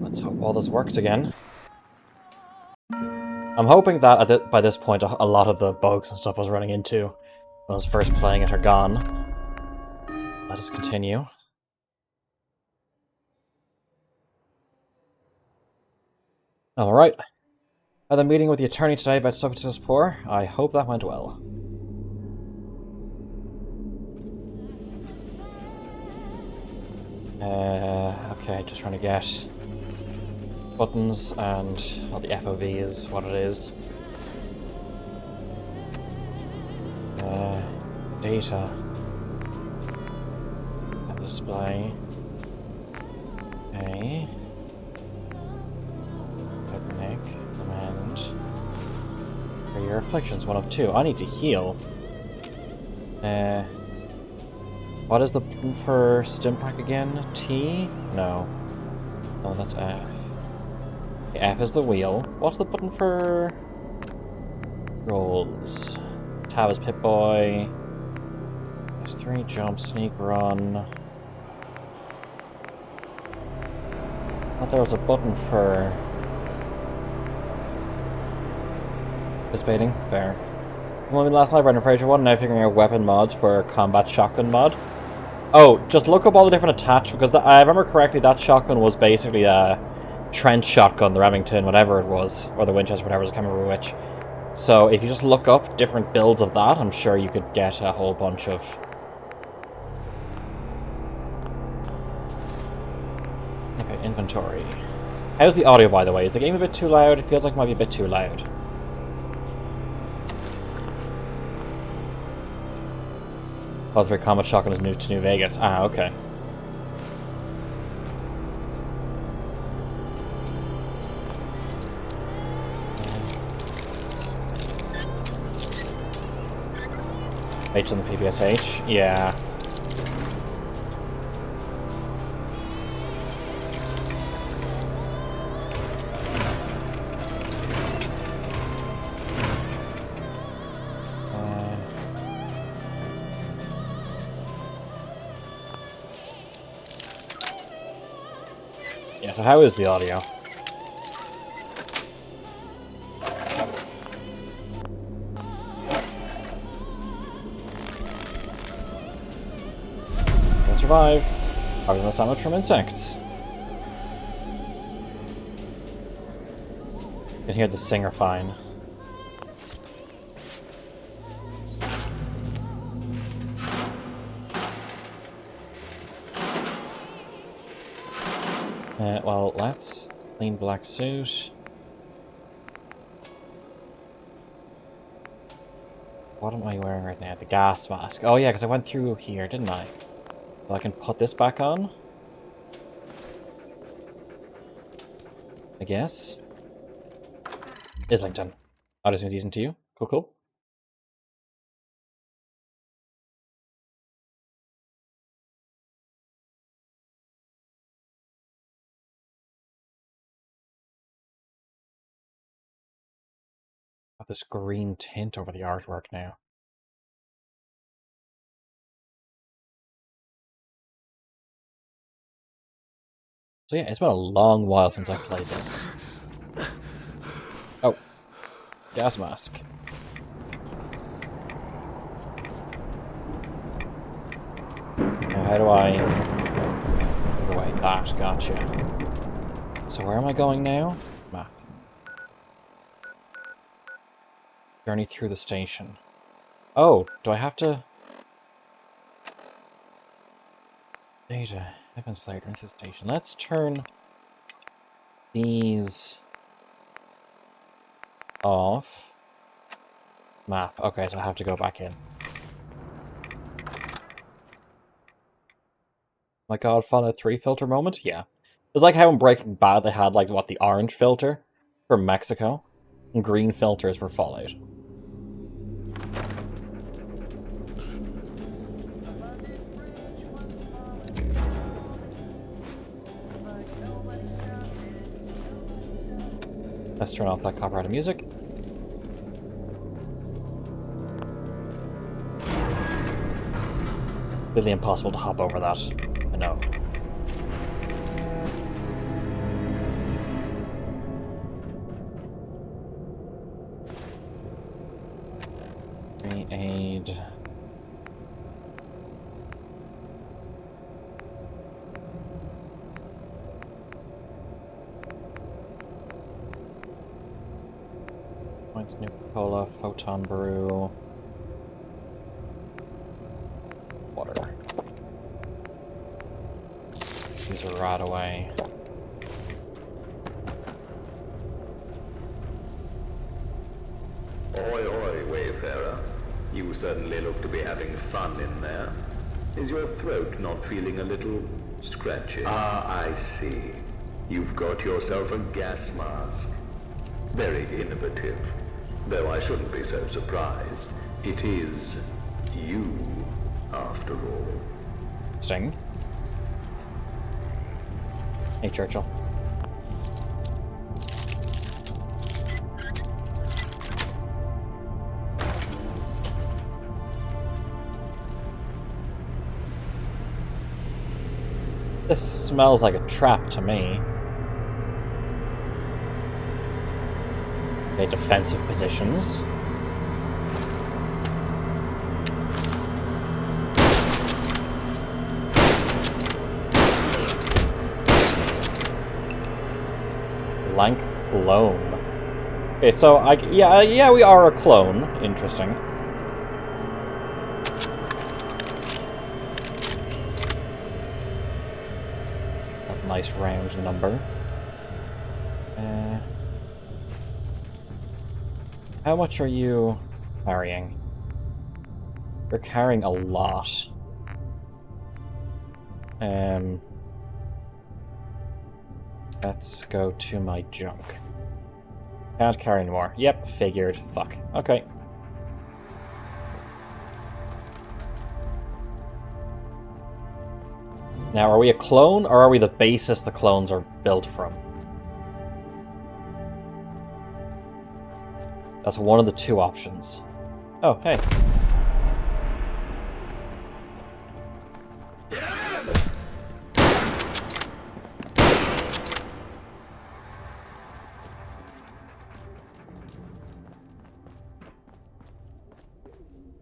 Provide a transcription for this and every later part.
Let's hope all this works again. I'm hoping that by this point a lot of the bugs and stuff I was running into when I was first playing it are gone. Let us continue. Alright. I had a meeting with the attorney today about stuff we discussed before. I hope that went well. Okay, just trying to get buttons and all the FOV is what it is. Data. And display. Okay. Nick. And for your afflictions, 1 of 2. I need to heal. What is the button for Stimpack again? T? No. Oh, that's F. F is the wheel. What's the button for rolls? Tab is Pip-Boy. There's 3, jump, sneak, run. I thought there was a button for participating. Fair. Last night, Brendan Fraser one, now figuring out weapon mods for combat shotgun mod. Oh, just look up all the different attachments, because I remember correctly, that shotgun was basically a trench shotgun, the Remington, whatever it was, or the Winchester, whatever, I can't remember which. So if you just look up different builds of that, I'm sure you could get a whole bunch of... Okay, inventory. How's the audio, by the way? Is the game a bit too loud? It feels like it might be a bit too loud. Oh, the combat shotgun is new to New Vegas. Ah, okay. H on the PPSH? Yeah. Yeah, so how is the audio? Can survive. Probably not damage from insects. You can hear the singer fine. Well, let's clean black suit. What am I wearing right now? The gas mask. Oh yeah, because I went through here, didn't I? So I can put this back on? I guess. Islington. Oh, this is using to you. Cool, cool. Got this green tint over the artwork now. So yeah, it's been a long while since I played this. Oh. Gas mask. Now how do I... Put away that, gotcha. So where am I going now? Map. Journey through the station. Oh, do I have to... Data. Heaven Slayer into the station. Let's turn these off. Map. Okay, so I have to go back in. My god, Fallout 3 filter moment? Yeah. It's like how in Breaking Bad they had, like, what, the orange filter from Mexico? And green filters for Fallout. Let's turn off that copyrighted music. Really impossible to hop over that. I know. Aid. Points Nuka-Cola, Photon Brew. Water. These are right away. Oi, oi, Wayfarer. You certainly look to be having fun in there. Is your throat not feeling a little scratchy? Ah, I see. You've got yourself a gas mask. Very innovative. Though I shouldn't be so surprised. It is you, after all. Sting. Hey, Churchill. This smells like a trap to me. Okay, defensive positions. Blank clone. Okay, so yeah, we are a clone. Interesting. That's a nice round number. How much are you carrying? You're carrying a lot. Let's go to my junk. Can't carry anymore. Yep, figured. Fuck. Okay. Now, are we a clone, or are we the basis the clones are built from? That's one of the two options. Oh, hey.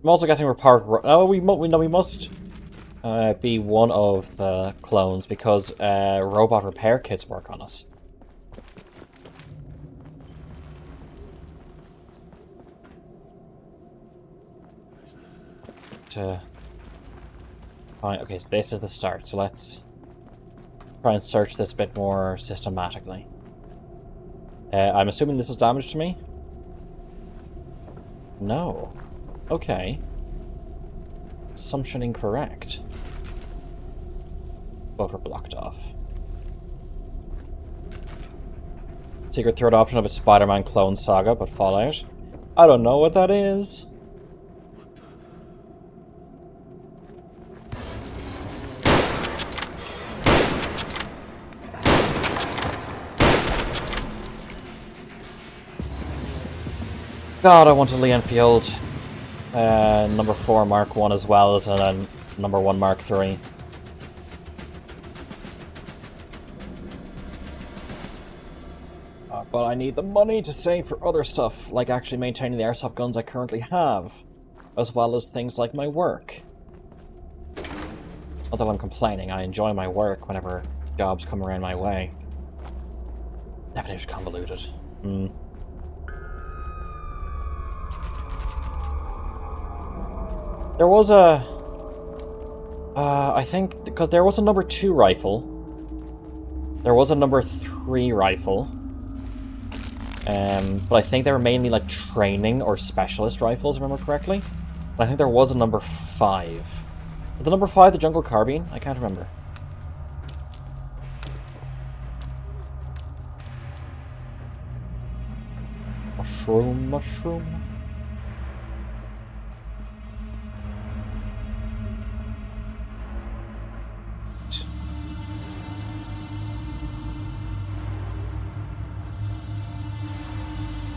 I'm also guessing we're part of... Oh, we must be one of the clones because robot repair kits work on us. Fine, okay, so this is the start, so let's try and search this a bit more systematically. I'm assuming this is damage to me? No. Okay. Assumption incorrect. Buffer blocked off. Secret third option of its Spider-Man clone saga, but Fallout. I don't know what that is. God, I want a Lee Enfield. Number 4 Mark 1 as well as a number 1 Mark 3. But I need the money to save for other stuff, like actually maintaining the airsoft guns I currently have, as well as things like my work. Not that I'm complaining, I enjoy my work whenever jobs come around my way. Definitely convoluted. There was a... I think... Because there was a number 2 rifle. There was a number 3 rifle. But I think they were mainly like training or specialist rifles, if I remember correctly. But I think there was a number 5. Was the number 5 the jungle carbine? I can't remember. Mushroom, mushroom.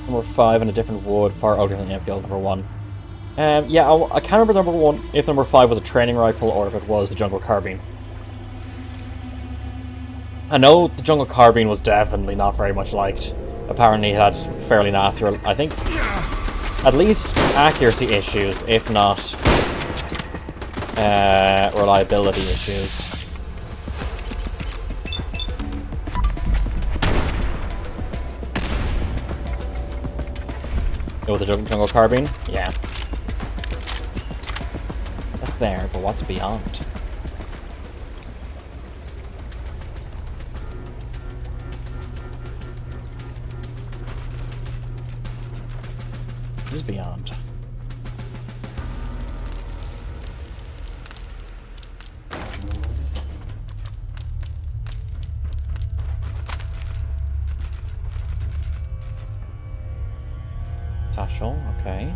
Number 5 in a different wood, far older than Enfield, number 1. Yeah, I can't remember number 1 if number 5 was a training rifle or if it was the jungle carbine. I know the jungle carbine was definitely not very much liked. Apparently it had fairly nasty, I think... at least accuracy issues, if not reliability issues. Oh, the jungle carbine? Yeah. That's there, but what's beyond? This is beyond. Satchel, okay.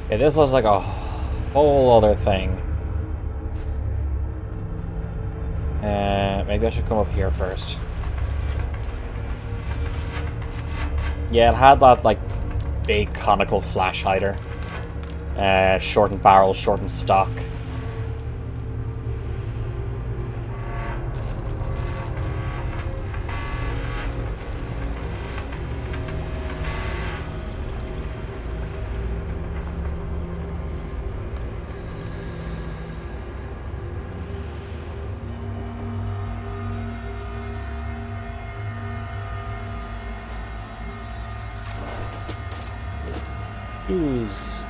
Okay, this looks like a whole other thing. Maybe I should come up here first. Yeah, it had that, like, big conical flash hider. Shortened barrel, shortened stock. Fuse.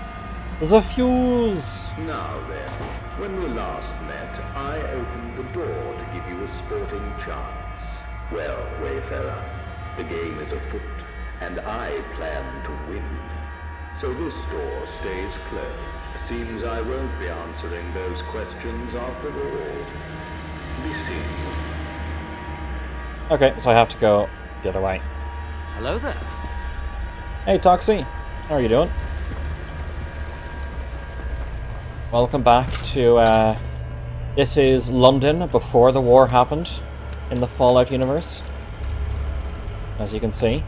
There's a fuse! Now then, when we last met, I opened the door to give you a sporting chance. Well, Wayfarer, the game is afoot, and I plan to win. So this door stays closed. Seems I won't be answering those questions after all. Be seen. Okay, so I have to go the other way. Hello there. Hey, Toxie. How are you doing? Welcome back to, this is London before the war happened in the Fallout universe, as you can see.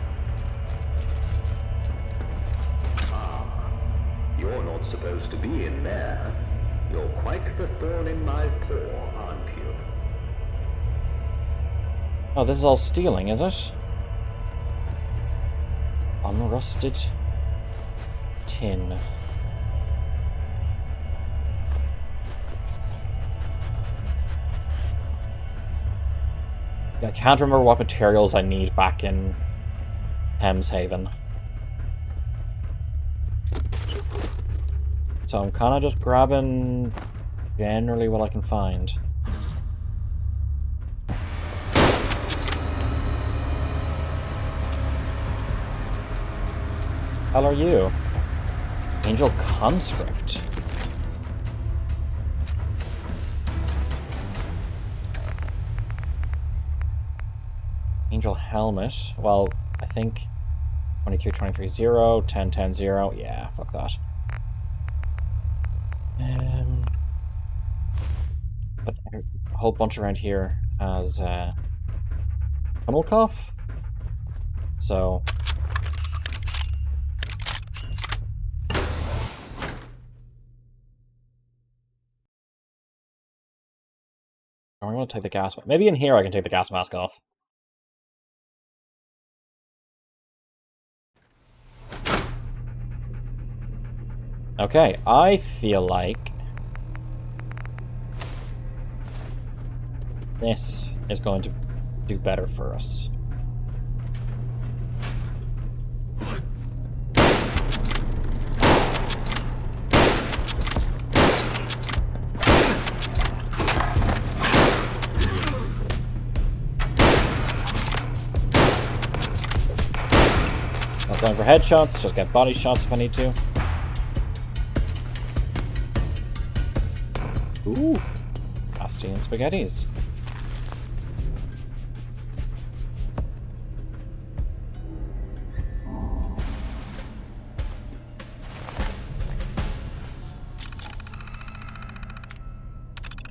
You're not supposed to be in there. You're quite the thorn in my paw, aren't you? Oh, this is all stealing, is it? Unrusted tin. I can't remember what materials I need back in Haven. So I'm kind of just grabbing generally what I can find. How are you? Angel Conscript. Angel Helmet. Well, I think 23, 23, 0, 10, 10, 0. Yeah, fuck that. But a whole bunch around here has tunnel cough. So I'm going to take the gas mask. Maybe in here I can take the gas mask off. Okay, I feel like this is going to do better for us. Not going for headshots, just get body shots if I need to. Ooh, pasty and spaghettis.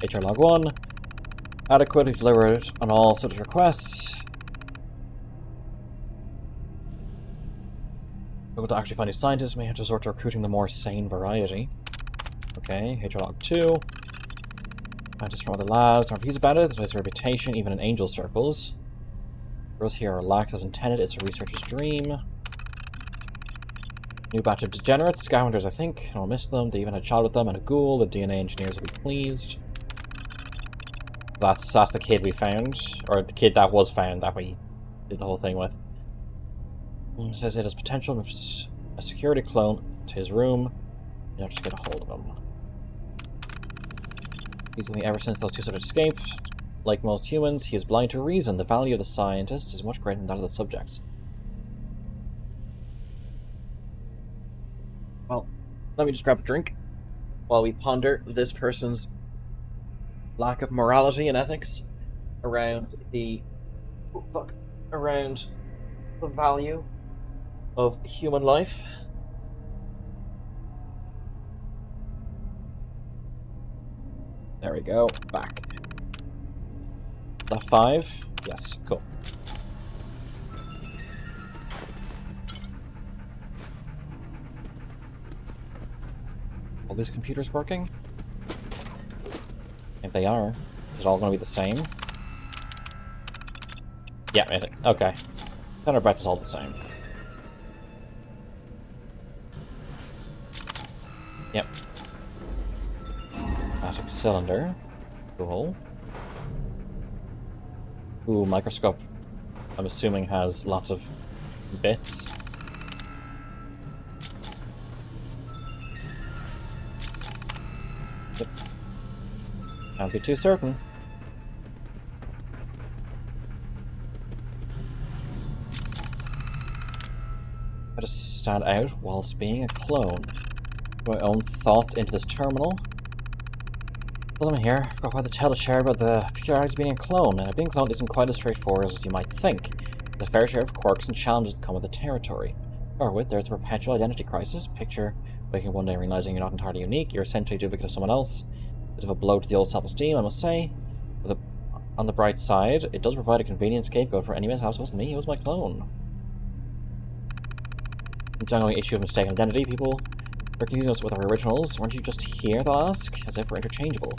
HR log 1. Adequate if delivered on all such requests. Able to actually find a scientist, may have to resort to recruiting the more sane variety. Okay, HR log 2. Scientists from other labs aren't views about it. There's a reputation, even in angel circles. Girls here are relaxed as intended. It's a researcher's dream. New batch of degenerates, scavengers, I think. I'll miss them. They even had a child with them and a ghoul. The DNA engineers will be pleased. That's the kid we found. Or the kid that was found that we did the whole thing with. It says it has potential. Moves a security clone to his room. You have to get a hold of him. Recently, ever since those two subjects escaped, like most humans, he is blind to reason. The value of the scientist is much greater than that of the subject. Well, let me just grab a drink while we ponder this person's lack of morality and ethics around the around the value of human life. There we go. Back. Is that 5? Yes, cool. All these computers working? If they are, is it all going to be the same? Yeah, okay. Center bets is all the same. Yep. Pneumatic cylinder. Cool. Ooh, microscope. I'm assuming has lots of bits. Yep. Can't be too certain. How to stand out whilst being a clone. My own thoughts into this terminal. Well, I'm here. I've got quite the tale to share about the peculiarities of being a clone, and being cloned isn't quite as straightforward as you might think. There's a fair share of quirks and challenges that come with the territory. Or with, there's a perpetual identity crisis. Picture waking one day and realizing you're not entirely unique, you're essentially a duplicate of someone else. Bit of a blow to the old self-esteem, I must say. But on the bright side, it does provide a convenient scapegoat for any mishaps. It wasn't me, it was my clone. The general issue of mistaken identity, people are confusing us with our originals. Weren't you just here, they'll ask? As if we're interchangeable.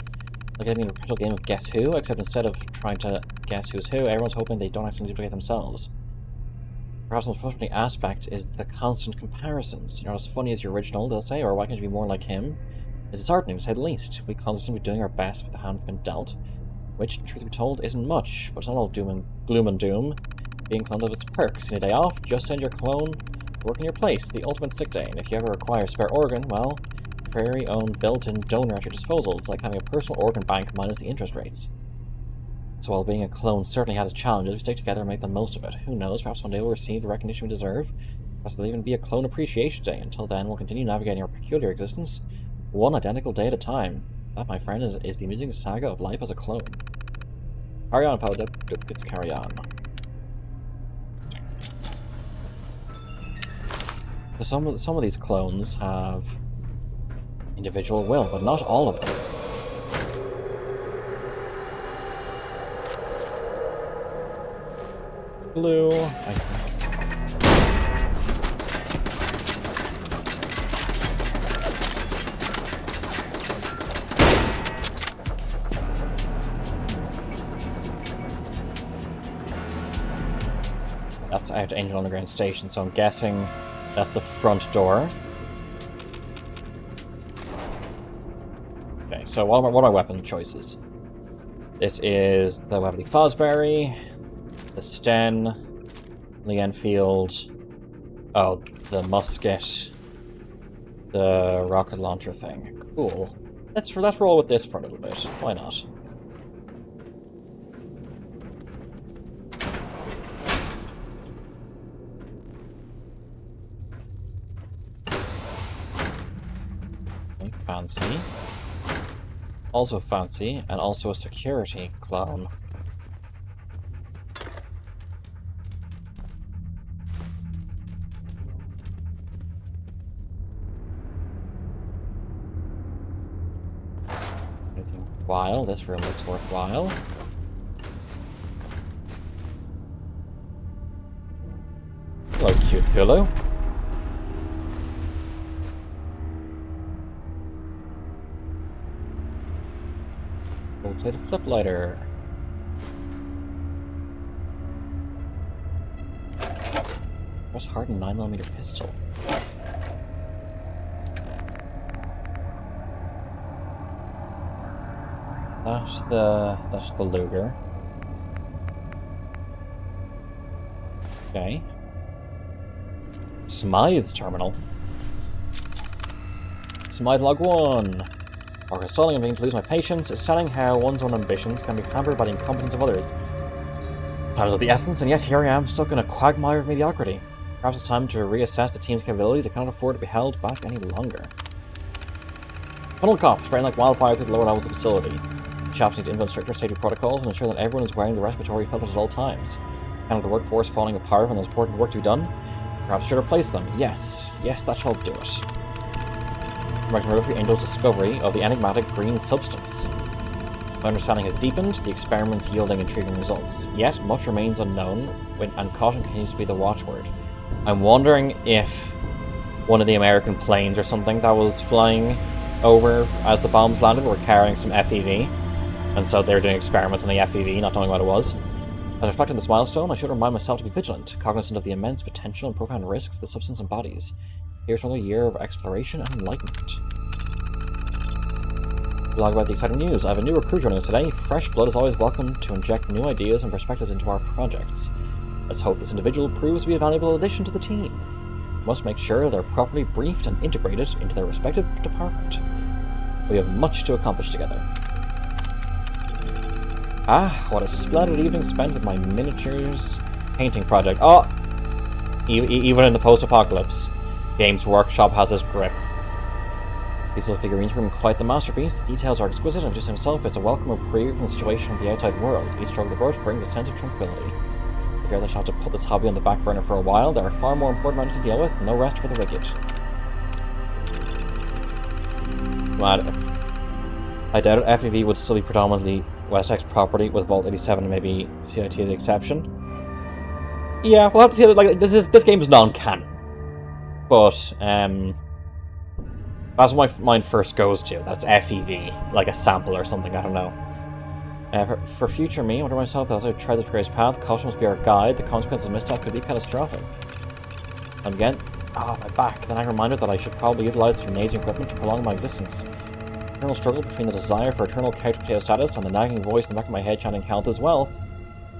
Like having a perpetual game of Guess Who, except instead of trying to guess who's who, everyone's hoping they don't accidentally duplicate themselves. Perhaps the most frustrating aspect is the constant comparisons. You're not as funny as your original, they'll say, or why can't you be more like him? It's disheartening, to say the least. We clones seem to be doing our best with the hand we've been dealt, which, truth be told, isn't much, but it's not all gloom and doom. Being cloned of its perks. Any day off, just send your clone to work in your place, the ultimate sick day, and if you ever require a spare organ, well, your very own built-in donor at your disposal. It's like having a personal organ bank minus the interest rates. So while being a clone certainly has its challenges, we stick together and make the most of it. Who knows, perhaps one day we'll receive the recognition we deserve. Perhaps there'll even be a Clone Appreciation Day. Until then, we'll continue navigating our peculiar existence, one identical day at a time. That, my friend, is the amusing saga of life as a clone. Carry on, fellow duplicates, carry on. So some of these clones have individual will, but not all of them. Blue, I think. That's out to Angel Underground Station, so I'm guessing that's the front door. Okay, so what are my weapon choices? This is the Webley Fosbury, the Sten, the Enfield, oh, the musket, the rocket launcher thing. Cool. Let's roll with this for a little bit. Why not? Okay, fancy. Also fancy, and also a security clone. Anything worthwhile? This room looks worthwhile. Hello, cute fellow. Plated flip lighter. Press hardened 9mm pistol. That's the Luger. Okay. Smythe's terminal. Smythe log 1. Or stalling and beginning to lose my patience. It's telling how one's own ambitions can be hampered by the incompetence of others. Time is of the essence, and yet here I am, stuck in a quagmire of mediocrity. Perhaps it's time to reassess the team's capabilities. I cannot afford to be held back any longer. Tunnel cough, spreading like wildfire through the lower levels of the facility. Chaps need to implement stricter safety protocols and ensure that everyone is wearing the respiratory filters at all times. And with the workforce falling apart when there's important work to be done, perhaps I should replace them. Yes, that shall do it. American Murder Free Angel's discovery of the enigmatic green substance. My understanding has deepened, the experiments yielding intriguing results. Yet, much remains unknown, and caution continues to be the watchword. I'm wondering if one of the American planes or something that was flying over as the bombs landed were carrying some FEV, and so they were doing experiments on the FEV, not knowing what it was. As reflecting this milestone, I should remind myself to be vigilant, cognizant of the immense potential and profound risks the substance embodies. Here's another year of exploration and enlightenment. Blog about the exciting news. I have a new recruit joining us today. Fresh blood is always welcome to inject new ideas and perspectives into our projects. Let's hope this individual proves to be a valuable addition to the team. We must make sure they're properly briefed and integrated into their respective department. We have much to accomplish together. Ah, what a splendid evening spent with my miniatures painting project. Oh! Even in the post-apocalypse, Games Workshop has his grip. These little figurines bring quite the masterpiece. The details are exquisite, and just himself, it's a welcome reprieve from the situation of the outside world. Each stroke of the brush brings a sense of tranquility. I fear that I shall have to put this hobby on the back burner for a while. There are far more important matters to deal with. No rest for the wicked. I doubt it. FEV would still be predominantly West X property, with Vault 87 and maybe CIT the exception. Yeah, we'll have to see. Like this game is non-canon, but that's what my mind first goes to. That's FEV, like a sample or something. I don't know. For future me, I wonder myself that as I try this precarious path, caution must be our guide. The consequences of misstep could be catastrophic. And again, my back. Then I'm reminded that I should probably utilize the gymnasium equipment to prolong my existence. Eternal struggle between the desire for eternal couch potato status and the nagging voice in the back of my head chanting health is wealth.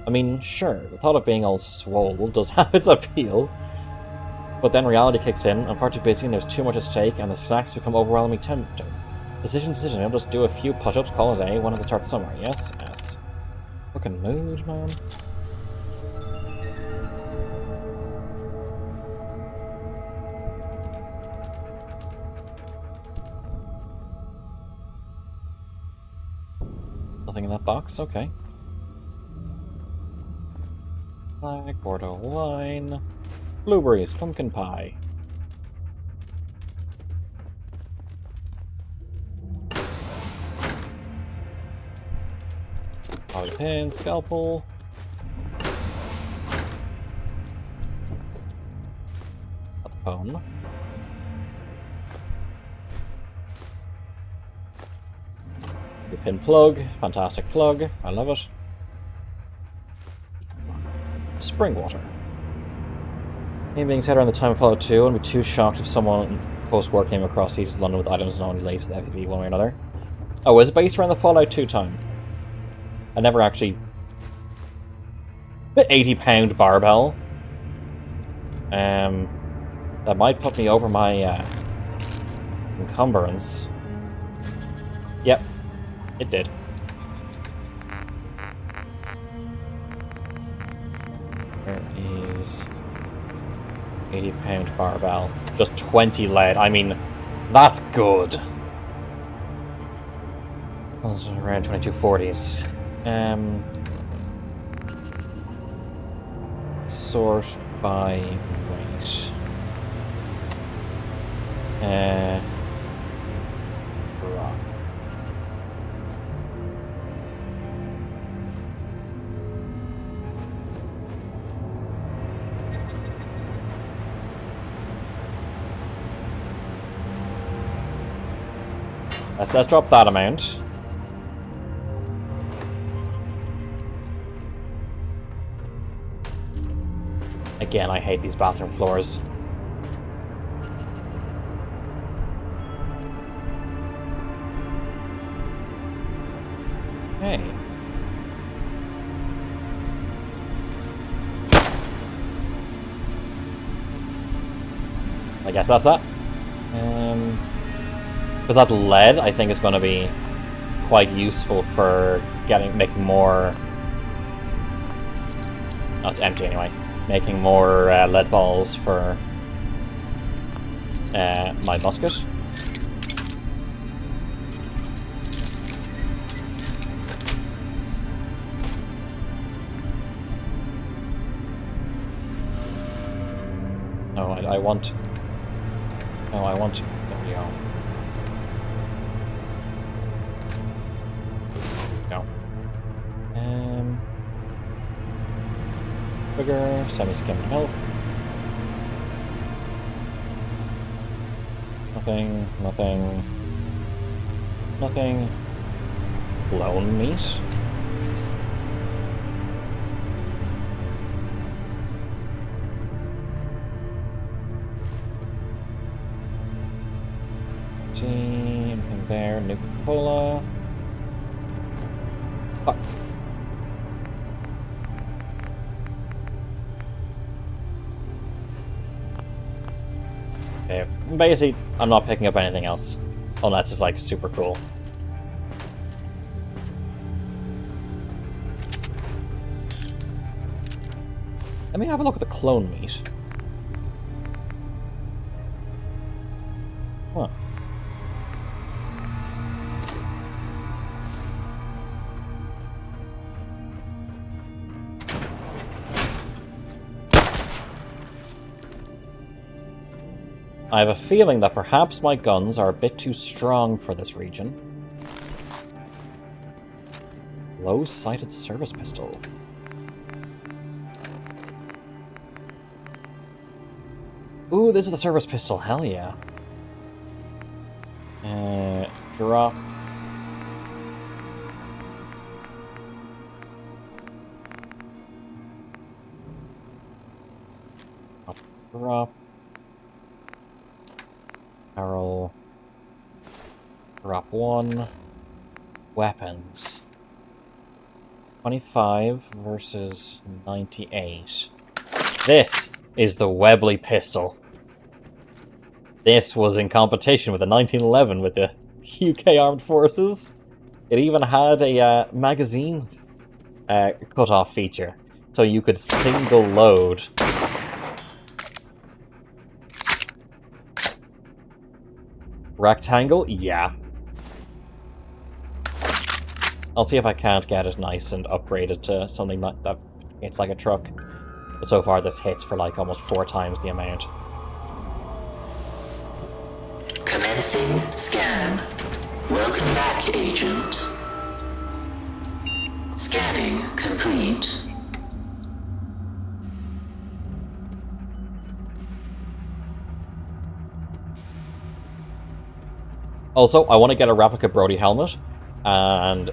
I mean, sure, the thought of being all swole does have its appeal. But then reality kicks in, I'm far too busy and there's too much at stake, and the snacks become overwhelmingly tempting. Decision. I'll just do a few push-ups, call it a day, when I can start summer. Yes. Fucking mood, man. Nothing in that box? Okay. Flag, Bordeaux wine, blueberries, pumpkin pie. Bobby pin, scalpel. A phone. The pin plug, fantastic plug, I love it. Spring water. Game being set around the time of Fallout 2, and be too shocked if someone post-war came across Siege of London with items and only laced with FPV one way or another. Oh, is it based around the Fallout 2 time? I never actually... The 80-pound barbell. That might put me over my encumbrance. Yep, it did. There is 80-pound barbell. Just 20 lead. I mean, that's good. Also around 2240s. Sort by weight. Rock. Let's drop that amount. Again, I hate these bathroom floors. Hey. I guess that's that. But that lead, I think, is going to be quite useful for making more... Oh, it's empty anyway. Making more lead balls for my musket. Oh, I want... Oh, I want... There we go. Go. Sugar, semi-skimmed milk. Nothing, nothing, nothing. Blown meat. Anything there? Nuka-Cola. Fuck. Okay, basically, I'm not picking up anything else. Unless it's, like, super cool. Let me have a look at the clone meat. Huh. I have a feeling that perhaps my guns are a bit too strong for this region. Low-sighted service pistol. Ooh, this is the service pistol. Hell yeah. Drop. Drop. Barrel. Drop 1. Weapons. 25 versus 98. This is the Webley pistol. This was in competition with the 1911 with the UK Armed Forces. It even had a magazine cut-off feature, so you could single load. Rectangle? Yeah. I'll see if I can't get it nice and upgrade it to something like that. It's like a truck. But so far this hits for like almost 4 times the amount. Commencing scan. Welcome back, Agent. Scanning complete. Also, I want to get a replica Brody helmet and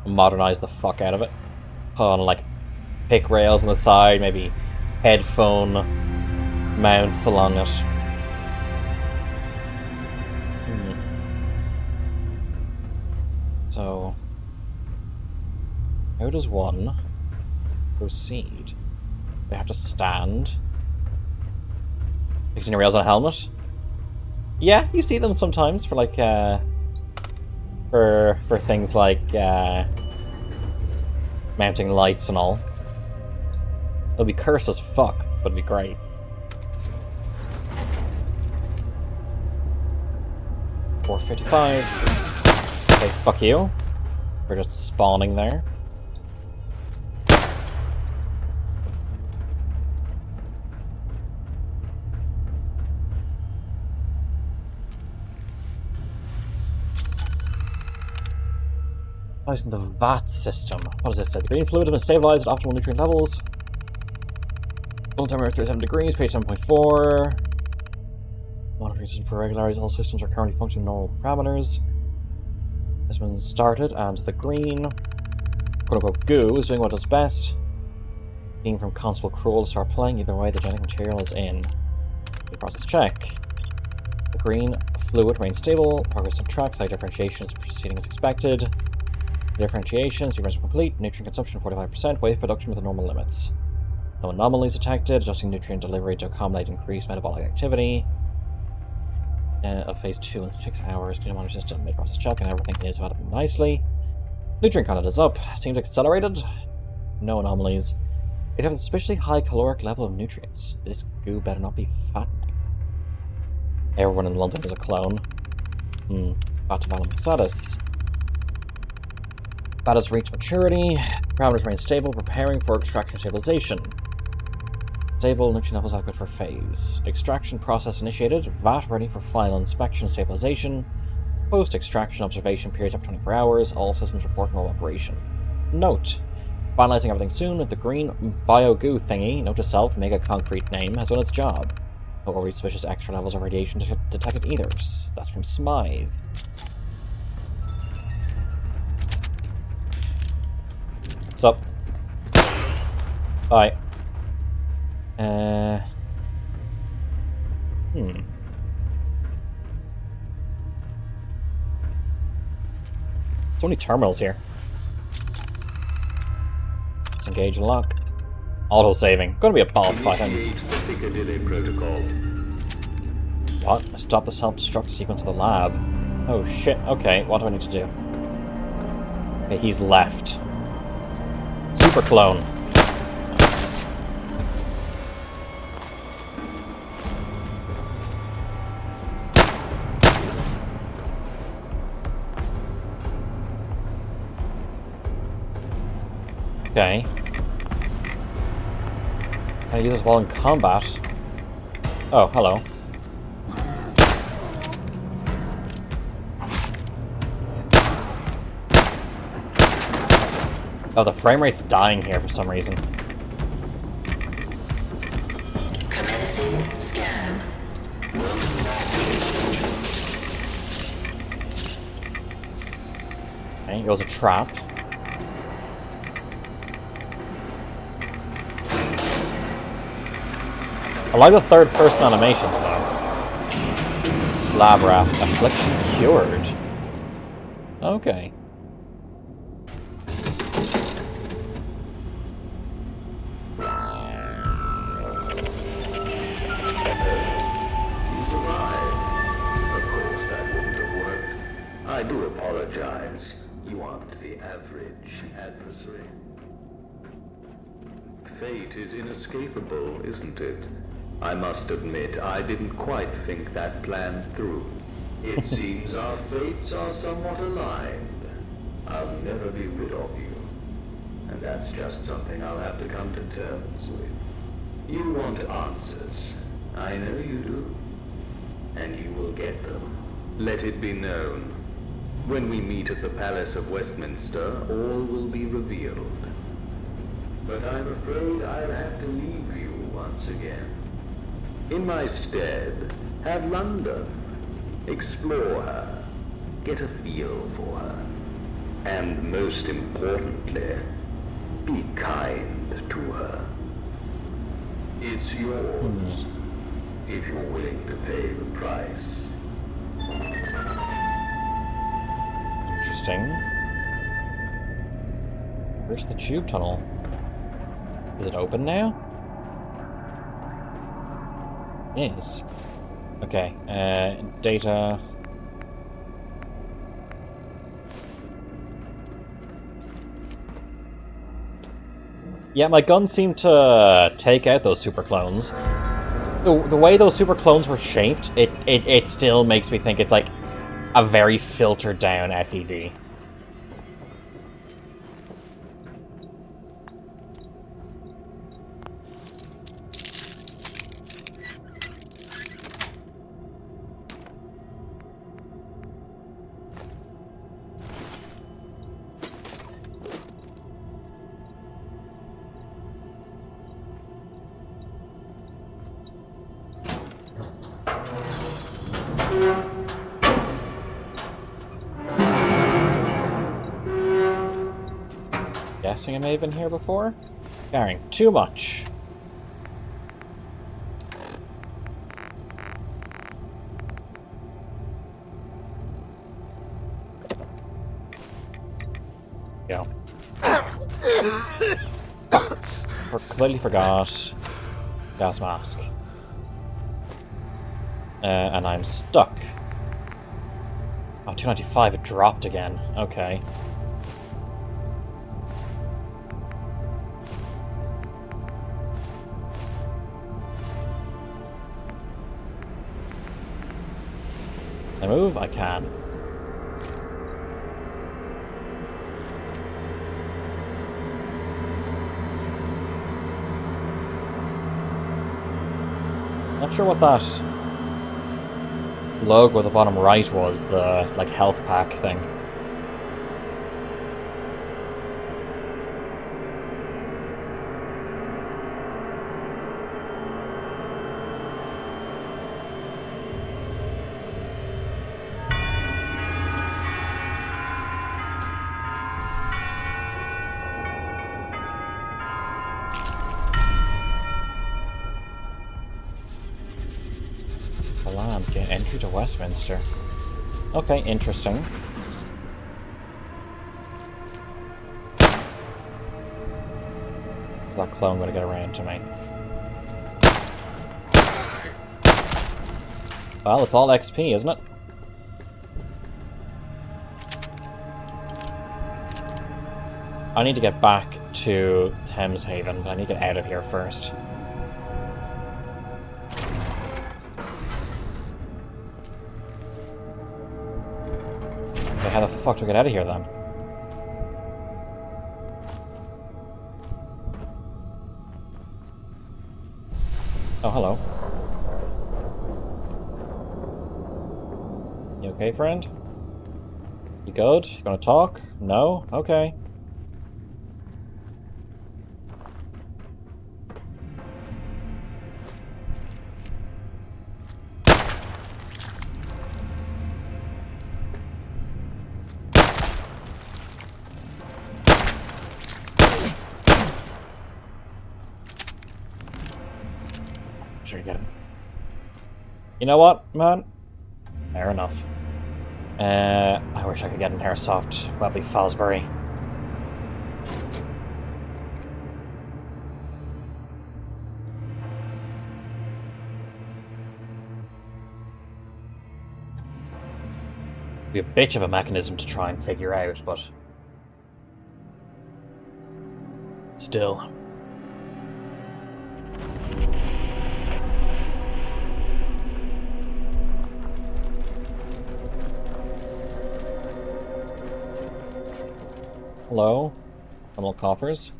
modernize the fuck out of it. Put on like pick rails on the side, maybe headphone mounts along it. So, how does one proceed? They have to stand. Fixing rails on a helmet? Yeah, you see them sometimes for like for things like mounting lights and all. It'll be cursed as fuck, but it'll be great. $4.55. Okay, fuck you. We're just spawning there. The VAT system. What does this say? The green fluid has been stabilized at optimal nutrient levels. Full temperature 37 degrees, page 7.4. Monitoring system for regularities. All systems are currently functioning normal parameters. Has been started, and the green quote-unquote goo is doing what it does best. Being from Constable Cruel to start playing. Either way, the genetic material is in. Process check. The green fluid remains stable. Progress on track. Slight differentiation is proceeding as expected. Differentiation, sequence complete. Nutrient consumption 45%. Wave production within normal limits. No anomalies detected. Adjusting nutrient delivery to accommodate increased metabolic activity. Of phase 2 in 6 hours. Clean monitor system. Mid process check, and everything is developing nicely. Nutrient content is up. Seems accelerated. No anomalies. It has a suspiciously high caloric level of nutrients. This goo better not be fattening. Everyone in London is a clone. Fat development status. Fat has reached maturity. Parameters remain stable, preparing for extraction stabilization. Stable, nutrient levels adequate for phase. Extraction process initiated. VAT ready for final inspection and stabilization. Post-extraction observation periods of 24 hours. All systems report normal operation. Note. Finalizing everything soon. The green bio-goo thingy, note to self, mega concrete name, has done its job. No worries, suspicious extra levels of radiation detected either. That's from Smythe. What's up? Bye. So many terminals here. Let's engage and lock. Auto-saving. Gonna be a boss fight. Protocol. What? Stop the self-destruct sequence of the lab. Oh shit, okay, what do I need to do? Okay, he's left. Super clone. Okay. Can I use this while in combat? Oh, hello. Oh, the frame rate's dying here for some reason. Commencing scan. Okay, here goes a trap. I like the third-person animations, though. Lab rat. Affliction cured. Okay. I do apologize. You aren't the average adversary. Fate is inescapable, isn't it? I must admit, I didn't quite think that plan through. It seems our fates are somewhat aligned. I'll never be rid of you. And that's just something I'll have to come to terms with. You want answers. I know you do. And you will get them. Let it be known. When we meet at the Palace of Westminster, all will be revealed. But I'm afraid I'll have to leave you once again. In my stead, have London. Explore her. Get a feel for her. And most importantly, be kind to her. It's yours, if you're willing to pay the price. Interesting. Where's the tube tunnel? Is it open now? It is. Okay, data. Yeah, my guns seem to take out those super clones. The way those super clones were shaped, it still makes me think it's like a very filtered down FEV. Guessing I may have been here before? Carrying too much. Go. Completely forgot. Gas mask. And I'm stuck. Oh, 295, it dropped again. Okay. Can I move? I can. Not sure what that logo at the bottom right was, the like health pack thing. Alarm, get entry to Westminster. Okay, interesting. Is that clone gonna get around to me? Well, it's all XP, isn't it? I need to get back to Thames Haven, but I need to get out of here first. How the fuck do I get out of here then? Oh, hello. You okay, friend? You good? You gonna talk? No? Okay. Sure you get him. You know what, man? Fair enough. I wish I could get an airsoft Webley Fosbury. Be a bitch of a mechanism to try and figure out, but still. Hello? Criminal coffers?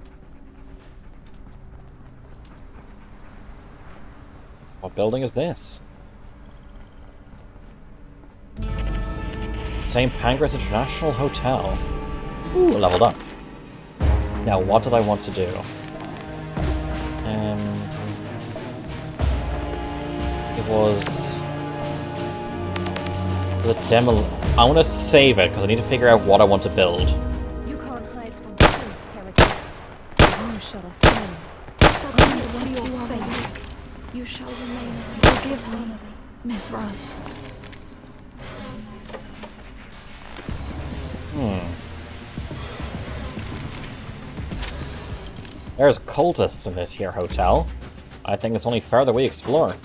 What building is this? St. Pancras International Hotel. Ooh, leveled up. Now, what did I want to do? It was the demo. I want to save it because I need to figure out what I want to build. You can't hide from truth, heretic. You shall ascend. Suddenly, once you are awake, you shall remain. Forgive me, Mithras. There's cultists in this here hotel. I think it's only fair that we explore.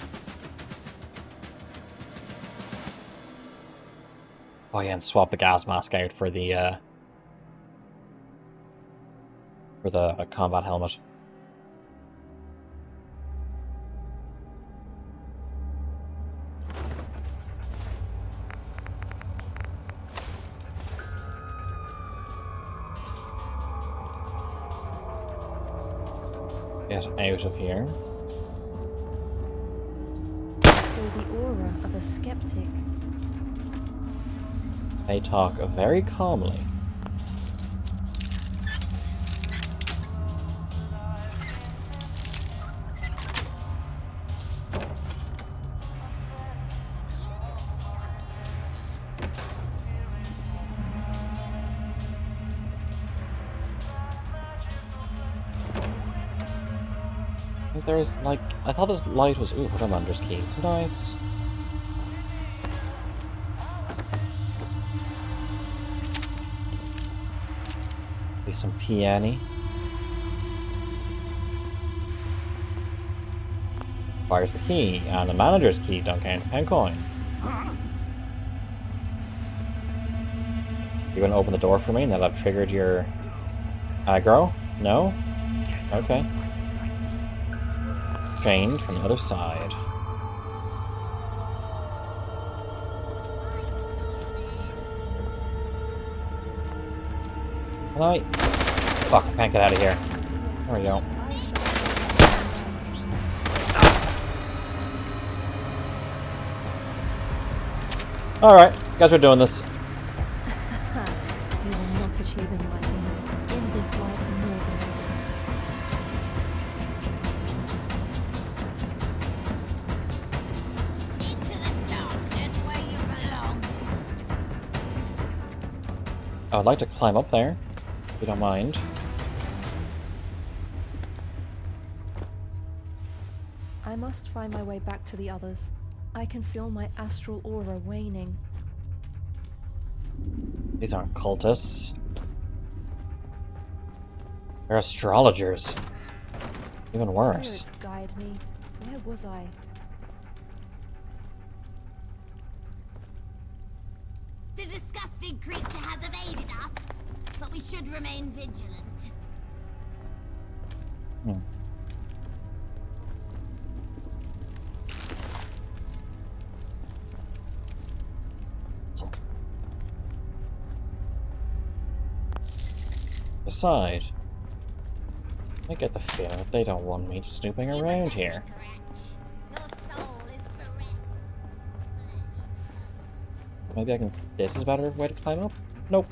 Oh yeah, and swap the gas mask out for the combat helmet. Get out of here. Feel the aura of a skeptic. They talk very calmly. there's, like... I thought this light was... Ooh, commander's keys. Nice. Be some peony. Fires the key, and the manager's key don't count a pen coin. You gonna open the door for me now that I've triggered your aggro? No? Okay. Chained from the other side. Can I? Fuck, I can't get out of here. There we go. Alright, guys, we're doing this. You will not achieve enlightenment in this life nor the next. Into the darkness where you belong. I would like to climb up there, if you don't mind. I must find my way back to the others. I can feel my astral aura waning. These aren't cultists. They're astrologers. Even worse. Spirits guide me. Where was I? The disgusting creature has evaded us, but we should remain vigilant. Hmm. Aside, I get the feeling that they don't want me snooping around here. Your soul is bereft. Maybe I can... This is a better way to climb up? Nope.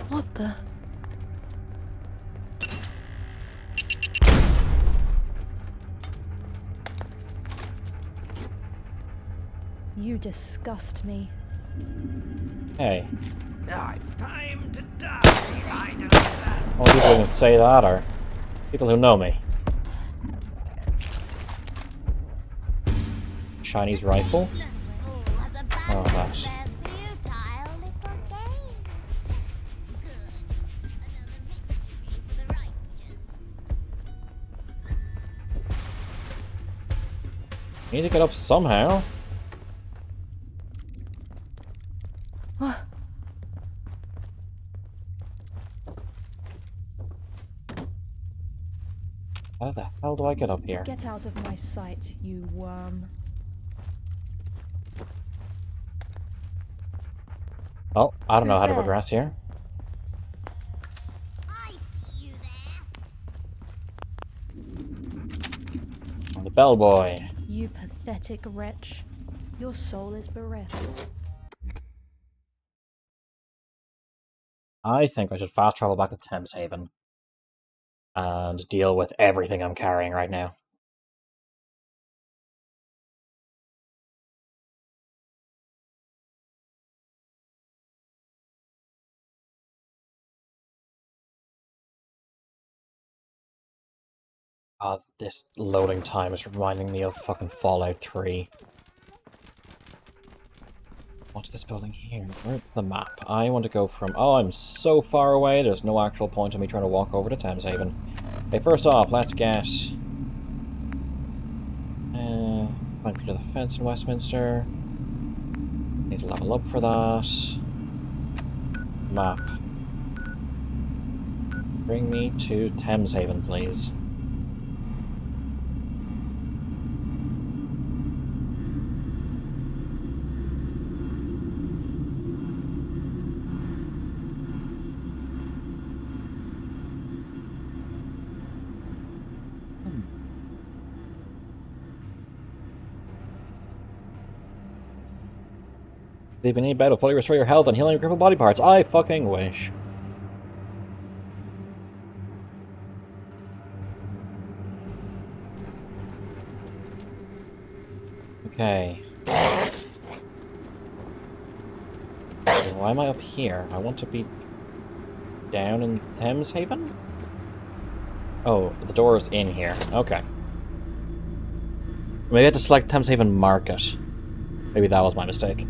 What the? You disgust me. Hey. I've time to die. I don't die. All people who can say that are people who know me. Chinese rifle? Ruthless fool has Oh, abandoned that's... their futile little game. Good. Another victory for the righteous. Need to get up somehow. What? How the hell do I get up here? Get out of my sight, you worm. Well, I don't know Who's how to there? progress here. I see you there. I'm the bellboy. You pathetic wretch. Your soul is bereft. I think I should fast travel back to Thames Haven and deal with everything I'm carrying right now. This loading time is reminding me of fucking Fallout 3. What's this building here? Where's the map? I want to go from... Oh, I'm so far away, there's no actual point in me trying to walk over to Thames Haven. Okay, first off, let's get... Might be to the fence in Westminster. Need to level up for that. Map. Bring me to Thames Haven, please. If you need battle, fully restore your health and healing your crippled body parts. I fucking wish. Okay. Why am I up here? I want to be down in Thames Haven? Oh, the door's in here. Okay. Maybe I had to select Thames Haven Market. Maybe that was my mistake.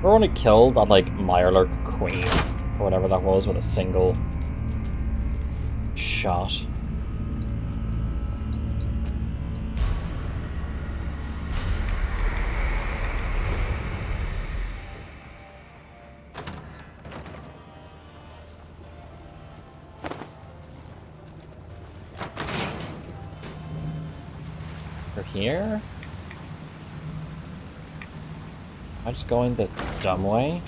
We're only killed that, like, Mirelurk Queen, or whatever that was, with a single shot. We're here? Am I just going the dumb way?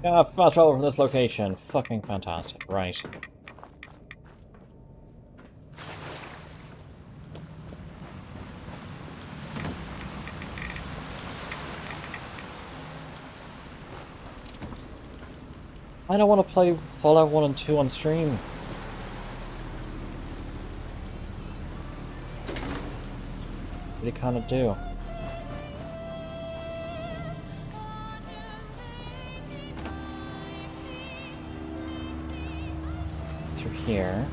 Yeah, fast travel from this location. Fucking fantastic. Right. I don't want to play Fallout 1 and 2 on stream. Really kind of do. Through here.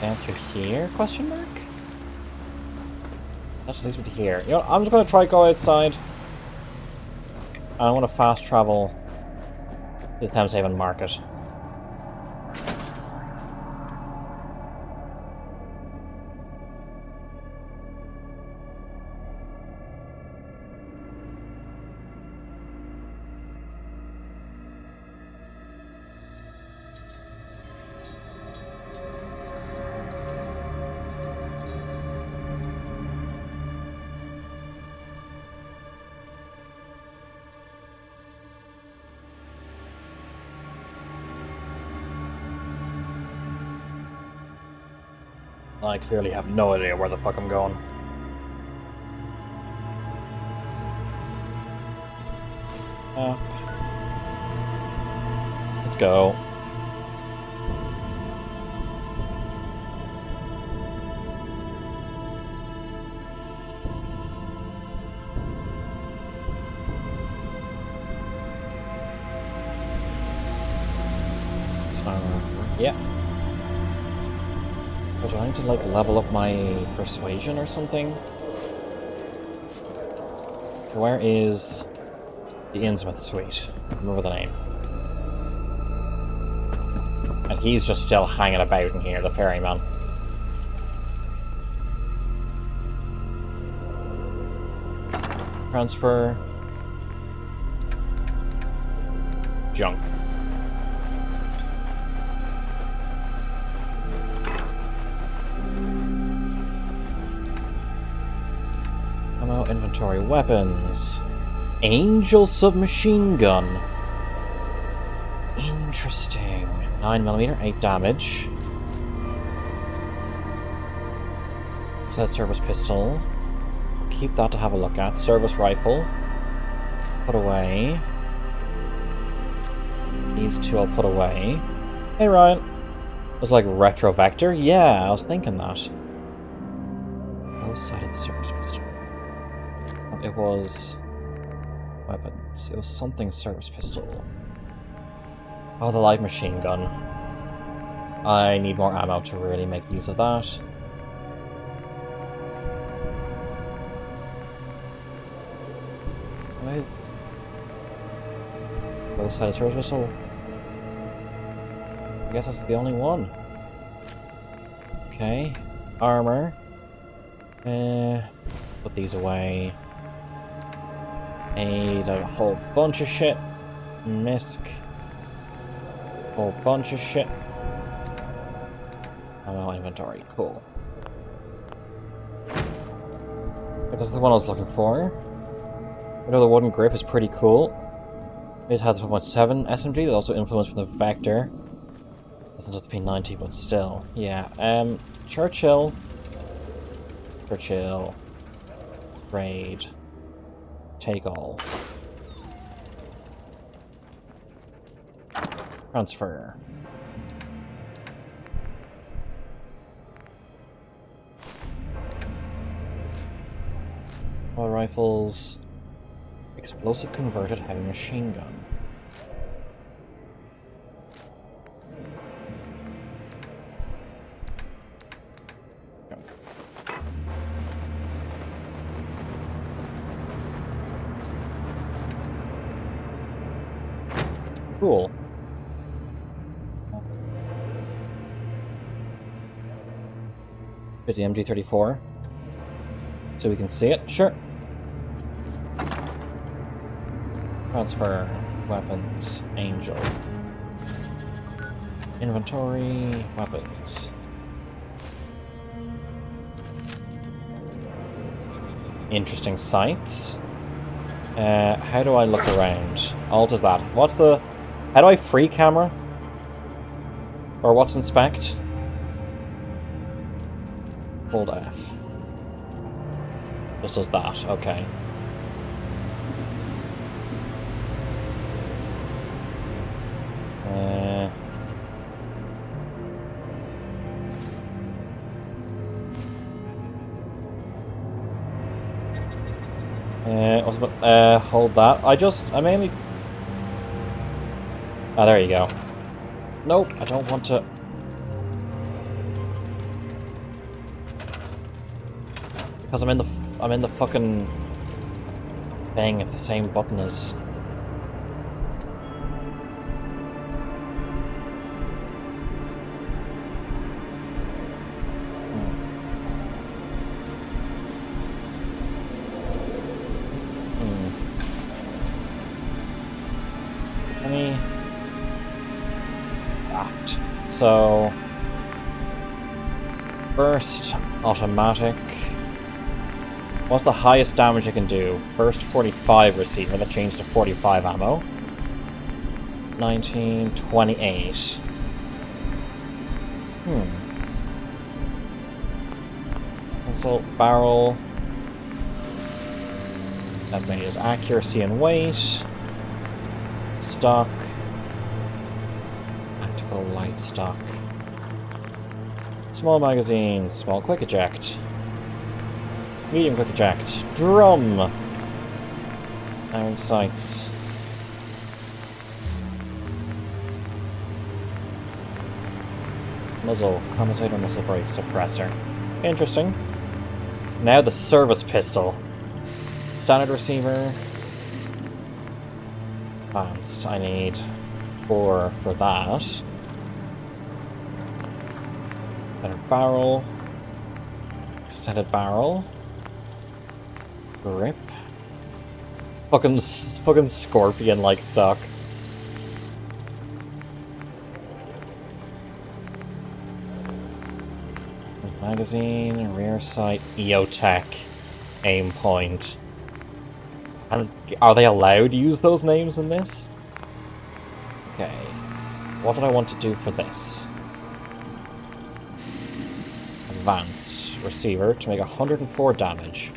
And through here? Question mark? That just leads me to here. You know, I'm just gonna try go outside. I want to fast travel to the Thames Haven Market. I clearly have no idea where the fuck I'm going. Let's go. Yeah. Do I need to, like, level up my persuasion or something? Where is the Innsmouth Suite? I remember the name. And he's just still hanging about in here, the ferryman. Transfer. Junk. Ammo, inventory, weapons. Angel submachine gun. Interesting. 9mm, 8 damage. Set service pistol. Keep that to have a look at. Service rifle. Put away. These two I'll put away. Hey Ryan. It was like retro vector? Yeah, I was thinking that. Low-sided service pistol. It was weapons. It was something service pistol. Oh, the light machine gun. I need more ammo to really make use of that. Right. Low-sided service pistol. I guess that's the only one. Okay. Armor. Put these away. Need a whole bunch of shit. Misc. Whole bunch of shit. Ammo inventory. Cool. This is the one I was looking for. I know the wooden grip is pretty cool. It has 1.7 SMG, that's also influenced from the Vector. Doesn't just the P90, but still. Yeah, Churchill. Churchill. Raid. Take all. Transfer. All rifles. Explosive converted heavy machine gun. Junk. Cool. Get the MG34. So we can see it? Sure. Transfer. Weapons. Angel. Inventory. Weapons. Interesting sights. How do I look around? Alt is that. What's the... How do I free camera? Or what's inspect? Hold F. Just does that. Okay. Hold that. I mainly... Ah, there you go. Nope, I don't want to... Because I'm in the fucking thing, it's the same button as... So, burst, automatic. What's the highest damage it can do? Burst 45 receiver, that changed to 45 ammo. 1928. Console, barrel. That measures accuracy and weight. Stock. Light stock. Small magazine, small quick eject. Medium quick eject. Drum! Iron sights. Muzzle. Commutator muzzle brake suppressor. Interesting. Now the service pistol. Standard receiver. Advanced. I need 4 for that. Extended barrel. Extended barrel. Grip. Fucking scorpion-like stock. Magazine, rear sight, EOTech, aim point. And are they allowed to use those names in this? Okay. What did I want to do for this? Advanced receiver to make 104 damage.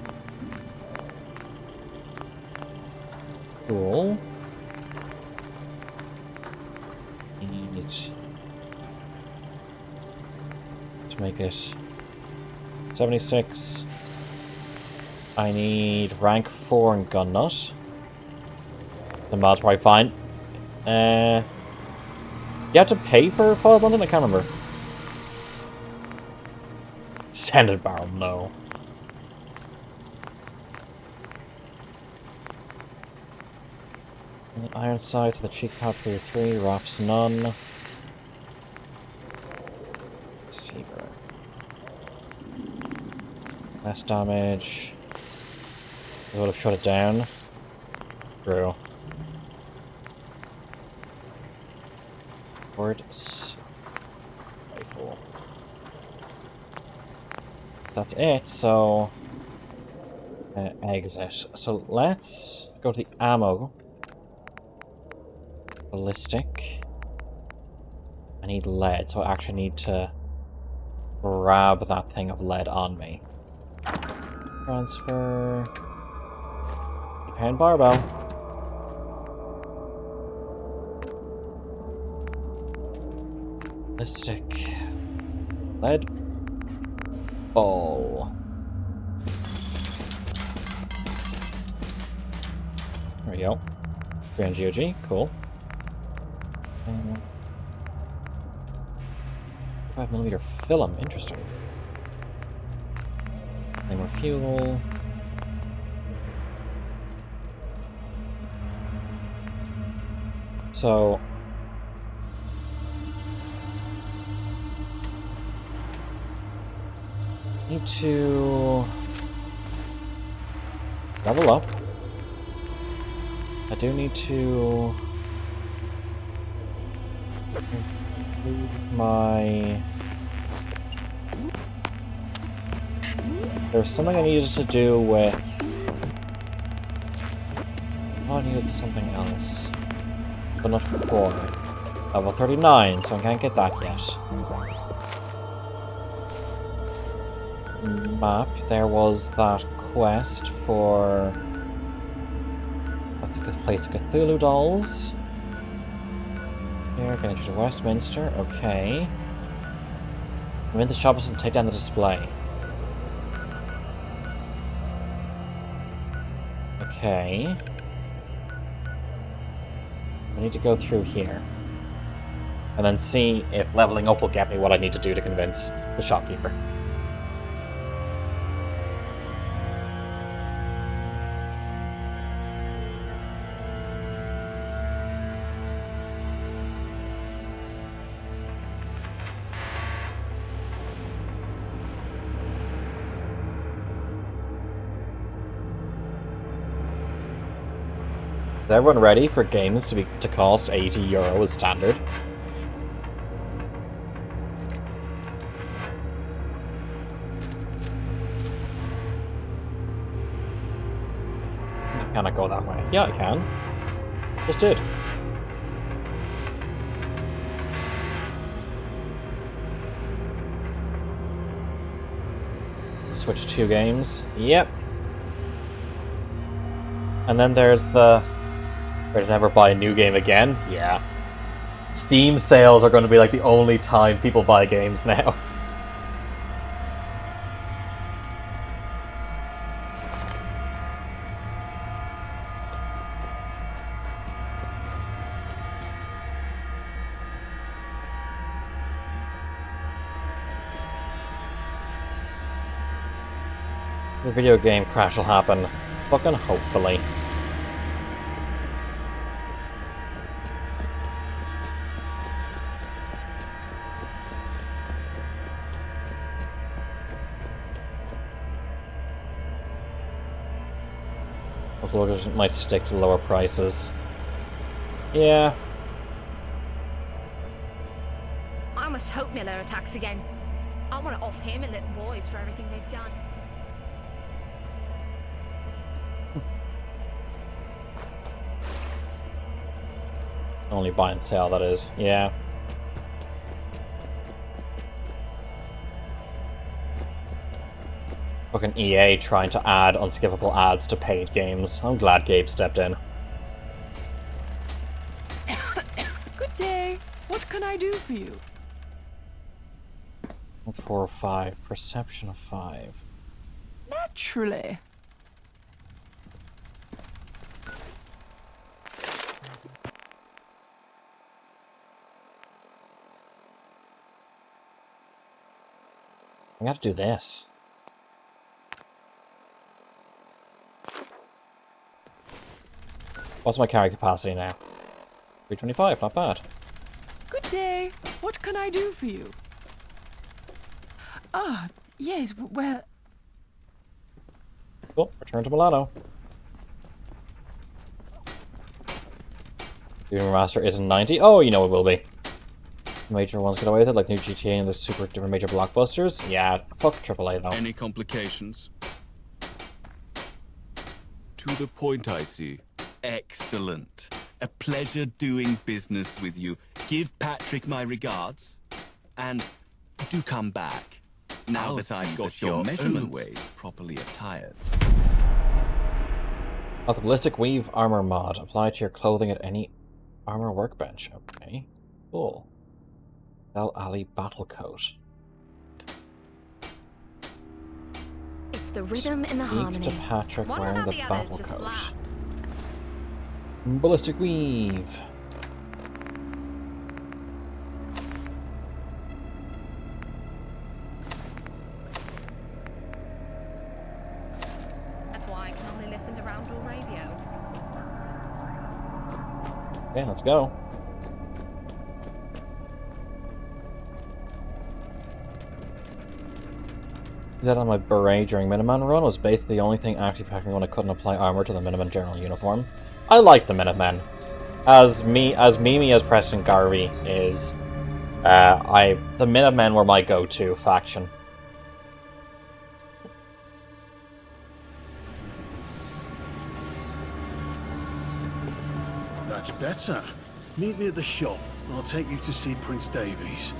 Cool. Need to make it 76. I need rank 4 and gun nut. The mod's probably fine. You have to pay for Fall London? I can't remember. Extended barrel, no. Iron sights, the cheek pad for your 3, wraps none. Receiver. Less damage. I would have shut it down. True. Words. Rifle. That's it, so... exit. So let's go to the ammo. Ballistic. I need lead, so I actually need to grab that thing of lead on me. Transfer. £8 barbell. Ballistic. Lead. Ball. There we go. 300 GOG, cool. 5mm film, interesting. Any more fuel? So... need to... level up. I do need to... improve my... There's something I needed to do with... Oh, I needed something else. But not 4. Level 39, so I can't get that yet. Map, there was that quest for... what's the place? Cthulhu dolls. Here, getting to Westminster, okay. I'm in the shop and take down the display. Okay. I need to go through here. And then see if leveling up will get me what I need to do to convince the shopkeeper. Is everyone ready for games to cost €80 as standard? Can I go that way? Yeah, I can. Just did. Switch 2 games. Yep. And then there's the... or to never buy a new game again? Yeah. Steam sales are going to be like the only time people buy games now. The video game crash will happen. Fucking hopefully. Uploaders might stick to lower prices. Yeah. I must hope Miller attacks again. I want to off him and little boys for everything they've done. Only buy and sell, that is. Yeah. Fucking EA trying to add unskippable ads to paid games. I'm glad Gabe stepped in. Good day. What can I do for you? 4 or 5. Perception of 5. Naturally. I have to do this. What's my carry capacity now? 325, not bad. Good day. What can I do for you? Ah, yes, well... Cool, return to Milano. Doom Master isn't 90. Oh, you know it will be. Major ones get away with it, like new GTA and the super different major blockbusters. Yeah, fuck AAA though. Any complications? to the point, I see. Excellent. A pleasure doing business with you. Give Patrick my regards. And do come back. Now that I've got your measurements properly attired. Oh, the ballistic weave armor mod. Apply to your clothing at any armor workbench. Okay. Cool. Bell Alley battle coat. It's the rhythm and the harmony. To Patrick One wearing about the the battle others, just coat. flat. Ballistic weave. That's why I can only listen to Roundel Radio. Okay, let's go. That on my beret during Minuteman run was basically the only thing actually protecting me when I couldn't apply armor to the Minuteman general uniform. I like the Minutemen. As memey as Preston Garvey is, the Minutemen were my go-to faction. That's better. Meet me at the shop. I'll take you to see Prince Davies.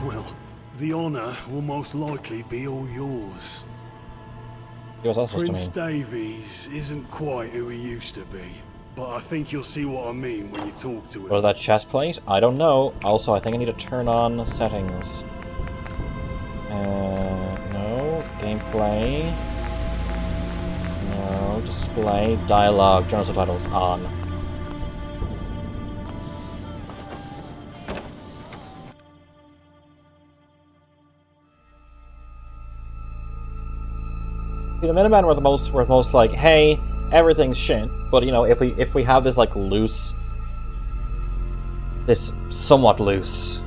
Well, the honour will most likely be all yours. What's that supposed to Prince mean? Davies isn't quite who he used to be, but I think you'll see what I mean when you talk to him. What is that chest plate? I don't know. Also, I think I need to turn on settings. No. Gameplay. No. Display. Dialogue. General subtitles on. See, the Minutemen were the most like, hey, everything's shit, but you know, if we have this like this somewhat loose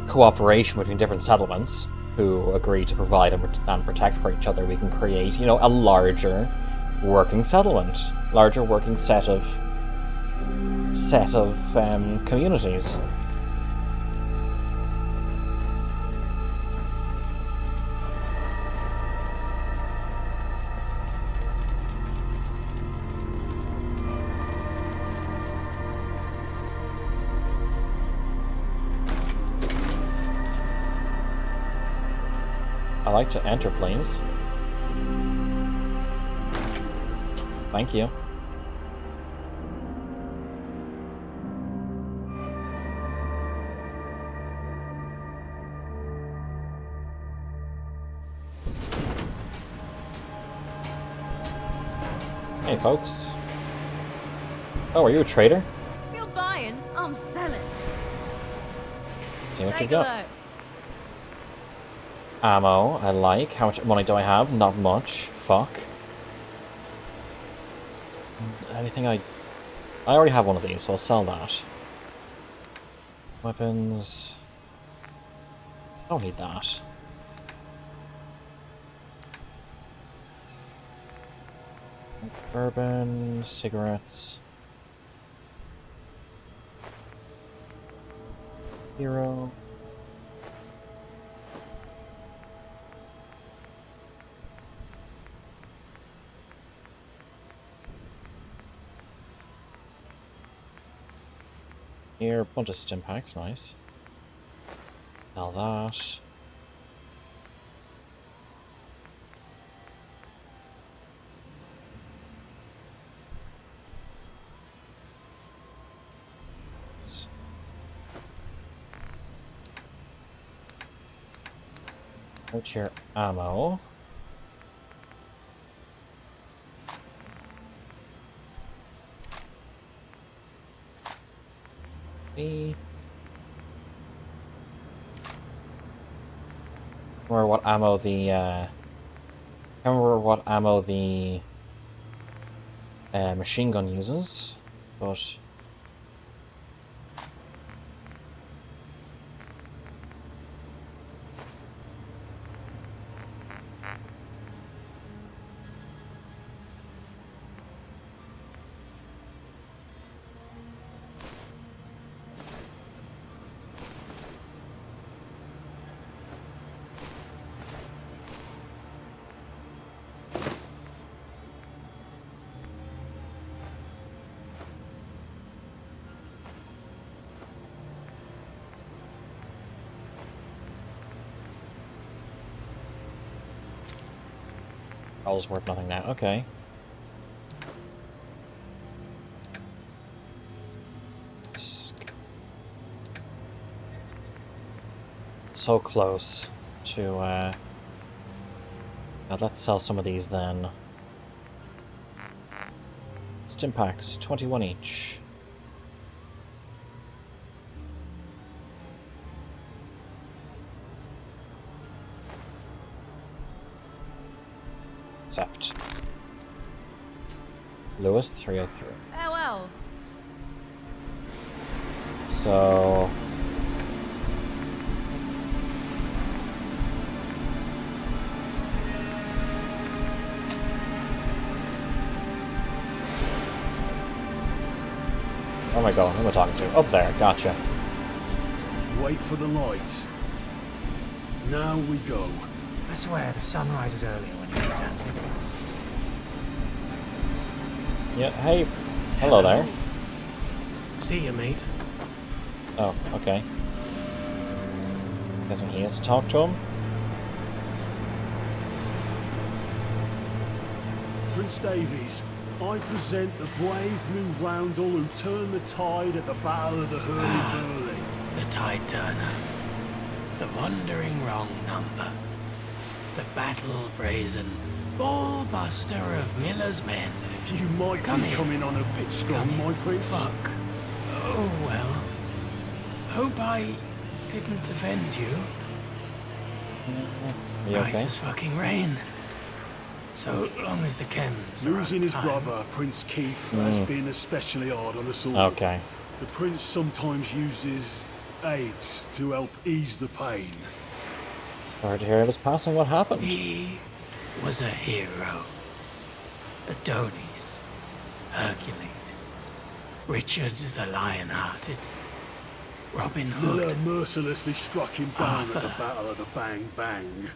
cooperation between different settlements who agree to provide and protect for each other, we can create, you know, a larger working settlement, larger working set of communities. I like to enter, please. Thank you. Hey, folks. Oh, are you a trader? If you're buying, I'm selling. See what you Take a got. look. Ammo, I like. How much money do I have? Not much. Fuck. Anything I already have one of these, so I'll sell that. Weapons. I don't need that. Bourbon, cigarettes. Hero. Here, a bunch of stim packs, nice. Now that. What's your ammo? Remember what ammo the machine gun uses, but All's worth nothing now. Okay. So close to, now let's sell some of these then. Stim packs, 21 each. Accept. Lewis, 303. Farewell. So... Oh my god, who am I talking to? Up there, gotcha. Wait for the lights. Now we go. I swear the sun rises earlier when you go dancing. Yeah, hey. Hello there. See you, mate. Oh, okay. Guessing he has to talk to him? Prince Davies, I present the brave new roundel who turned the tide at the Battle of the Hurly-Burly. The tide turner. The wandering wrong number. The battle brazen. Ball buster of Miller's men. You might Come be in. coming on a bit strong, my prince. Fuck. Oh well. Hope I didn't offend you. You Right okay? as fucking rain. So long as the chems are Losing on his time. brother, Prince Keith, has been especially hard on us all. Okay. The prince sometimes uses aids to help ease the pain. Sorry to hear of his passing. What happened? He was a hero. Adonis, Hercules, Richard the Lion-Hearted, Robin Miller Hood. mercilessly struck him down at the Arthur. Battle of the Bang Bang.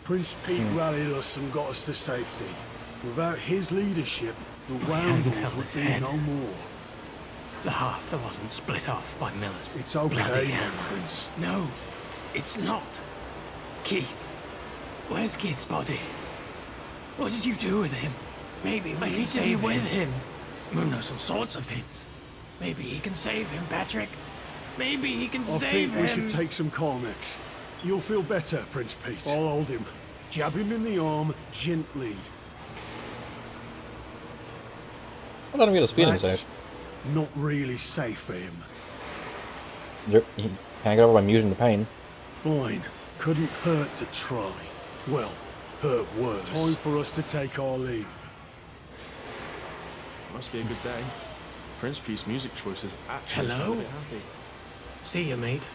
Prince Pete rallied us and got us to safety. Without his leadership, the hand Roundels held would his be head. no more. The half that wasn't split off by Miller's It's bloody okay, my hammer. prince. No, it's not. Keith. Where's Keith's body? What did you do with him? Maybe we can save with him. Moon knows all sorts of things. Maybe he can save him, Patrick. Maybe he can I save think him. we should take some Carmex. You'll feel better, Prince Pete. I'll hold him. Jab him in the arm gently. Well, let him get his feelings That's out. not really safe for him. He can't get over by muting the pain. Fine. Couldn't hurt to try. Well, hurt worse. Time for us to take our leave. Must be a good day. Prince Pete's music choices actually Hello? sound a bit happy. See you, mate.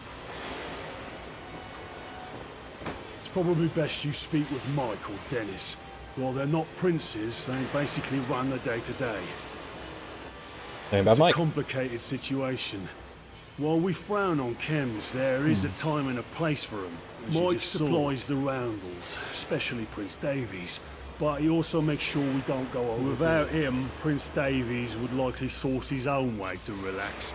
It's probably best you speak with Mike or Dennis. While they're not princes, they basically run the day-to-day. Maybe about It's a Mike. complicated situation. While we frown on chems, there is a time and a place for them. Mike supplies the roundels, especially Prince Davies, but he also makes sure we don't go over. Without him, Prince Davies would likely source his own way to relax,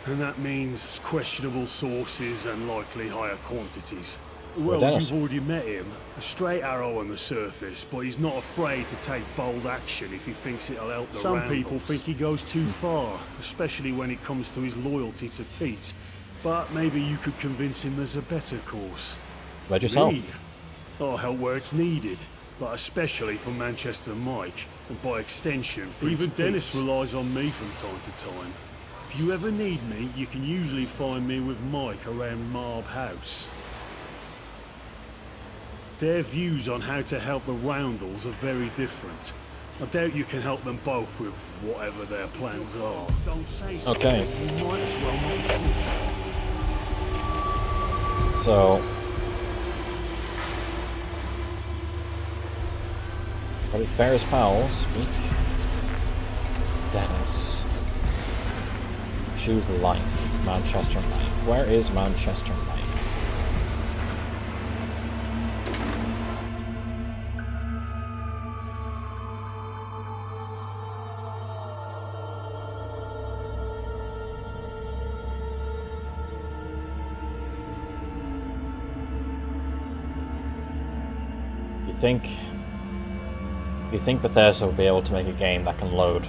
and that means questionable sources and likely higher quantities. Well, Dennis. you've already met him. A straight arrow on the surface, but he's not afraid to take bold action if he thinks it'll help the Some people think he goes too far, especially when it comes to his loyalty to Pete. But maybe you could convince him there's a better course. About yourself. Me? I'll help where it's needed, but especially for Manchester Mike, and by extension, even Dennis relies on me from time to time. If you ever need me, you can usually find me with Mike around Marb House. Their views on how to help the Roundels are very different. I doubt you can help them both with whatever their plans are. Don't say so. Okay. You might as well not exist. So... But fair as foul, speak. Dennis. Choose life. Manchester Life. Where is Manchester Life? You think Do you think Bethesda will be able to make a game that can load?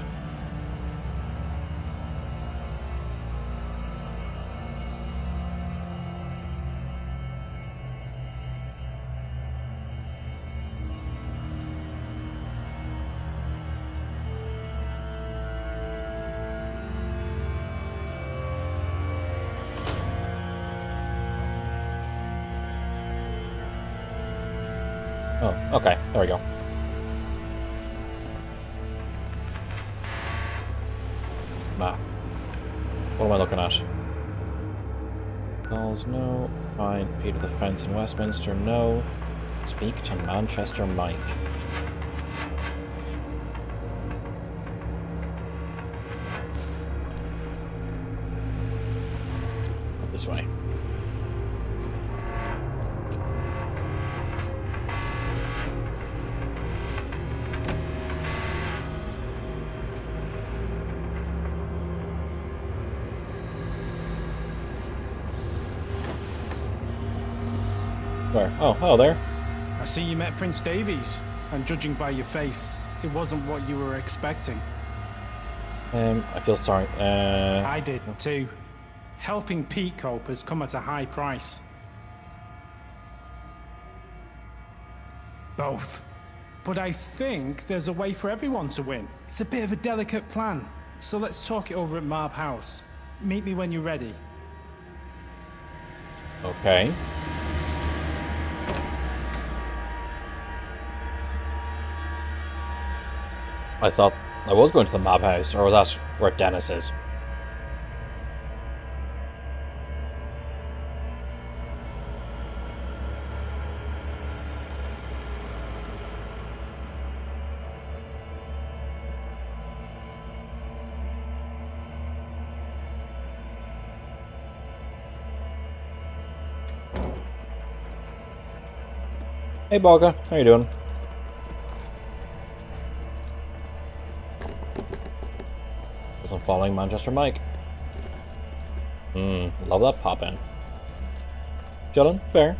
Oh, okay, there we go. Map. What am I looking at? Dolls, no. Fine. Peter the Fence in Westminster, no. Speak to Manchester Mike. This way. Where? Oh, hello there. I see you met Prince Davies, and judging by your face, it wasn't what you were expecting. I feel sorry. I did too. Helping Pete cope has come at a high price. Both. But I think there's a way for everyone to win. It's a bit of a delicate plan, so let's talk it over at Marb House. Meet me when you're ready. Okay. I thought I was going to the mob house, or was that where Dennis is? Hey Bogga, how you doing? Because I'm following Manchester Mike. Love that pop in. Chillin', fair.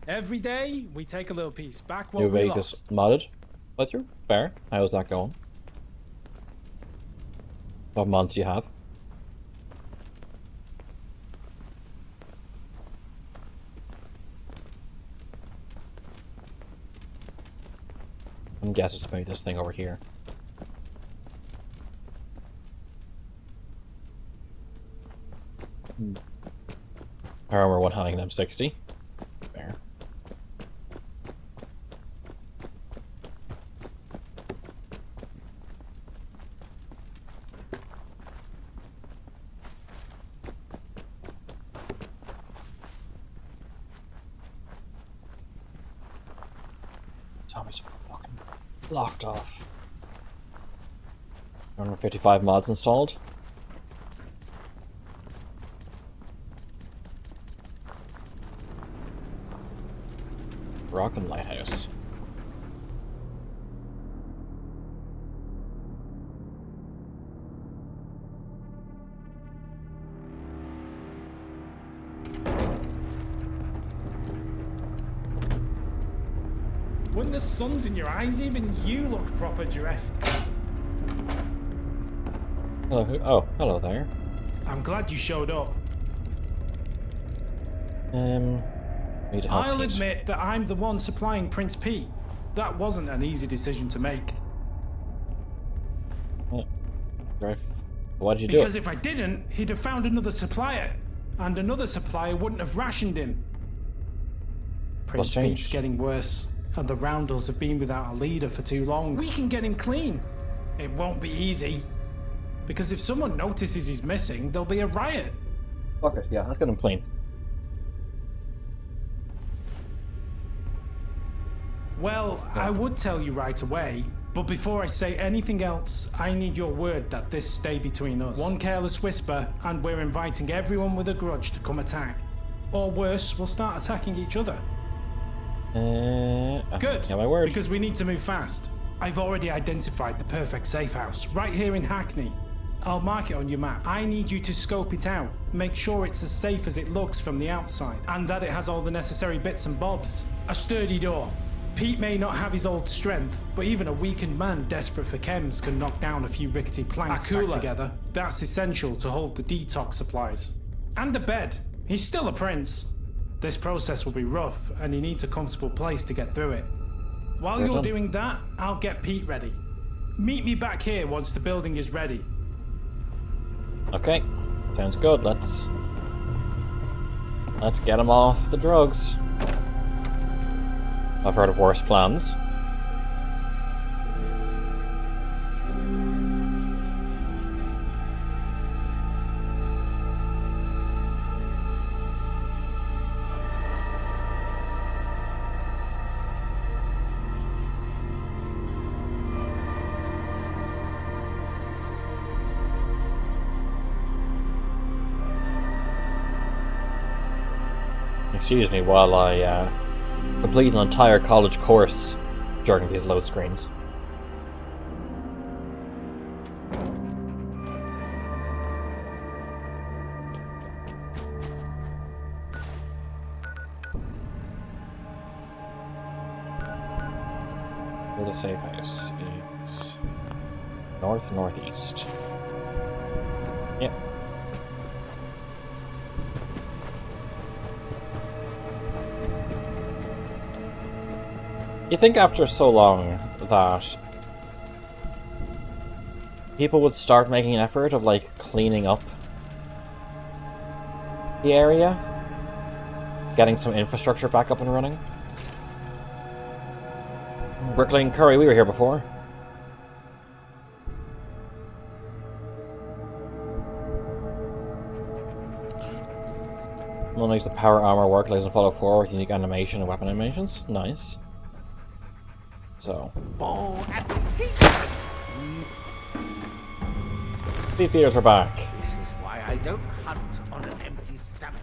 Every day, we take a little piece back what New we Vegas lost. modded. With you? Fair. How's that going? What mods do you have? I'm guessing it's maybe this thing over here. Armor one hunting them 60. Fair. Tommy's fucking locked off. 155 mods installed. Rockin' Lighthouse. When the sun's in your eyes, even you look proper dressed. Hello, oh, hello there. I'm glad you showed up. Need to help I'll Pete. admit that I'm the one supplying Prince Pete. That wasn't an easy decision to make. Why did you do Because it? if I didn't, he'd have found another supplier. And another supplier wouldn't have rationed him. Prince changed? Pete's getting worse. And the Roundels have been without a leader for too long. We can get him clean. It won't be easy. Because if someone notices he's missing, there'll be a riot. Okay, yeah, let's get him clean. Well, I would tell you right away, but before I say anything else, I need your word that this stay between us. One careless whisper, and we're inviting everyone with a grudge to come attack. Or worse, we'll start attacking each other. Good, yeah, my word. because we need to move fast. I've already identified the perfect safe house, right here in Hackney. I'll mark it on your map. I need you to scope it out, make sure it's as safe as it looks from the outside, and that it has all the necessary bits and bobs. A sturdy door. Pete may not have his old strength, but even a weakened man desperate for chems can knock down a few rickety planks stacked together. That's essential to hold the detox supplies. And a bed. He's still a prince. This process will be rough, and he needs a comfortable place to get through it. While you're doing that, I'll get Pete ready. Meet me back here once the building is ready. Okay, sounds good. Let's get him off the drugs. I've heard of worse plans. Excuse me while I complete an entire college course during these load screens. Where the safe house is northeast. Yep. You think after so long that people would start making an effort of, like, cleaning up the area? Getting some infrastructure back up and running? Bricklane Curry, we were here before. One makes the power armor work, lays and follow forward, unique animation and weapon animations. Nice. So. Bon appetit! Beef eaters are back. This is why I don't hunt on an empty stomach.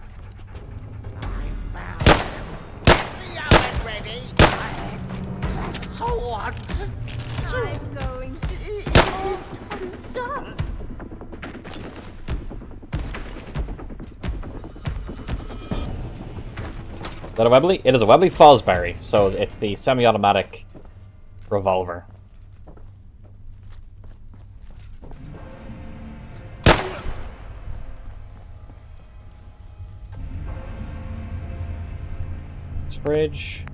I found the oven ready. I just so want to. I'm going to stop. Is that a Webley? It is a Webley Fosbury, so it's the semi-automatic revolver. It's fridge.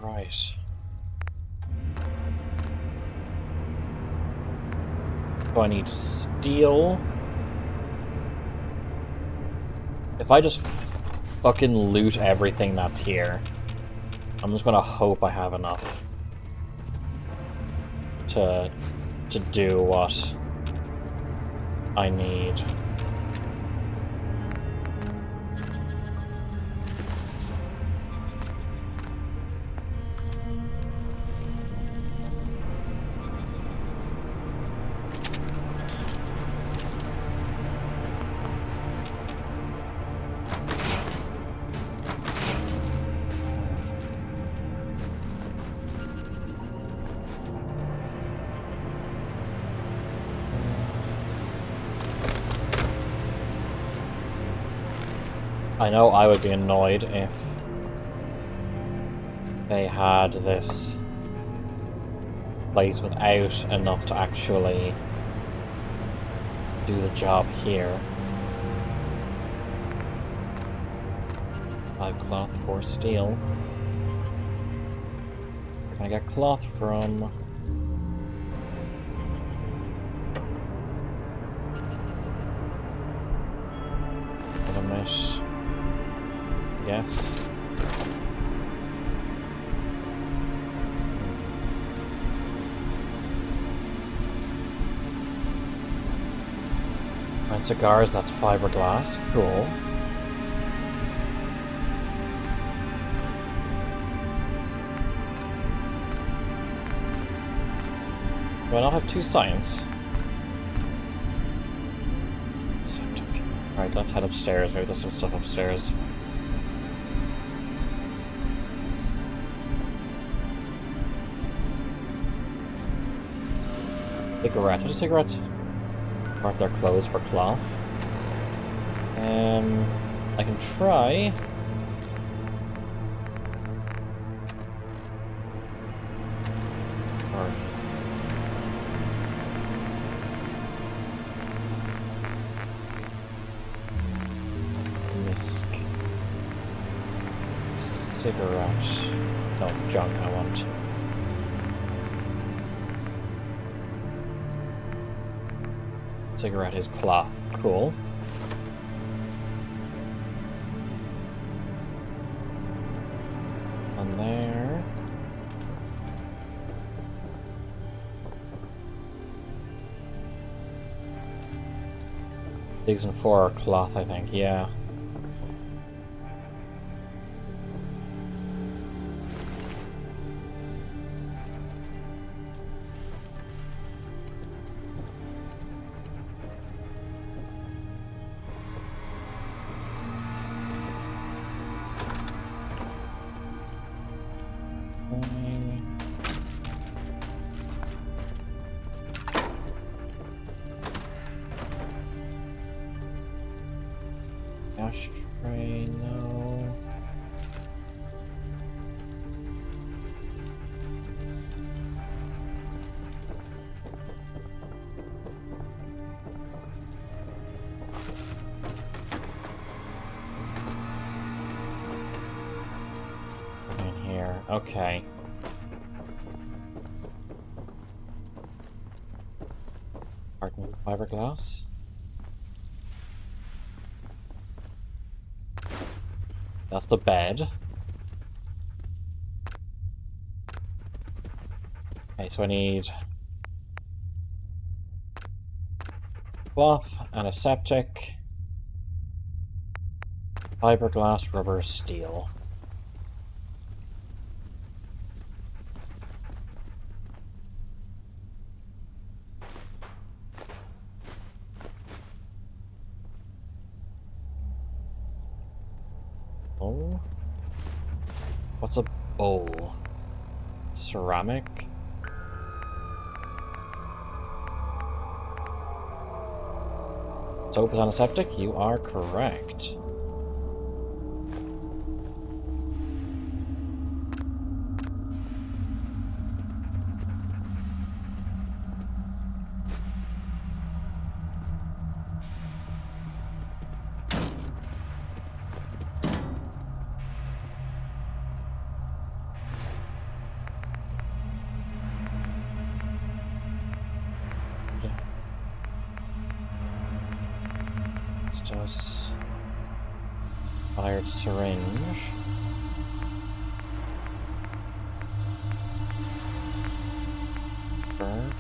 Right. So I need steel. If I just fucking loot everything that's here, I'm just gonna hope I have enough to do what I need. I know I would be annoyed if they had this place without enough to actually do the job here. 5 cloth, 4 steel. Can I get cloth from? A mesh. Yes. And cigars, that's fiberglass. Cool. Do I not have 2 science? Septic. Right, let's head upstairs. Maybe there's some stuff upstairs. Cigarettes. What are cigarettes? Mark their clothes for cloth. I can try. Or misc. Cigarette. No, it's junk I want. Cigarette is cloth. Cool. And there. Digs and 4 are cloth, I think. Yeah. Ashtray, no. Nothing in here. Okay. Hardened fiberglass. That's the bed. Okay, so I need cloth, antiseptic, fiberglass, rubber, steel. Oh. What's a bowl? Ceramic? Soap is antiseptic? You are correct. It's just fired syringe. Burn.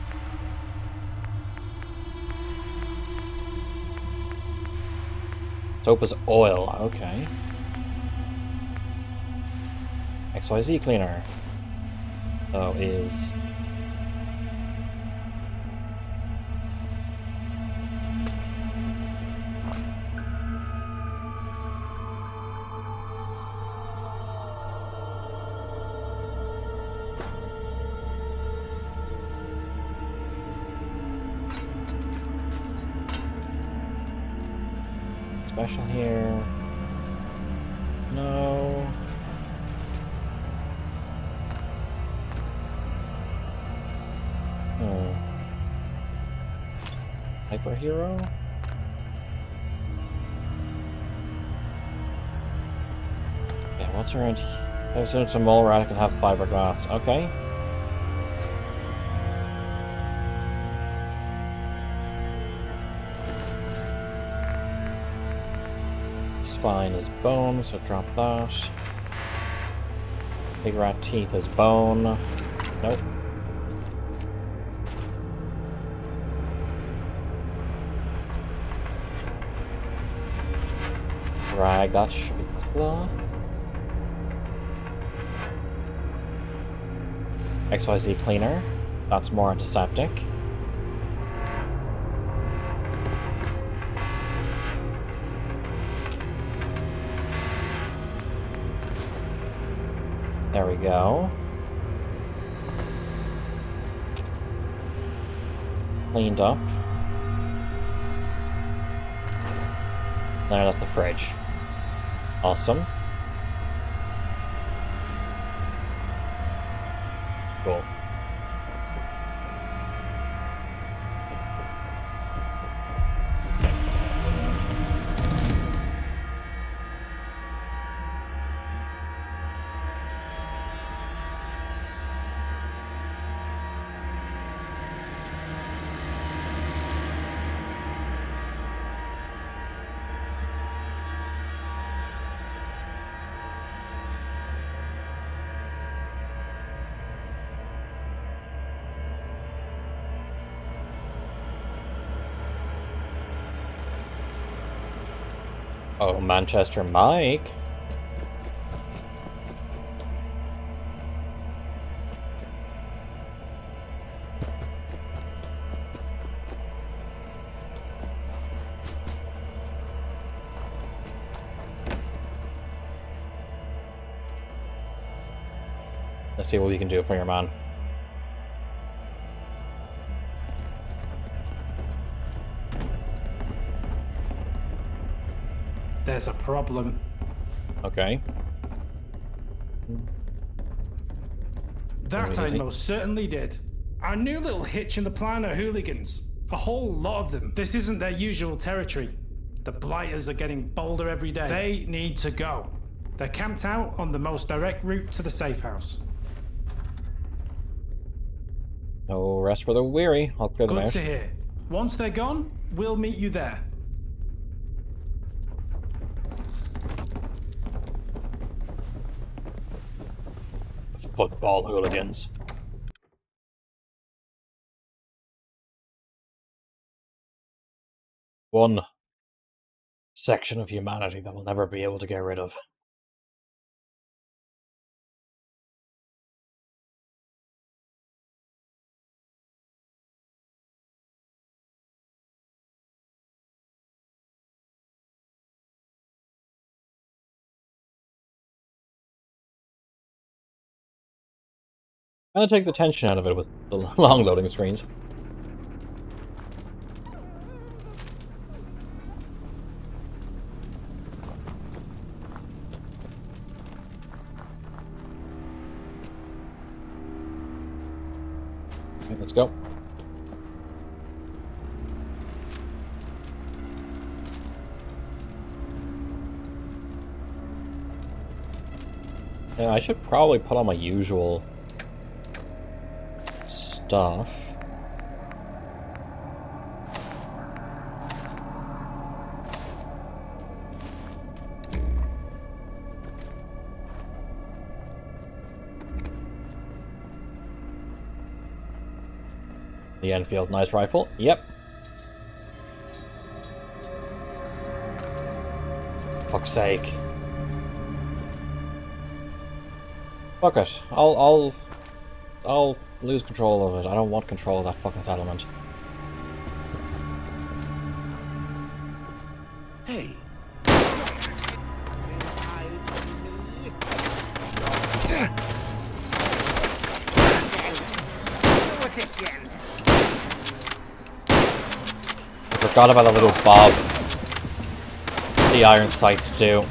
Soap is oil, okay. XYZ cleaner. So is special here. No. Hyperhero? Yeah, what's around here? There's a mole where I can have fiberglass. Okay. Spine is bone, so drop that. Big rat teeth is bone. Nope. Rag, that should be cloth. XYZ cleaner. That's more antiseptic. There we go. Cleaned up. There, that's the fridge. Awesome. Cool. Oh, Manchester Mike. Let's see what we can do for your man. There's a problem. Okay. That I most certainly did. Our new little hitch in the plan are hooligans. A whole lot of them. This isn't their usual territory. The Blighters are getting bolder every day. They need to go. They're camped out on the most direct route to the safe house. No rest for the weary. I'll clear them out. Good to hear. Once they're gone, we'll meet you there. Football hooligans. One section of humanity that we'll never be able to get rid of. Kinda take the tension out of it with the long loading screens. Okay, let's go. Yeah, I should probably put on my usual stuff. The Enfield, nice rifle. Yep. Fuck's sake. Fuck it. I'll lose control of it. I don't want control of that fucking settlement. Hey. Forgot about the little bob. The iron sights do.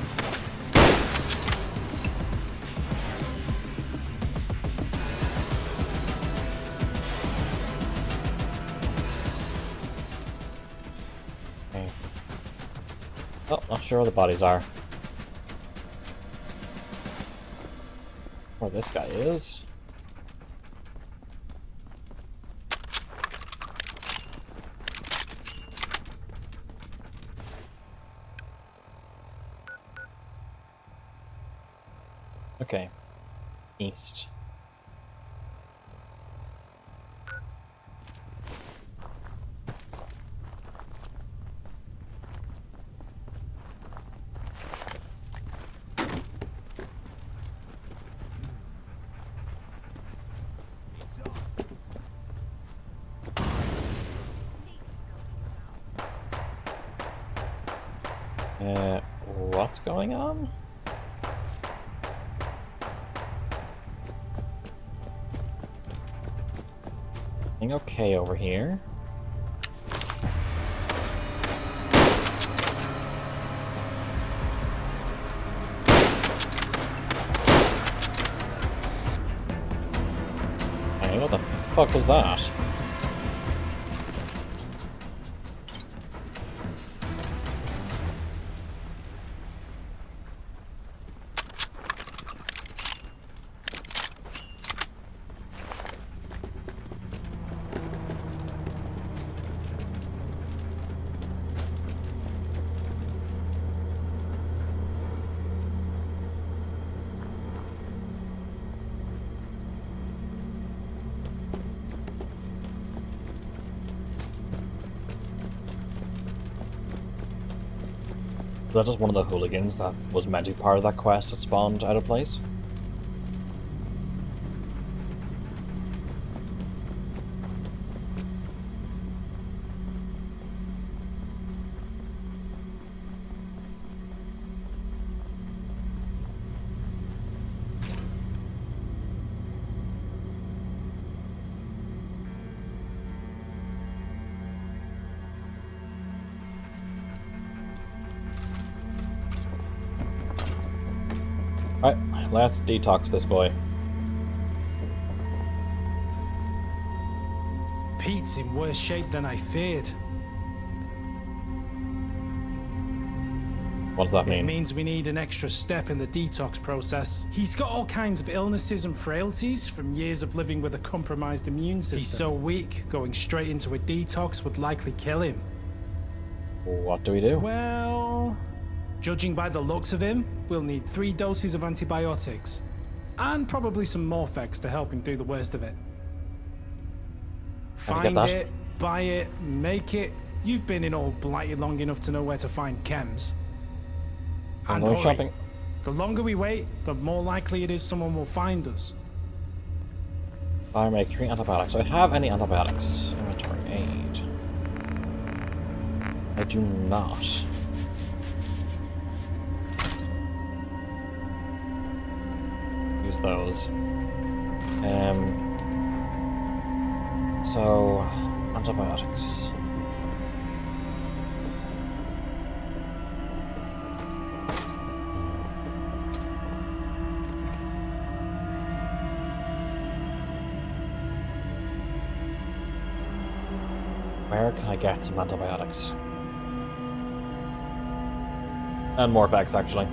Okay. Oh, not sure where the bodies are. Where this guy is. Okay. East. What's going on? Being okay over here. Hey, what the fuck was that? Was that just one of the hooligans that was meant to be part of that quest that spawned out of place? Alright, let's detox this boy. Pete's in worse shape than I feared. What does that It mean? means we need an extra step in the detox process. He's got all kinds of illnesses and frailties from years of living with a compromised immune system. He's so weak, going straight into a detox would likely kill him. What do we do? Well, judging by the looks of him, we'll need 3 doses of antibiotics. And probably some Morphex to help him through the worst of it. Find it, buy it, make it. You've been in Old Blighty long enough to know where to find chems. And hurry. Shopping. The longer we wait, the more likely it is someone will find us. I make 3 antibiotics. Do I have any antibiotics? Inventory aid. I do not. Use those. So antibiotics. Where can I get some antibiotics? And Morphex, actually.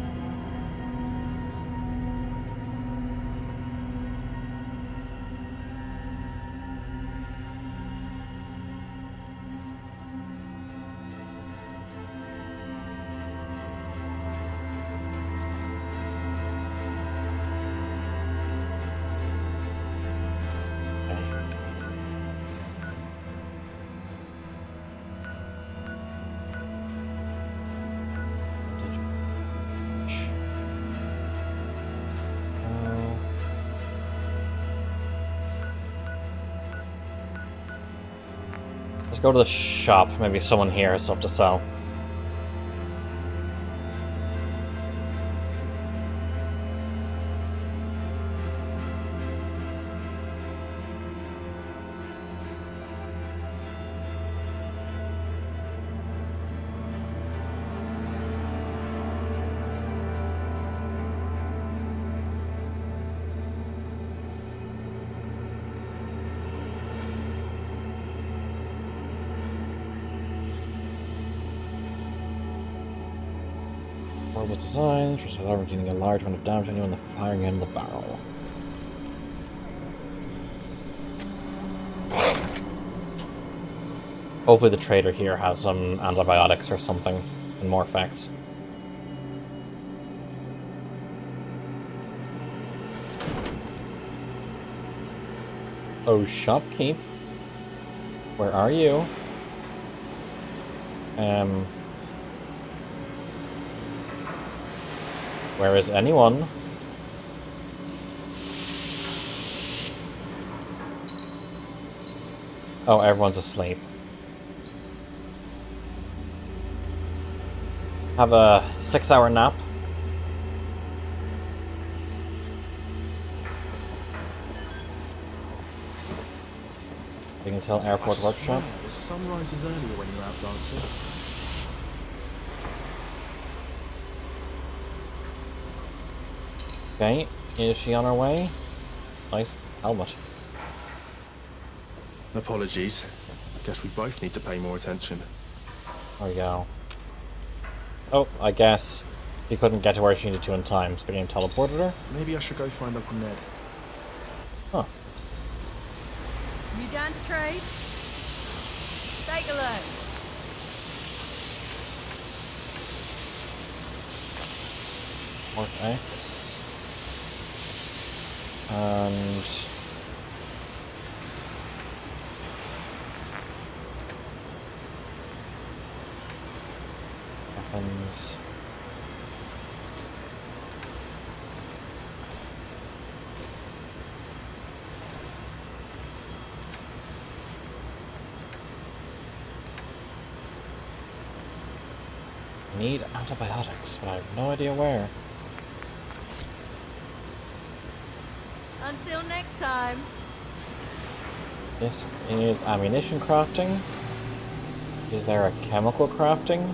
Let's go to the shop. Maybe someone here has stuff to sell. Was designed, just averaging a large amount of damage to anyone firing in the barrel. Hopefully the trader here has some antibiotics or something, and more effects. Oh, shopkeep. Where are you? Where is anyone? Oh, everyone's asleep. Have a 6-hour nap. Beacons Hill Airport Workshop. The sun rises earlier when you're out dancing. Okay, is she on her way? Nice helmet. Apologies. Guess we both need to pay more attention. There we go. Oh, I guess she couldn't get to where she needed to in time, so the game teleported her? Maybe I should go find Uncle Ned. Huh. You down to trade? Take a look. North X. And weapons. Need antibiotics, but I have no idea where. Until next time. This is ammunition crafting. Is there a chemical crafting?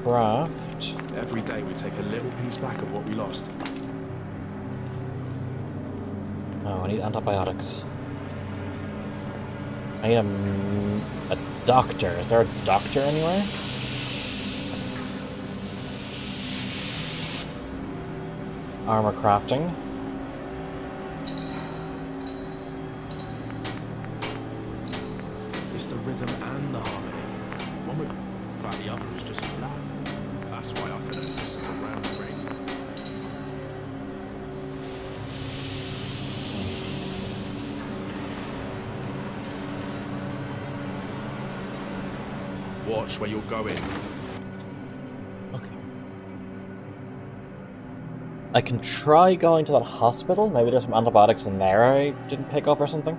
Craft. Every day we take a little piece back of what we lost. Oh, I need antibiotics. I need a doctor. Is there a doctor anywhere? Armor crafting. It's the rhythm and the harmony. One would but the other is just flat. That's why I couldn't listen to round radio. Watch where you're going. Okay. I can try going to that hospital. Maybe there's some antibiotics in there I didn't pick up or something.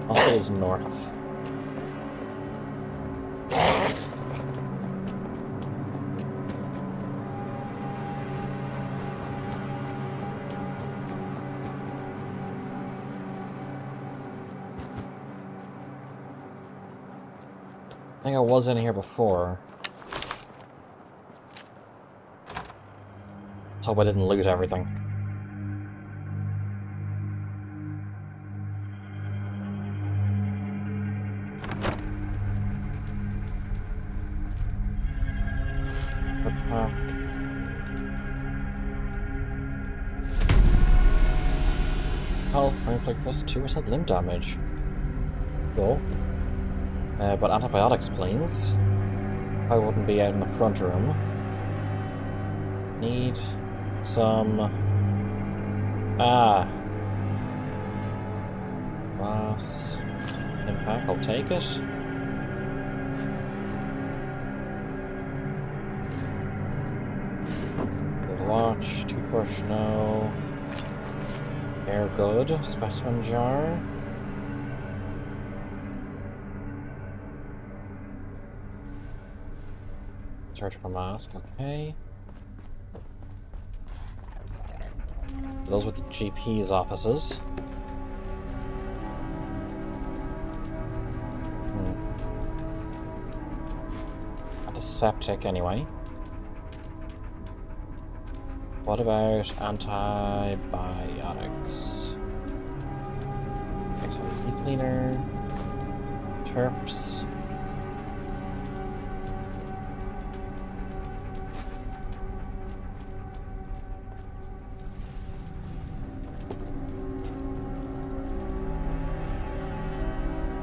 Hospital's north. I think I was in here before. Let's hope I didn't loot everything. Health, inflict plus 2% limb damage. Cool. But antibiotics, please. I wouldn't be out in the front room. Need some... Glass. Impact, I'll take it. Good watch, toothbrush, no. Air good. Specimen jar. Surgical mask, okay. Those with the GP's offices. Antiseptic anyway. What about antibiotics? XYZ cleaner. Terps.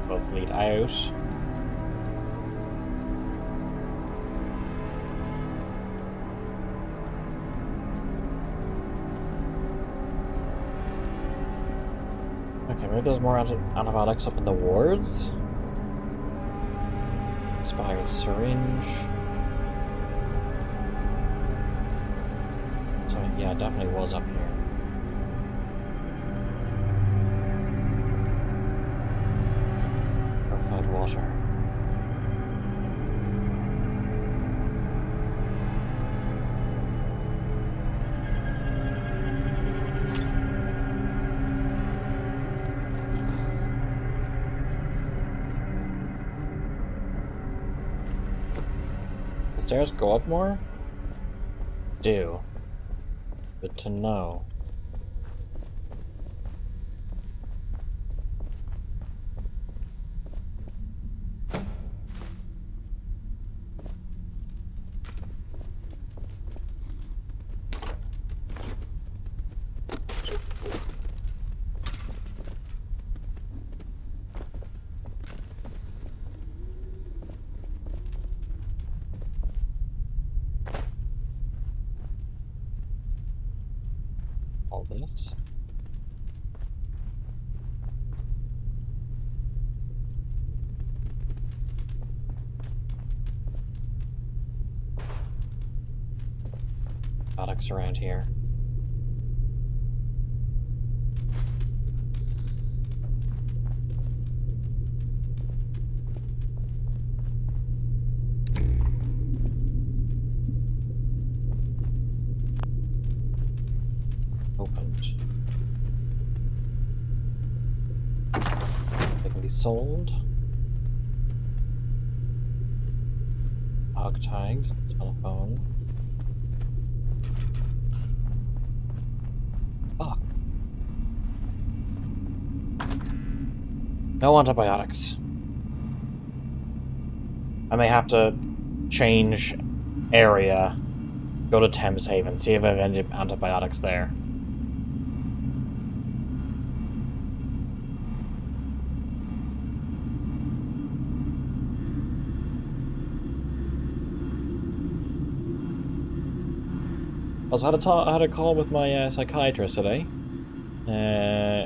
Both lead out. Okay, maybe there's more antibiotics up in the wards. Expired syringe. So yeah, it definitely was up here. Purified water. The stairs go up more? Do. Good to know. All this. Products around here. Opened. They can be sold. Hog tags, telephone. Fuck. No antibiotics. I may have to change area, go to Thames Haven, see if I have any antibiotics there. Also, I had a call with my psychiatrist today.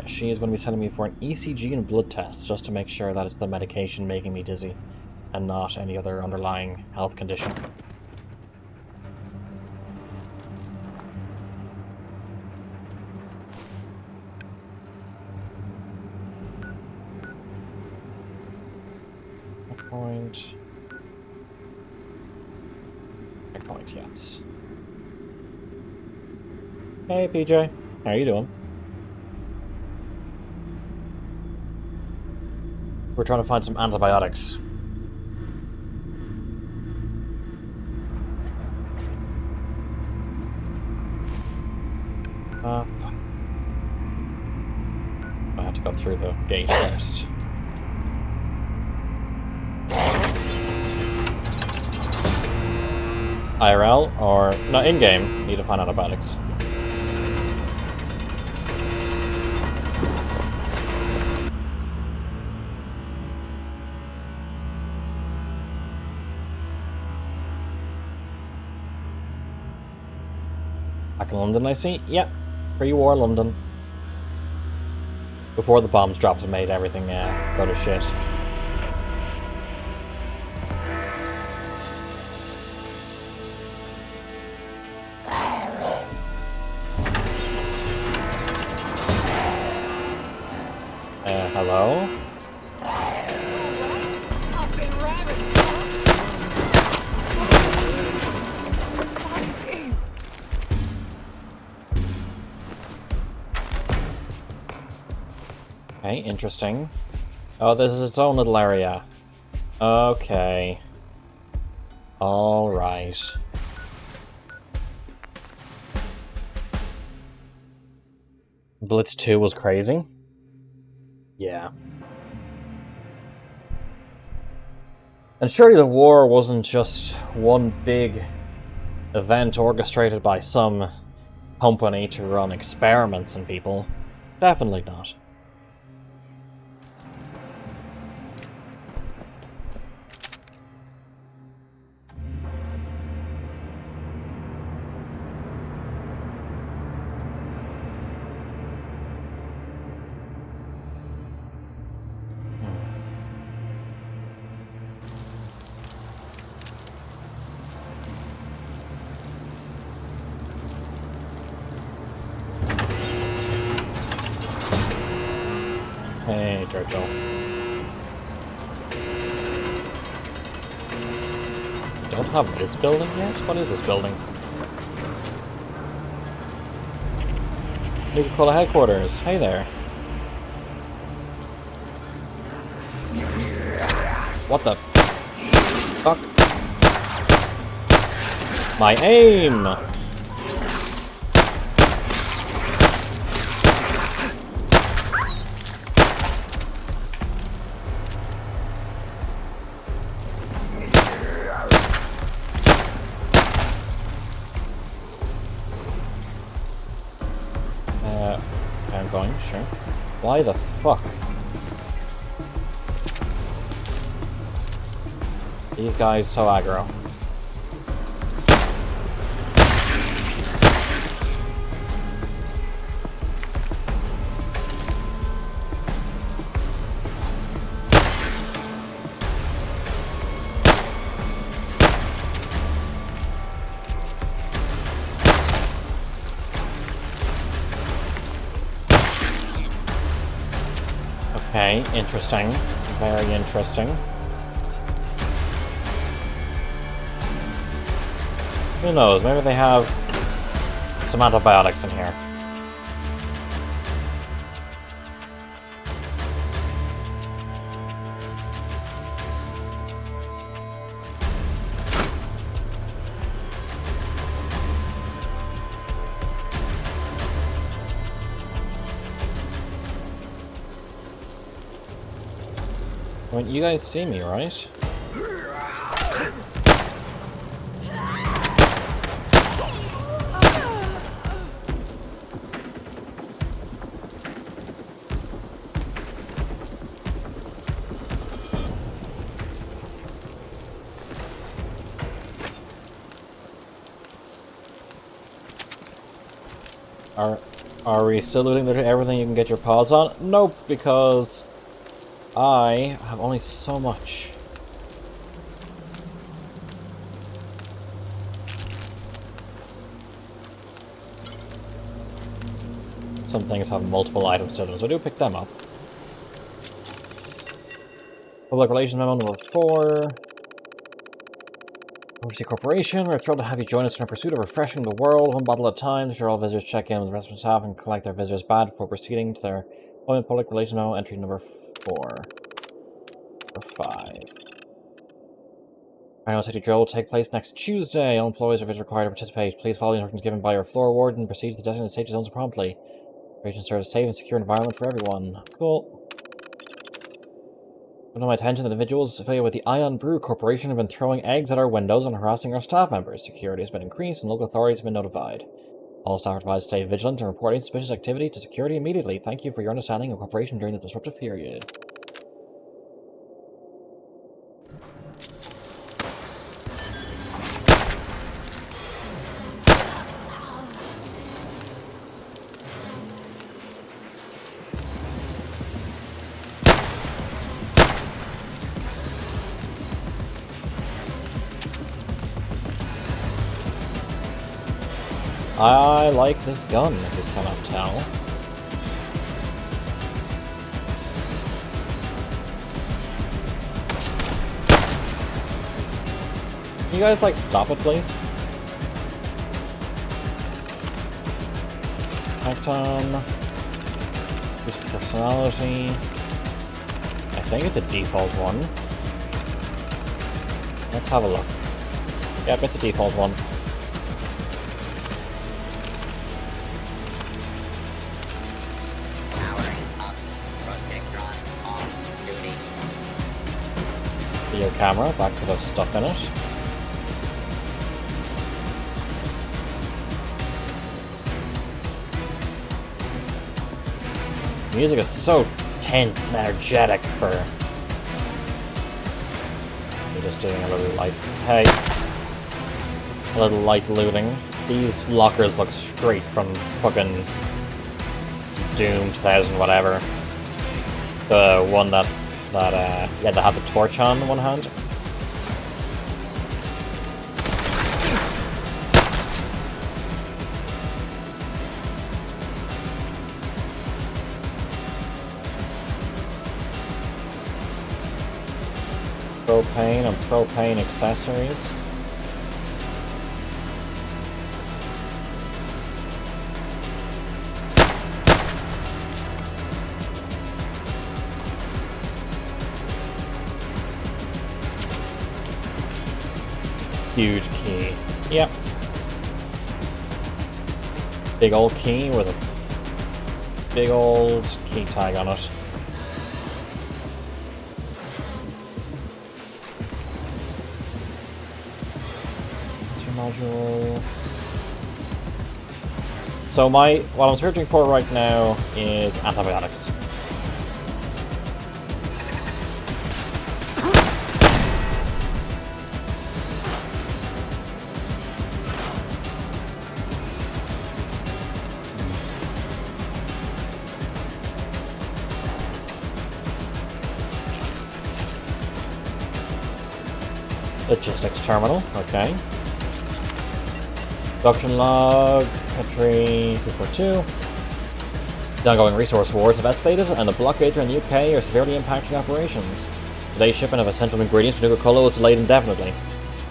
She is going to be sending me for an ECG and blood test, just to make sure that it's the medication making me dizzy, and not any other underlying health condition. Checkpoint. Checkpoint, yes. Hey, PJ. How are you doing? We're trying to find some antibiotics. I have to go through the gate first. IRL, or... no, in-game, need to find antibiotics. Back in London, I see? Yep. Pre-war London. Before the bombs dropped and made everything go to shit. Hello? Okay, interesting. Oh, this is its own little area. Okay. Alright. Blitz 2 was crazy. Yeah. And surely the war wasn't just one big event orchestrated by some company to run experiments on people. Definitely not. there, Joel. Don't have this building yet? What is this building? You could call a headquarters. Hey there. What the fuck? My aim! I'm going, sure. Why the fuck? These guys so aggro. Okay, interesting. Very interesting. Who knows, maybe they have some antibiotics in here. I mean, you guys see me, right? Are we still looting everything you can get your paws on? Nope, because I have only so much. Some things have multiple items to them, so do pick them up. Public Relations Memo number 4. Overseas Corporation, we're thrilled to have you join us in our pursuit of refreshing the world, one bottle at a time. Ensure all visitors check in with the rest of the staff and collect their visitors' badge before proceeding to their Public Relations Memo entry number 4. Or 5. Final City Drill will take place next Tuesday. All employees are required to participate. Please follow the instructions given by your floor warden and proceed to the designated safety zones promptly. Operation serves a safe and secure environment for everyone. Cool. Put my attention, the individuals affiliated with the Ion Brew Corporation have been throwing eggs at our windows and harassing our staff members. Security has been increased and local authorities have been notified. All staff are advised to stay vigilant and report any suspicious activity to security immediately. Thank you for your understanding and cooperation during this disruptive period. I like this gun, if you cannot tell. Can you guys, like, stop it, please? Icon. Boost personality. I think it's a default one. Let's have a look. Yep, it's a default one. Video camera, that could have stuff in it. Music is so tense and energetic for... We're just doing a little light... Hey. A little light looting. These lockers look straight from fucking Doom 2000 whatever. The one that yeah, they have the torch on one hand. propane and propane accessories. Huge key. Yep. Big old key with a big old key tag on it. Module. So what I'm searching for right now is antibiotics. Logistics terminal, okay. Production log, entry 242. The ongoing resource wars have escalated, and the blockades in the UK are severely impacting operations. Today's shipment of essential ingredients for Nuka-Cola was delayed indefinitely.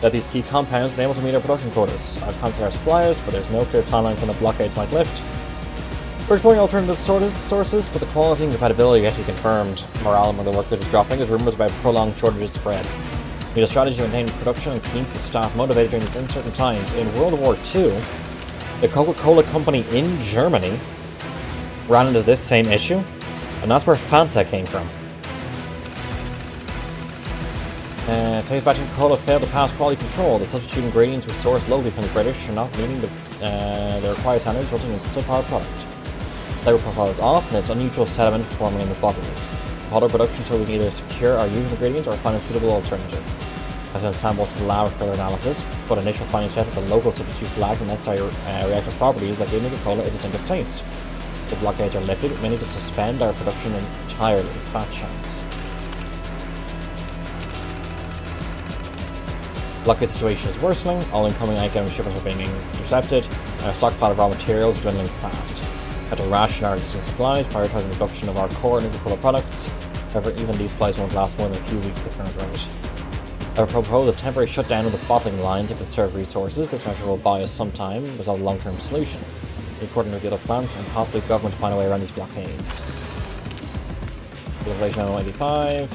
That these key compounds were able to meet our production quotas. I've contacted our suppliers, but there's no clear timeline when the blockades might lift. We're exploring alternative sources, but the quality and compatibility yet to be confirmed. Morale among the workers is dropping as rumors about prolonged shortages spread. We need a strategy to maintain production and keep the staff motivated during these uncertain times. In World War II, the Coca-Cola company in Germany ran into this same issue, and that's where Fanta came from. Today's batch of Coca-Cola failed to pass quality control. The substitute ingredients were sourced locally from the British are not meeting the required standards, resulting in subpar product. Flavor profile is off, and it's unusual sediment forming in the bottles. Hold our production until we can either secure our used ingredients or find a suitable alternative. I've sent samples to the lab for further analysis, but initial findings suggest that the local substitutes lack the necessary reactive properties that give Nuka-Cola a distinctive taste. If the blockades are lifted, we need to suspend our production entirely. Fat chance. Blockade situation is worsening, all incoming outgoing shipments are being intercepted, and our stockpile of raw materials is dwindling fast. We have to ration our existing supplies, prioritising the production of our core Nuka-Cola products. However, even these supplies won't last more than a few weeks at the current rate. I have proposed a temporary shutdown of the bottling line to conserve resources. This measure will buy us some time, but is not a long-term solution. According with the other plants, and possibly government to find a way around these blockades. Revelation 185.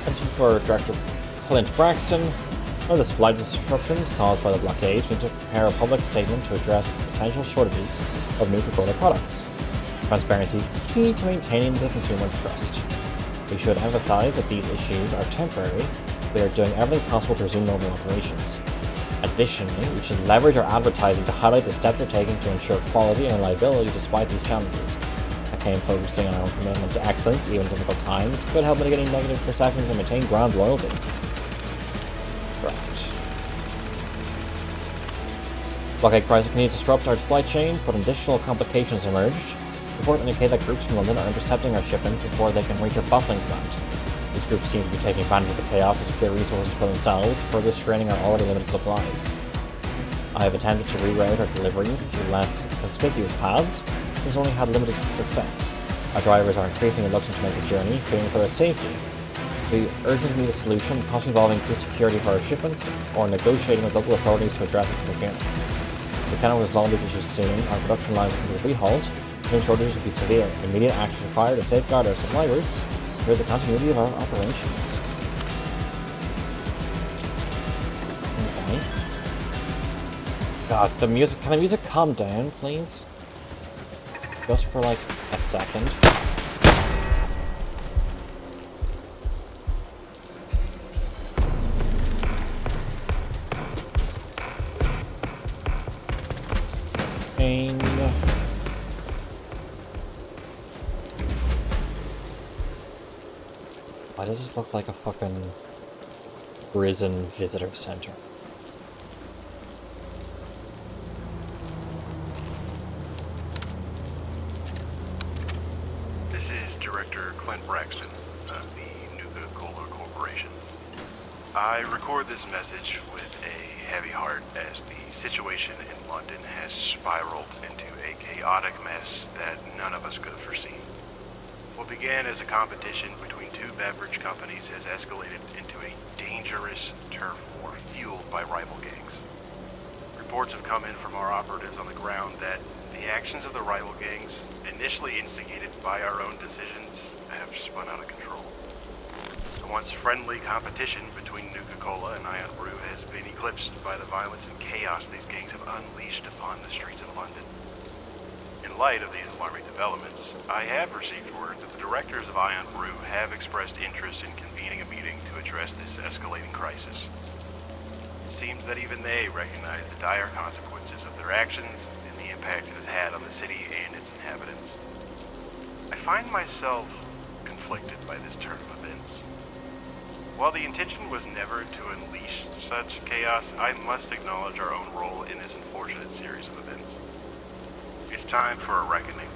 Attention for Director Clint Braxton. One of the supply disruptions caused by the blockade, we need to prepare a public statement to address potential shortages of Nuka-Cola products. Transparency is key to maintaining the consumer trust. We should emphasize that these issues are temporary. We are doing everything possible to resume normal operations. Additionally, we should leverage our advertising to highlight the steps we're taking to ensure quality and reliability despite these challenges. Again, focusing on our commitment to excellence, even in difficult times, could help mitigating negative perceptions and maintain brand loyalty. Correct. Blockade crisis continues to disrupt our supply chain, but additional complications emerged. Reports indicate that groups from London are intercepting our shipments before they can reach our bottling plant. These groups seem to be taking advantage of the chaos to secure resources for themselves, further straining our already limited supplies. I have attempted to reroute our deliveries to less conspicuous paths, but has only had limited success. Our drivers are increasingly reluctant to make the journey, fearing for their safety. We urgently need a solution, possibly involving increased security for our shipments, or negotiating with local authorities to address this interference. If we cannot resolve these issues soon, our production lines will be halted, and shortages will be severe. Immediate action required to safeguard our supply routes, for the continuity of our operations. Okay. God, the music. Can the music calm down, please? Just for like a second. And why does this look like a fucking prison visitor center? This is Director Clint Braxton of the Nuka-Cola Corporation. I record this message with a heavy heart as the situation in London has spiraled into a chaotic mess that none of us could have foreseen. What began as a competition between two beverage companies has escalated into a dangerous turf war fueled by rival gangs. Reports have come in from our operatives on the ground that the actions of the rival gangs, initially instigated by our own decisions, have spun out of control. The once friendly competition between Nuka-Cola and Ion Brew has been eclipsed by the violence and chaos these gangs have unleashed upon the streets of London. In light of these alarming developments, I have received word that the directors of Ion Brew have expressed interest in convening a meeting to address this escalating crisis. It seems that even they recognize the dire consequences of their actions and the impact it has had on the city and its inhabitants. I find myself conflicted by this turn of events. While the intention was never to unleash such chaos, I must acknowledge our own role in this unfortunate series of events. It's time for a reckoning.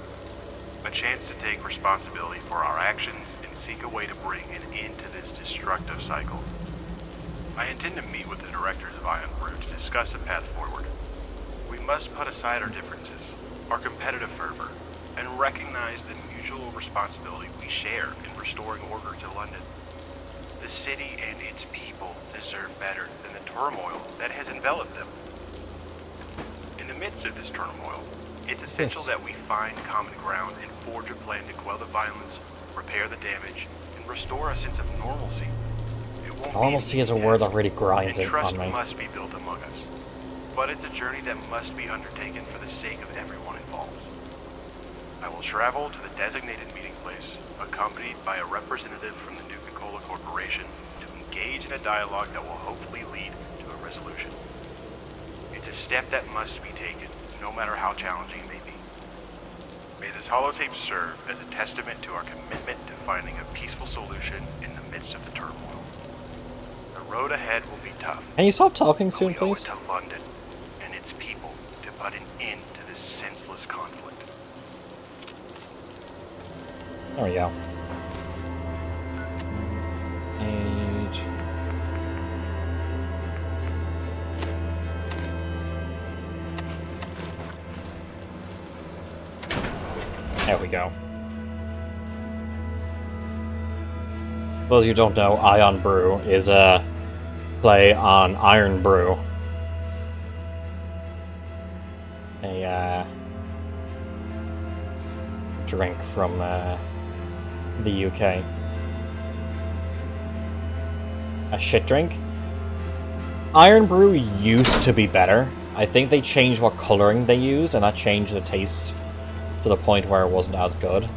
A chance to take responsibility for our actions and seek a way to bring an end to this destructive cycle. I intend to meet with the directors of Ion Brew to discuss a path forward. We must put aside our differences, our competitive fervor, and recognize the mutual responsibility we share in restoring order to London. The city and its people deserve better than the turmoil that has enveloped them. In the midst of this turmoil, it's essential that we find common ground and forge a plan to quell the violence, repair the damage, and restore a sense of normalcy. Normalcy is a word that really grinds it trust on me. must be built among us, but it's a journey that must be undertaken for the sake of everyone involved. I will travel to the designated meeting place, accompanied by a representative from the Nuka-Cola Corporation, to engage in a dialogue that will hopefully lead to a resolution. It's a step that must be taken, no matter how challenging it may be. May this holotape serve as a testament to our commitment to finding a peaceful solution in the midst of the turmoil. The road ahead will be tough. Can you stop talking soon, but we owe please? it to London and its people to put an end to this senseless conflict. There we go. Age. There we go. For those of you who don't know, Ion Brew is a play on Iron Brew. A drink from the UK. A shit drink. Iron Brew used to be better. I think they changed what coloring they used, and that changed the taste to the point where it wasn't as good.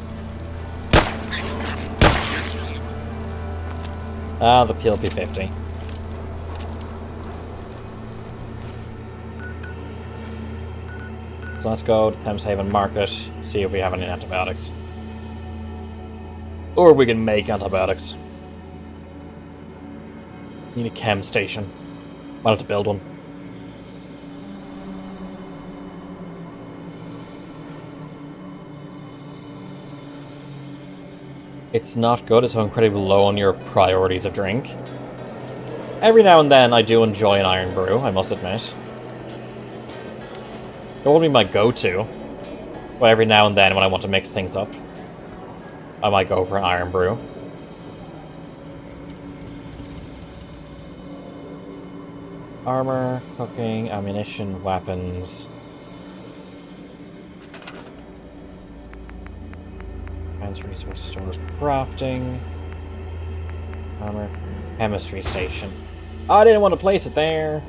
Ah, the PLP-50. So let's go to Thames Haven Market, see if we have any antibiotics. Or we can make antibiotics. Need a chem station. I'll have to build one. It's not good, it's so incredibly low on your priorities of drink. Every now and then I do enjoy an Iron Brew, I must admit. It won't be my go-to, but every now and then when I want to mix things up, I might go for an Iron Brew. Armor, cooking, ammunition, weapons. Resource stores, crafting. Armor, chemistry station. Oh, I didn't want to place it there.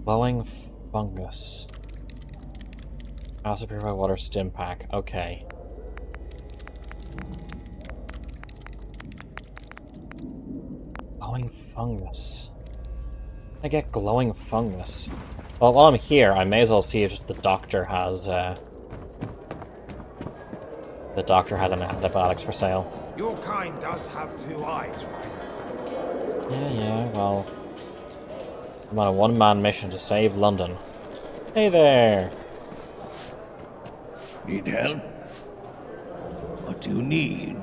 Glowing fungus. Also purify water stim pack. Okay. Glowing fungus. I get glowing fungus. Well, while I'm here, I may as well see if just the doctor has any antibiotics for sale. Your kind does have two eyes, right? Yeah, well... I'm on a one-man mission to save London. Hey there! Need help? What do you need?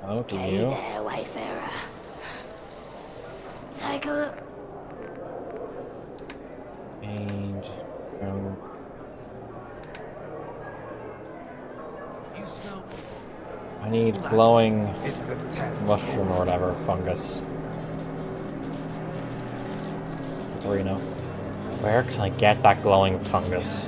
Oh, do Hey you? there, Wayfarer. Take a look. And junk. You smell. I need glowing It's the tent. mushroom or whatever, fungus. Reno. Where can I get that glowing fungus?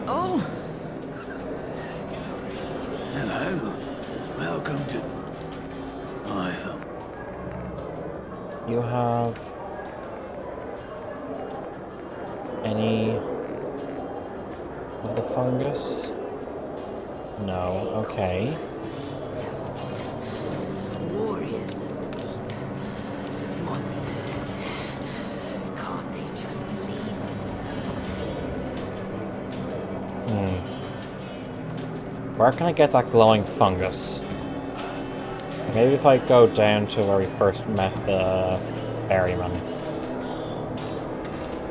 Oh, Hello. Welcome to... I thought... You have any of the fungus? No, okay. Devils. Warriors of the deep. Monsters. Can't they just leave us alone? Where can I get that glowing fungus? Maybe if I go down to where we first met the ferryman.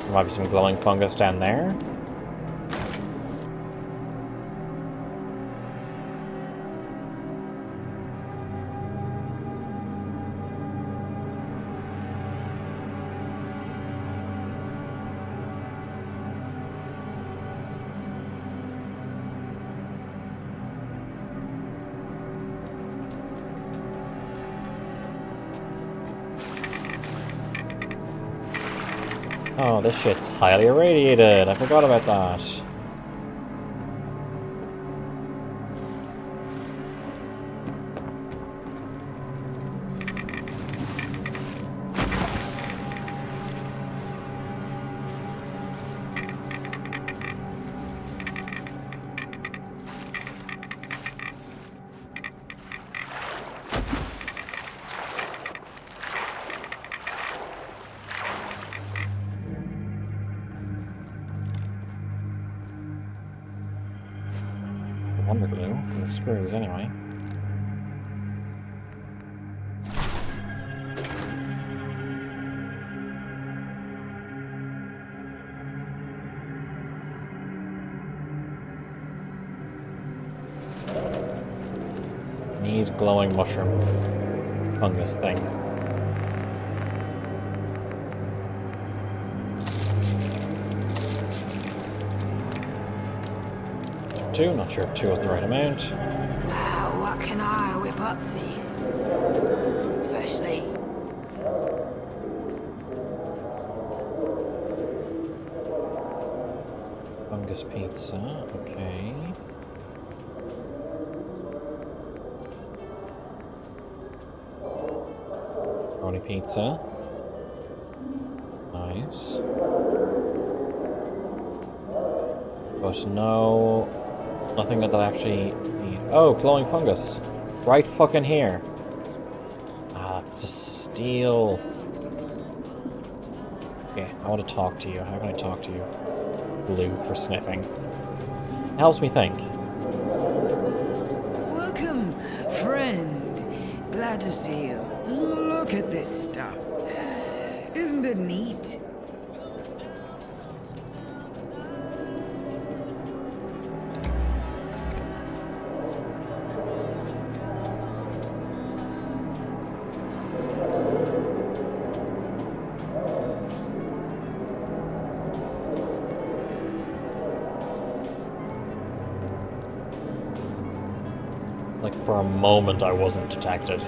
There might be some glowing fungus down there. Oh, this shit's highly irradiated. I forgot about that. Wonder glue and the screws, anyway. Need glowing mushroom fungus thing. Two, not sure if two is the right amount. What can I whip up for you? Firstly, Fungus pizza, okay. Pepperoni pizza. Nice. But no, nothing that I actually need. Oh, glowing fungus. Right fucking here. Ah, it's just steel. Okay, I want to talk to you. How can I talk to you? Blue for sniffing. It helps me think. welcome, friend. Glad to see you. Look at this stuff. Isn't it neat? Like, for a moment I wasn't detected.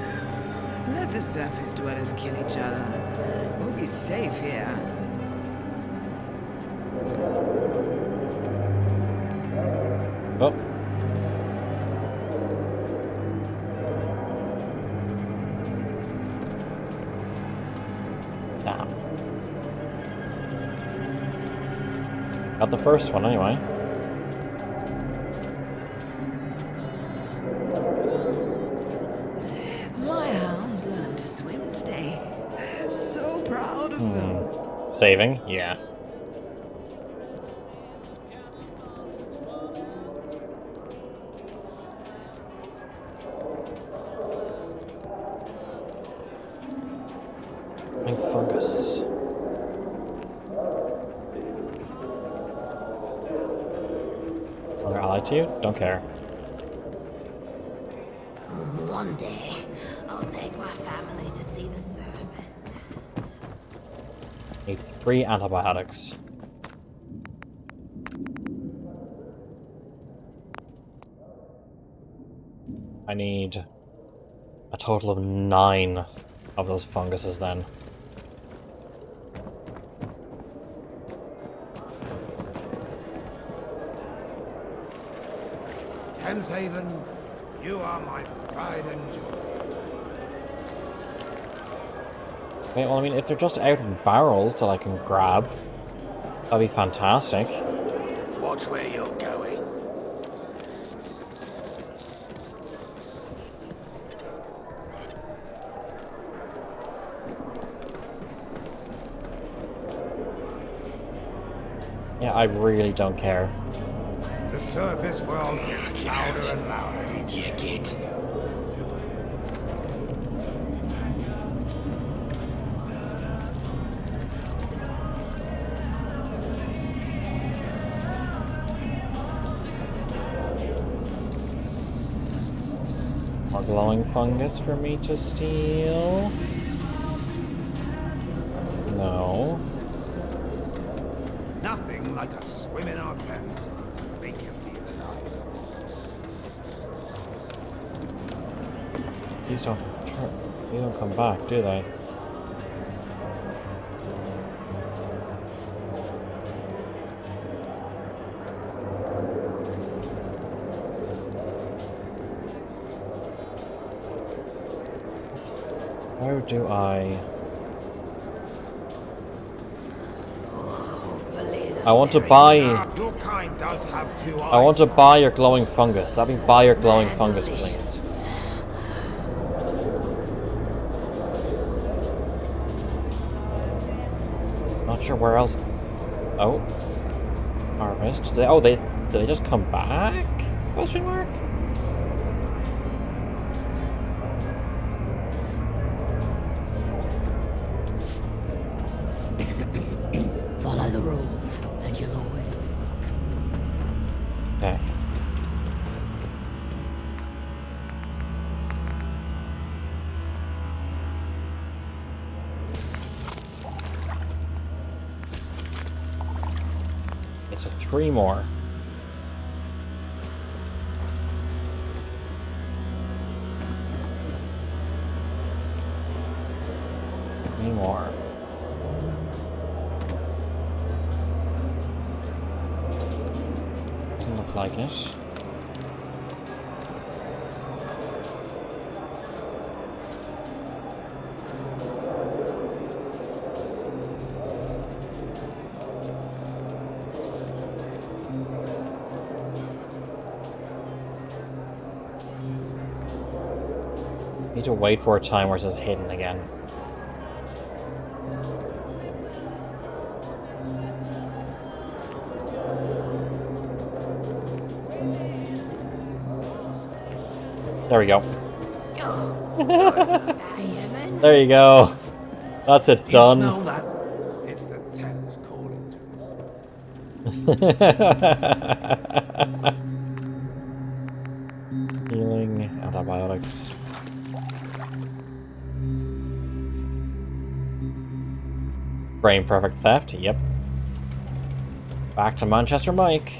Let the surface dwellers kill each other. We'll be safe here. Oh. Damn. Got the first one anyway. My hounds learned to swim today. So proud Saving? Yeah. Fungus. Are allied to you? Don't care. One day, I'll take my family to see the surface. Need 3 antibiotics. I need a total of 9 of those funguses then. Thameshaven, you are my pride and joy. Okay, well, I mean, if they're just out in barrels that I can grab, that'd be fantastic. Watch where you're going. Yeah, I really don't care. The surface world gets louder and louder each day. More glowing fungus for me to steal? No. Nothing like a swim in our Thames to make you feel alive. These don't return. These don't come back, do they? How do I... I want to buy... Your kind does have 2 eyes. I want to buy your glowing fungus. Let me buy your glowing fungus, please. Not sure where else... Oh. Harvest. Did they just come back? Question mark? Follow the rules, and you'll always be welcome. Okay. It's a 3 more. Three more. Doesn't look like it. Need to wait for a time where it says hidden again. There we go. There you go. That's it done. You smell that? It's the Thames calling to us. Healing, antibiotics. Brain perfect theft, yep. Back to Manchester Mike.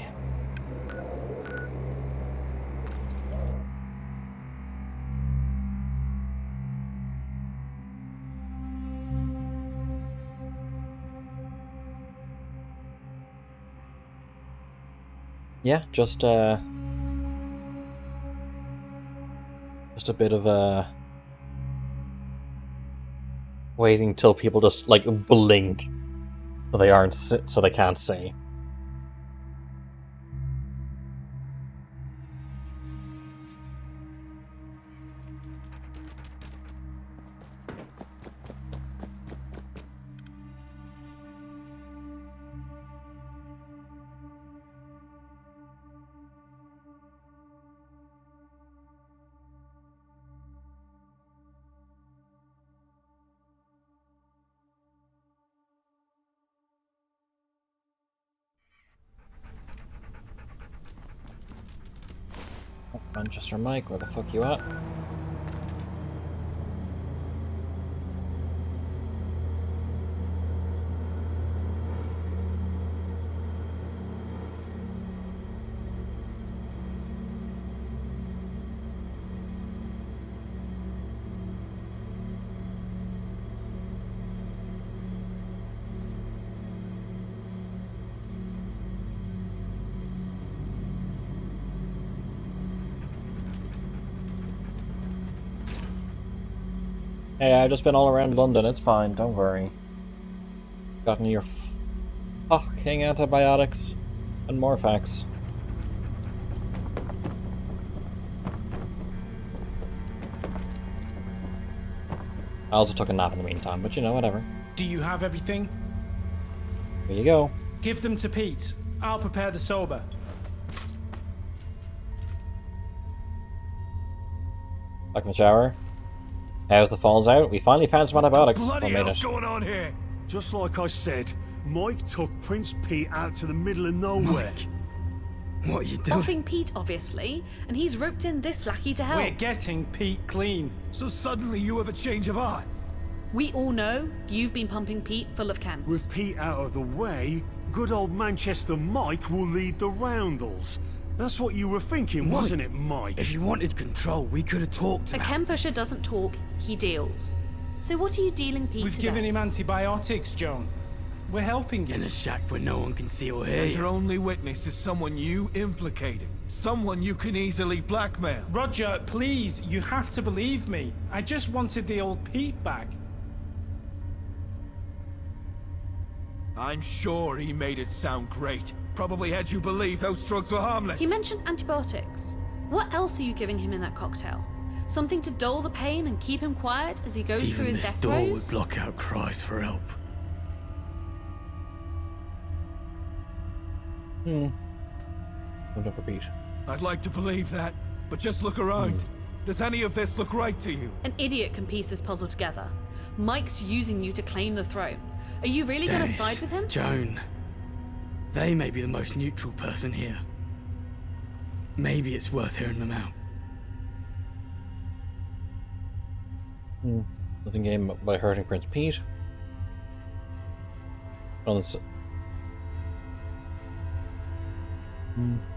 Yeah, just a bit of a waiting till people just like blink, so they aren't, so they can't see. Manchester Mike, where the fuck you at? Hey, I've just been all around London, it's fine, don't worry. Gotten your fucking antibiotics and Morphax. I also took a nap in the meantime, but you know, whatever. Do you have everything? Here you go. Give them to Pete. I'll prepare the sober. Back in the shower. How's the falls out? We finally found some antibiotics. What the bloody made hell's it. going on here? Just like I said, Mike took Prince Pete out to the middle of nowhere. What are you doing? Offing Pete, obviously, and he's roped in this lackey to help. We're getting Pete clean. So suddenly you have a change of heart? We all know you've been pumping Pete full of chems. With Pete out of the way, good old Manchester Mike will lead the roundels. That's what you were thinking, wasn't it, Mike? If you wanted control, we could have talked A about chem pusher doesn't talk, he deals. So what are you dealing Pete We've today? given him antibiotics, Joan. We're helping him. in a shack where no one can see or hear And you. your only witness is someone you implicated. Someone you can easily blackmail. Roger, please, you have to believe me. I just wanted the old Pete back. I'm sure he made it sound great. Probably had you believe those drugs were harmless. He mentioned antibiotics. What else are you giving him in that cocktail? Something to dull the pain and keep him quiet as he goes through Even his this death door would throes? block out cries for help. Don't repeat. I'd like to believe that, but just look around. Does any of this look right to you? An idiot can piece this puzzle together. Mike's using you to claim the throne. Are you really going to Dennis, side with him? Joan, they may be the most neutral person here. Maybe it's worth hearing them out. Nothing gained by hurting Prince Pete.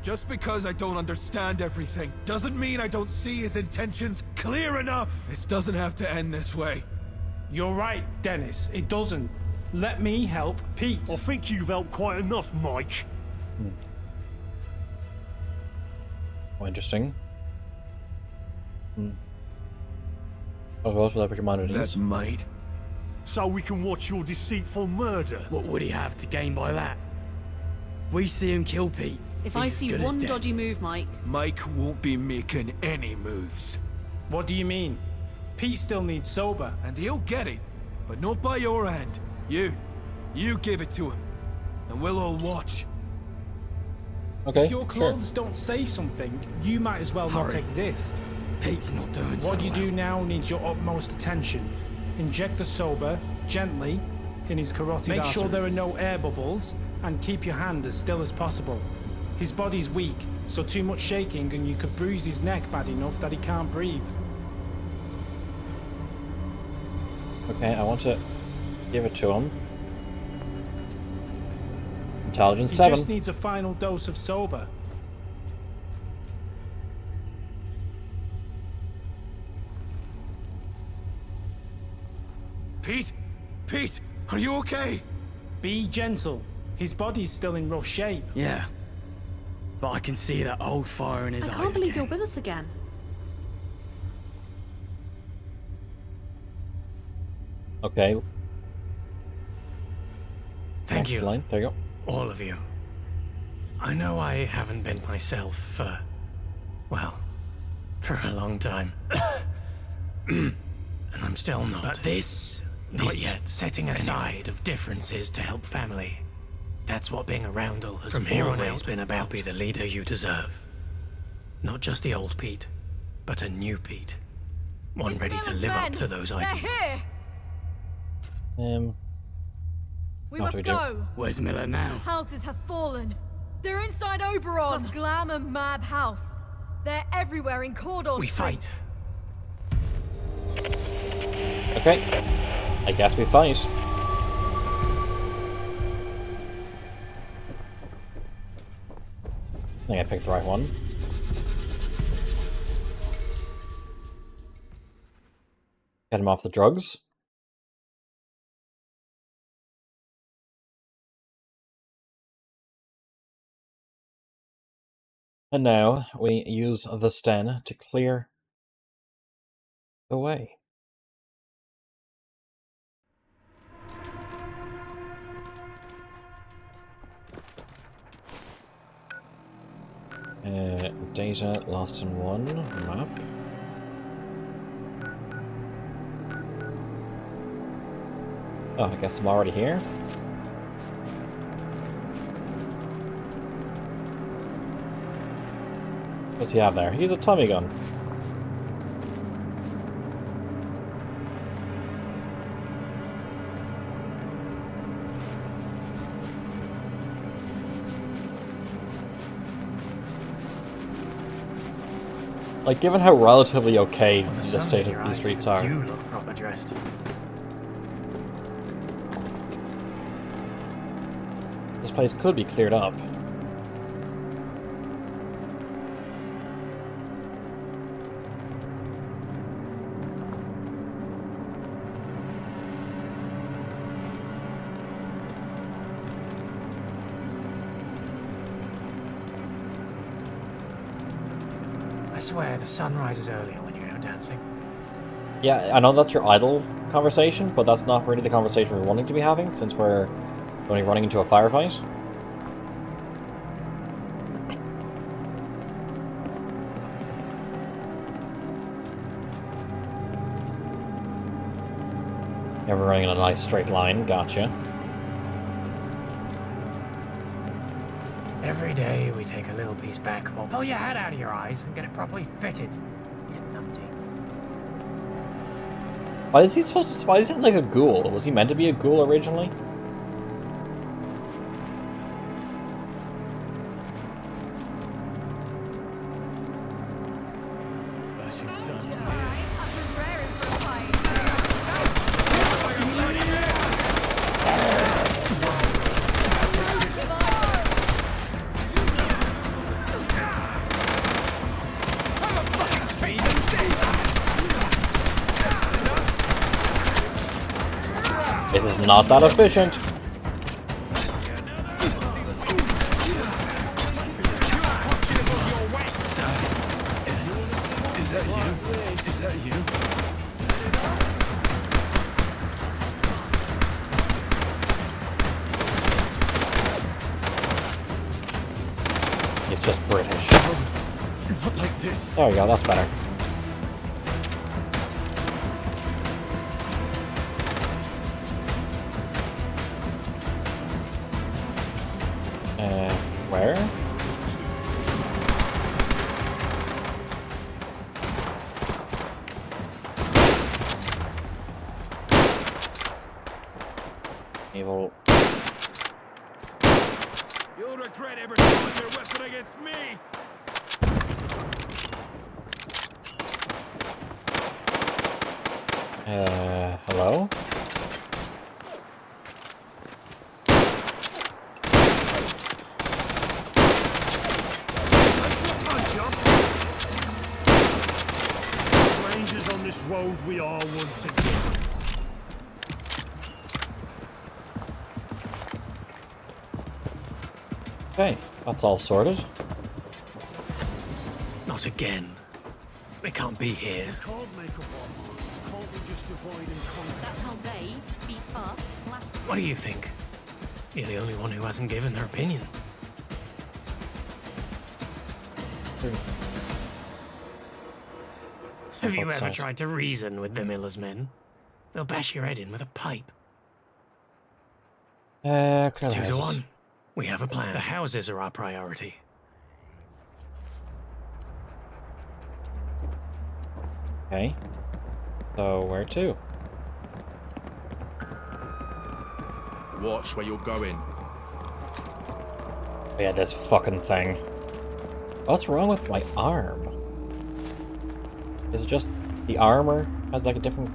Just because I don't understand everything doesn't mean I don't see his intentions clear enough. This doesn't have to end this way. You're right, Dennis. It doesn't. Let me help Pete. I think you've helped quite enough, Mike. Oh, interesting. I'll go without put your mind at ease. That's mine. So we can watch your deceitful murder. What would he have to gain by that? We see him kill Pete. If he's I as see good as one dead. dodgy move, Mike, Mike won't be making any moves. What do you mean? Pete still needs sober. And he'll get it, but not by your hand. You give it to him, and we'll all watch. Okay, If your clothes don't say something, you might as well not Hurry. exist. Pete's not doing so What you do well. now needs your utmost attention. Inject the sober, gently, in his carotid artery. Make sure there are no air bubbles, and keep your hand as still as possible. His body's weak, so too much shaking and you could bruise his neck bad enough that he can't breathe. Okay, I want to give it to him. Intelligence He 7. just needs a final dose of sober. Pete? Pete, are you okay? Be gentle. His body's still in rough shape. Yeah. But I can see that old fire in his I eyes can't believe again. you're with us again. Okay. Thank Next you, line. There you go. all of you. I know I haven't been myself for, well, for a long time. And I'm still not. But this, not yet. Setting aside of differences to help family. That's what being a roundel has from here on out been about. Be the leader you deserve. Not just the old Pete, but a new Pete. One ready to live up to those ideals. Here! We What do must we do? go. Where's Miller now? Houses have fallen. They're inside Oberon. Plus Glam and Mab House. They're everywhere in Corridor We Street. fight. Okay. I guess we fight. I think I picked the right one. Get him off the drugs. And now we use the Sten to clear the way. Data lost in one map. Oh, I guess I'm already here. What's he have there? He's a Tommy gun. Like, given how relatively okay the state of these streets are. You look proper dressed. This place could be cleared up. I swear the sun rises earlier when you're out dancing. Yeah, I know that's your idle conversation, but that's not really the conversation we're wanting to be having, since we're only running into a firefight. Yeah, we're running in a nice straight line, gotcha. Every day we take a little piece back. We'll pull your head out of your eyes and get it properly fitted. You numpty. Why is he supposed to... Why is he like a ghoul? Was he meant to be a ghoul originally? This is not that efficient. Is that you? Is that you? He's just British. Not like this. There we go, that's better. Where? Evil. You'll regret ever throwing your weapon against me. Hello? Strangers on this road we are once again. Okay, that's all sorted. Not again. They can't be here. Can't make up our minds. Can't we just divide and conquer? That's how they beat us last What do you think? You're the only one who hasn't given their opinion. Have you ever tried to reason with the Miller's men? They'll bash your head in with a pipe. Clear It's 2 to 1. We have a plan. The houses are our priority. Okay. So, where to? Watch where you're going. Yeah, this fucking thing. What's wrong with my arm? Is it just the armor has like a different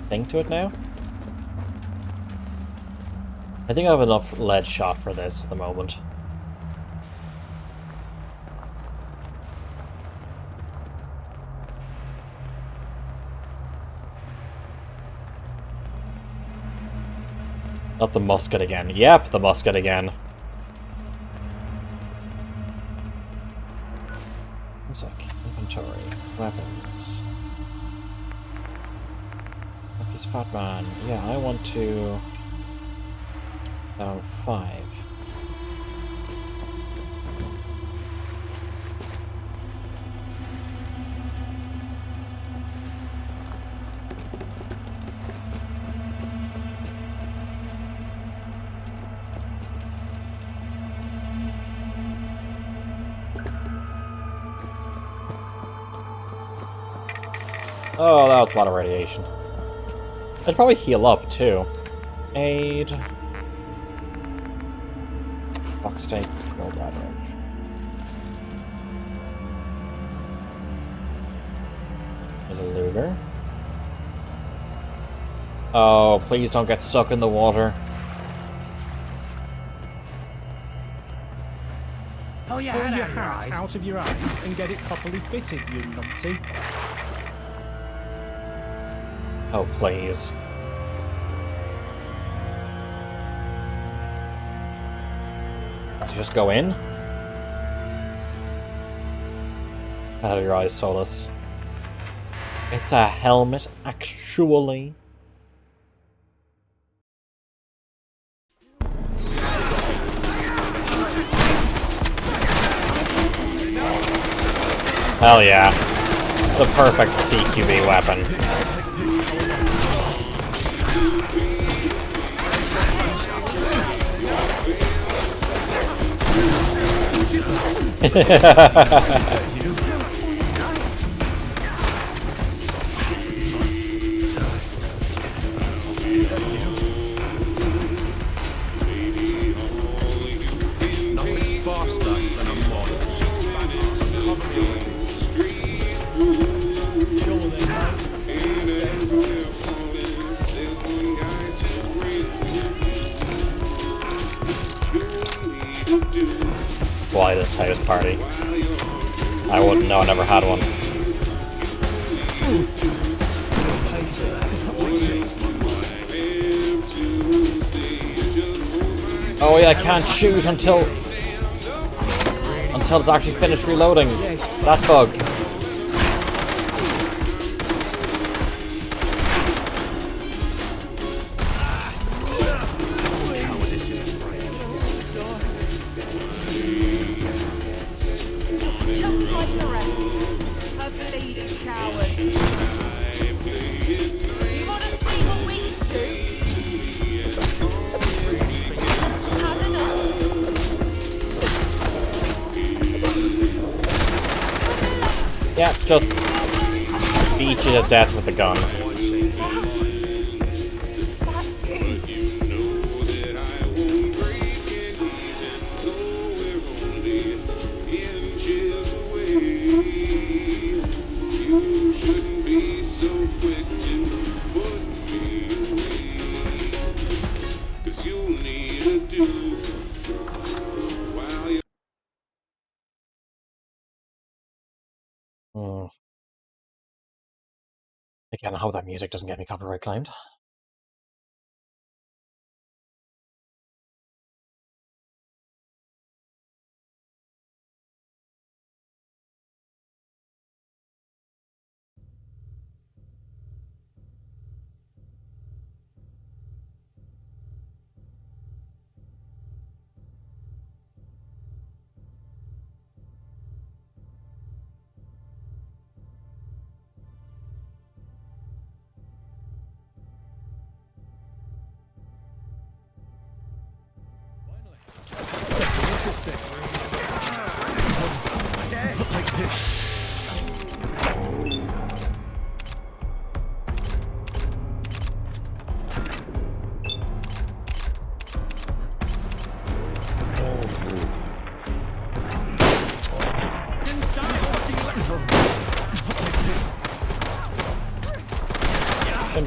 thing to it now? I think I have enough lead shot for this at the moment. Not the musket again. Yep, the musket again. One sec. Inventory. Weapons. Lucky's Fat Man. Yeah, I want to... down 5. Oh, that was a lot of radiation. I'd probably heal up, too. Aid. Box tape. Roll average. There's a Luger. Oh, please don't get stuck in the water. Pull your hat out of your eyes and get it properly fitted, you numpty. Oh, please. So just go in? Out of your eyes, Solus. It's a helmet, actually. Hell yeah. The perfect CQB weapon. Nothing's faster than a mod. Why this house party? I wouldn't know, I never had one. Oh yeah, I can't shoot until it's actually finished reloading. That bug. Just like the rest. A bleeding coward. You want to see what we can do? Had enough? Yeah, just beat you to death with the gun. Again, I hope that music doesn't get me copyright claimed.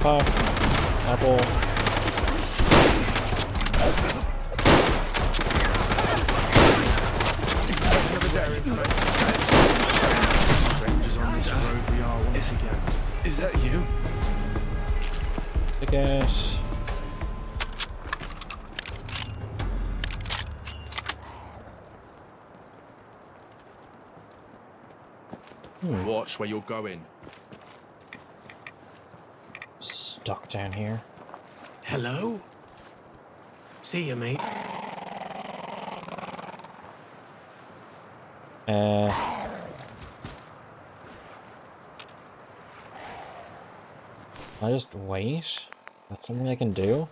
pack. Apple. Strangers on this road we are once again. Is that you? Ticket. Watch where you're going. Stuck down here. Hello? See you, mate. I just wait? That's something I can do?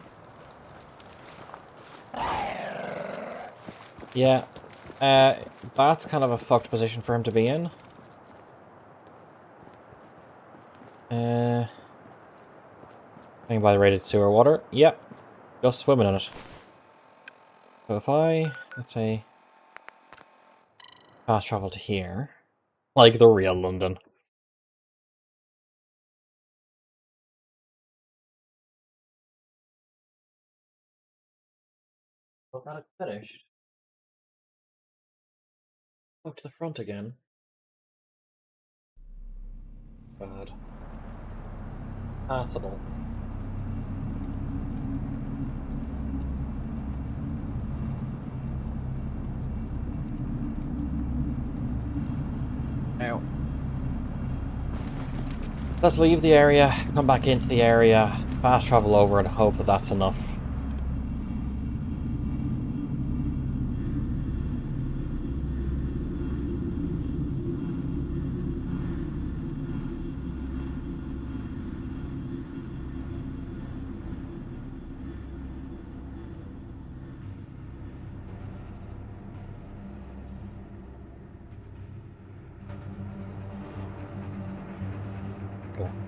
Yeah. That's kind of a fucked position for him to be in. Hanging by the rated sewer water. Yep. Just swimming in it. So if I, let's say, fast travel to here. Like the real London. Was that finished? Up to the front again. Bad. Passable. Ow. Let's leave the area, come back into the area, fast travel over and hope that that's enough.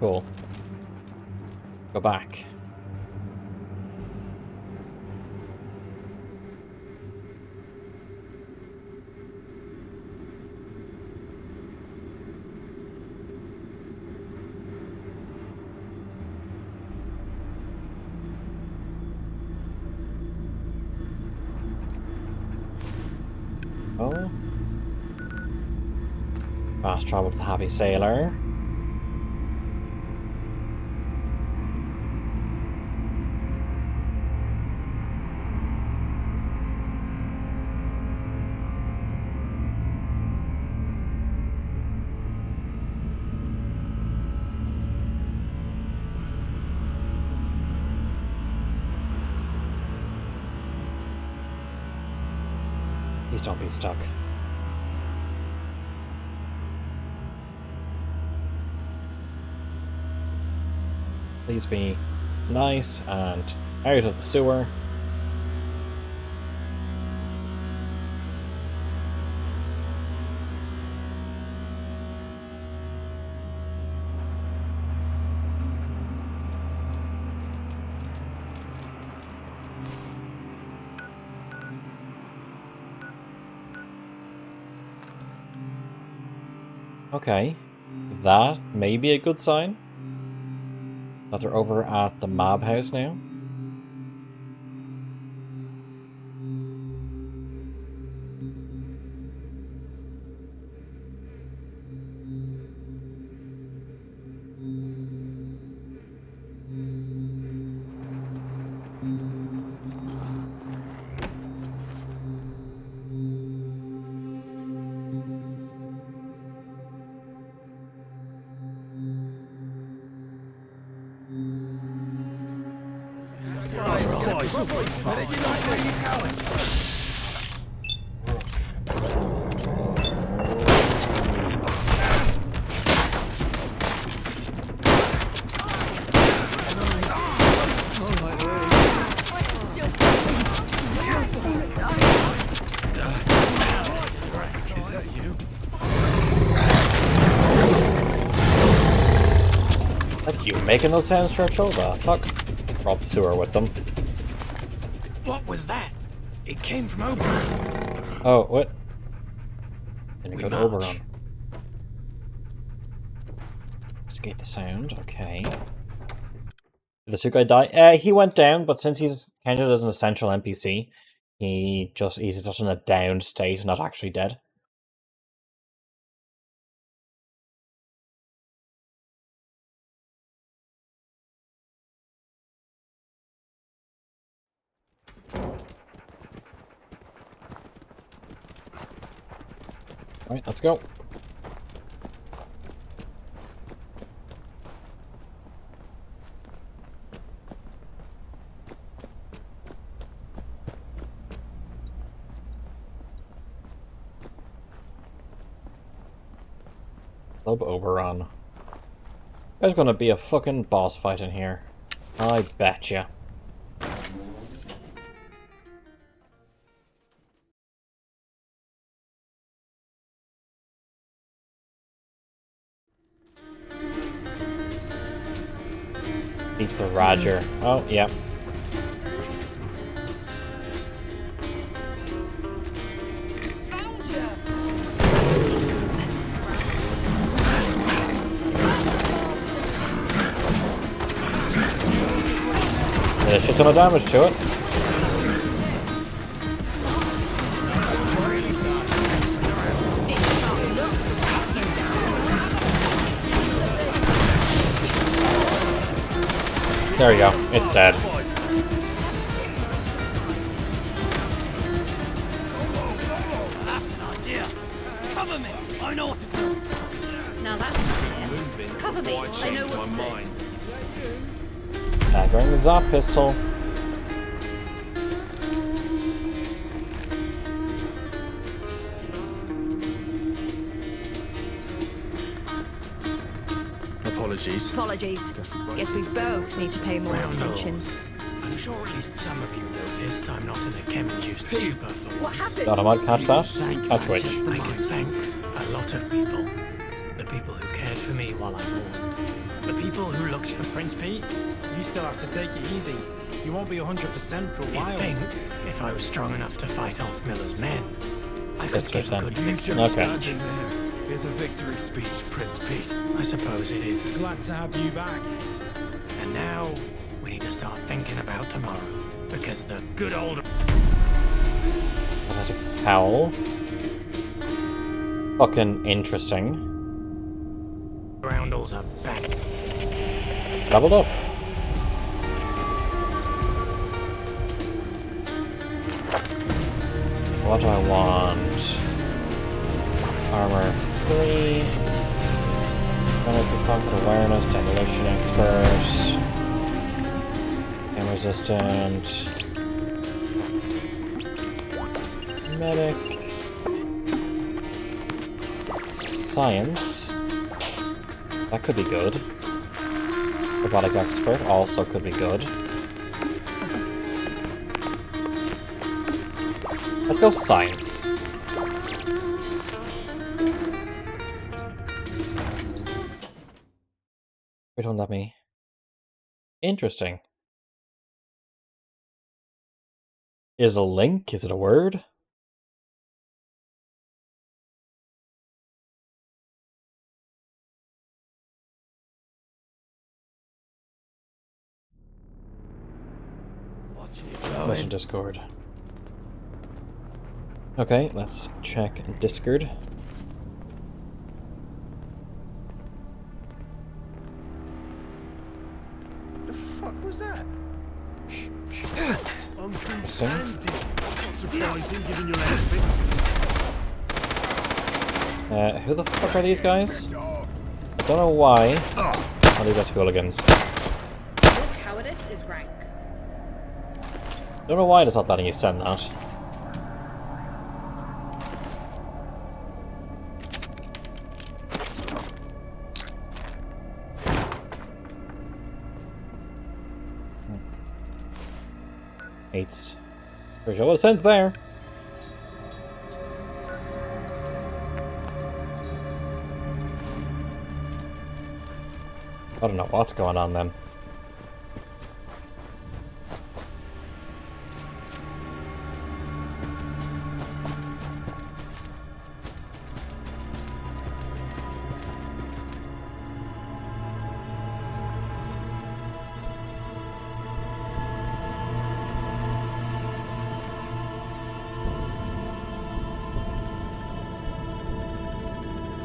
Cool. Go back. Oh. Fast travel to the Happy Sailor. Please don't be stuck. Please be nice and out of the sewer. Okay, that may be a good sign. That they're over at the mob house now. Making those sounds, Churchill? The fuck? Rob the sewer with them. What was that? It came from Oberon. Oh, what? Didn't go to Oberon. Investigate the sound, okay. Did the suit guy die? He went down, but since he's counted as an essential NPC, he's just in a downed state, not actually dead. Alright, let's go. Club Oberon. There's gonna be a fucking boss fight in here. I betcha. Beat the Roger. Oh, yeah. Did a shit ton of damage to it. There we go. It's dead. That's an idea. Cover me. I know what to do. Now that's an idea. Cover me. I know what to do. Staggering the Zap pistol. Apologies. Apologies. Guess we both need to pay more attention. I'm sure at least some of you noticed I'm not in a chem-induced stupor for What happened? God, I might catch that. Catch which? I can thank a lot of people. The people who cared for me while I mourned. The people who looked for Prince Pete, you still have to take it easy. You won't be 100% for a while. I think if I was strong enough to fight off Miller's men, I could give a good You victory. just standing there is a victory speech, Prince Pete. I suppose it is. Glad to have you back. And now, we need to start thinking about tomorrow. Because the good old... That's a cowl. Fucking interesting. Groundles are back. Leveled up. What do I want? Armor 3. Penalty pocket awareness, demolition expert. Aim resistant. Medic. Science. That could be good. Robotic expert also could be good. Let's go science. Wait, don't let me. Interesting. Is it a link? Is it a word? Mission Discord. Okay, let's check Discord. The fuck was that? Interesting. Not surprising, given your outfits. Who the fuck are these guys? I don't know why. I'll leave that to hooligans. Your cowardice is rank. Don't know why it's not letting you send that. Eights. Pretty sure what it sends there. I don't know what's going on then.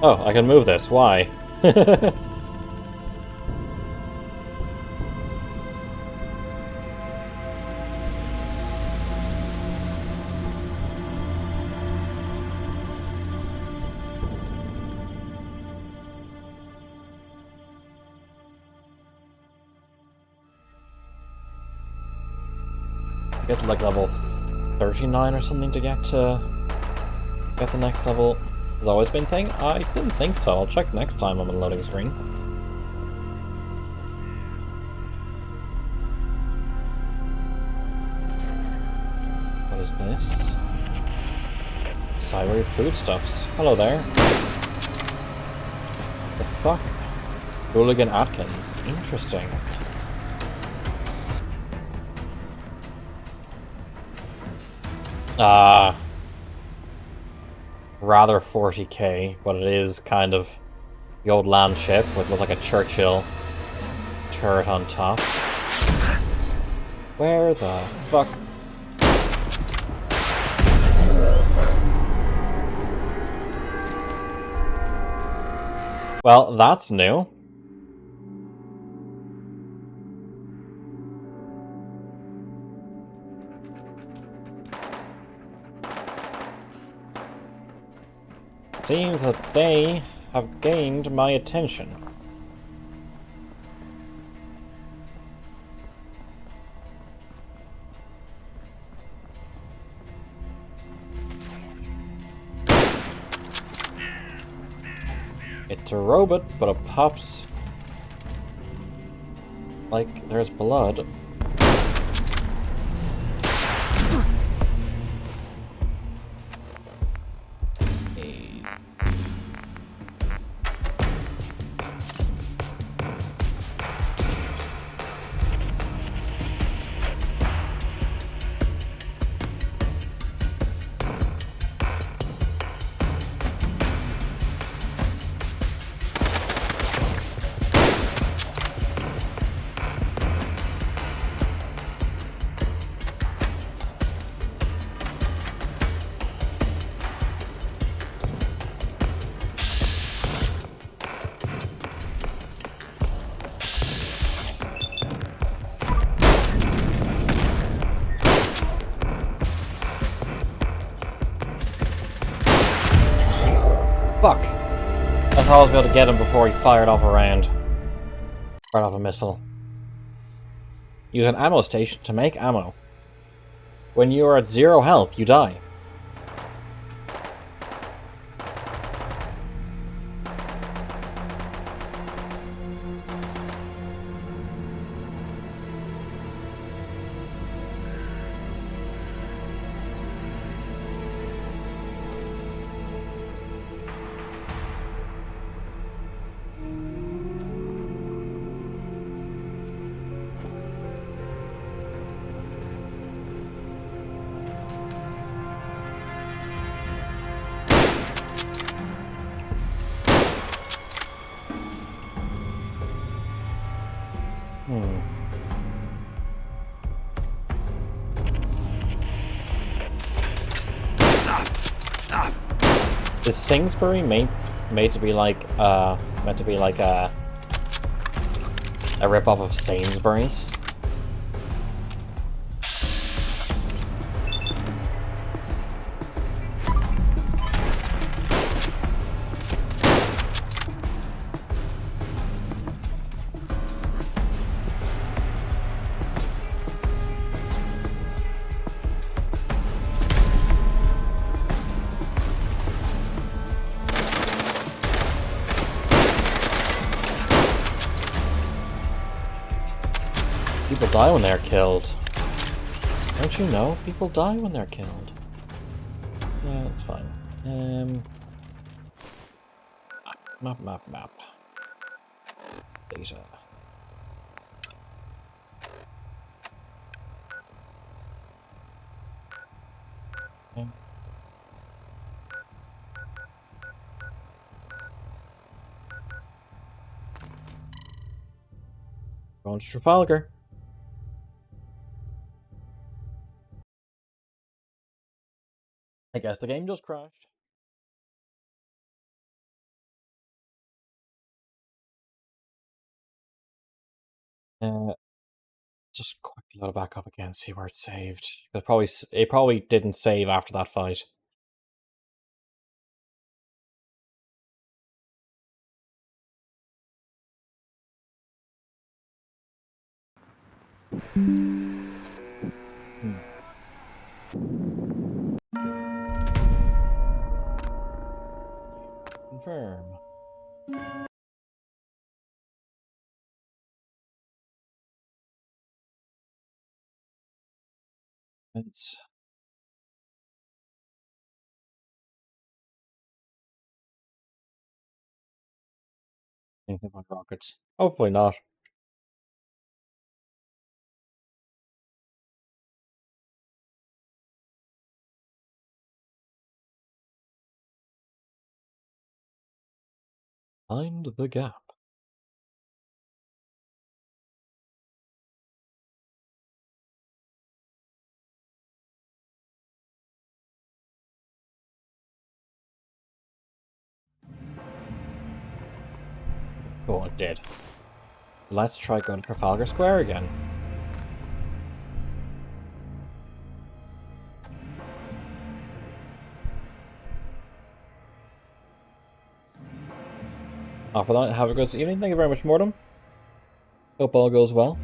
Oh, I can move this. Why? Get to like level 39 or something to get the next level. Has always been a thing? I didn't think so. I'll check next time I'm on the loading screen. What is this? Cyber foodstuffs. Hello there. The fuck? Hooligan Atkins. Interesting. Rather 40k, but it is kind of the old land ship with looks like a Churchill turret on top. Where the fuck? Well, that's new. Seems that they have gained my attention. It's a robot, but it pops like there's blood. Fuck! I thought I was able to get him before he fired off a round. Fired off a missile. Use an ammo station to make ammo. When you are at 0 health, you die. Is Sainsbury made to be like meant to be like a rip-off of Sainsbury's? People die when they're killed. Don't you know? People die when they're killed. Yeah, that's fine. Map. Data. Okay. Going to Trafalgar. I guess the game just crashed. Just quickly load it back up again, see where it's saved. It probably didn't save after that fight. Confirm. It's anything about rockets. Hopefully not. Find the gap. Cool, it did. Let's try going to Trafalgar Square again. For that, have a good evening. Thank you very much, Mortem. Hope all goes well.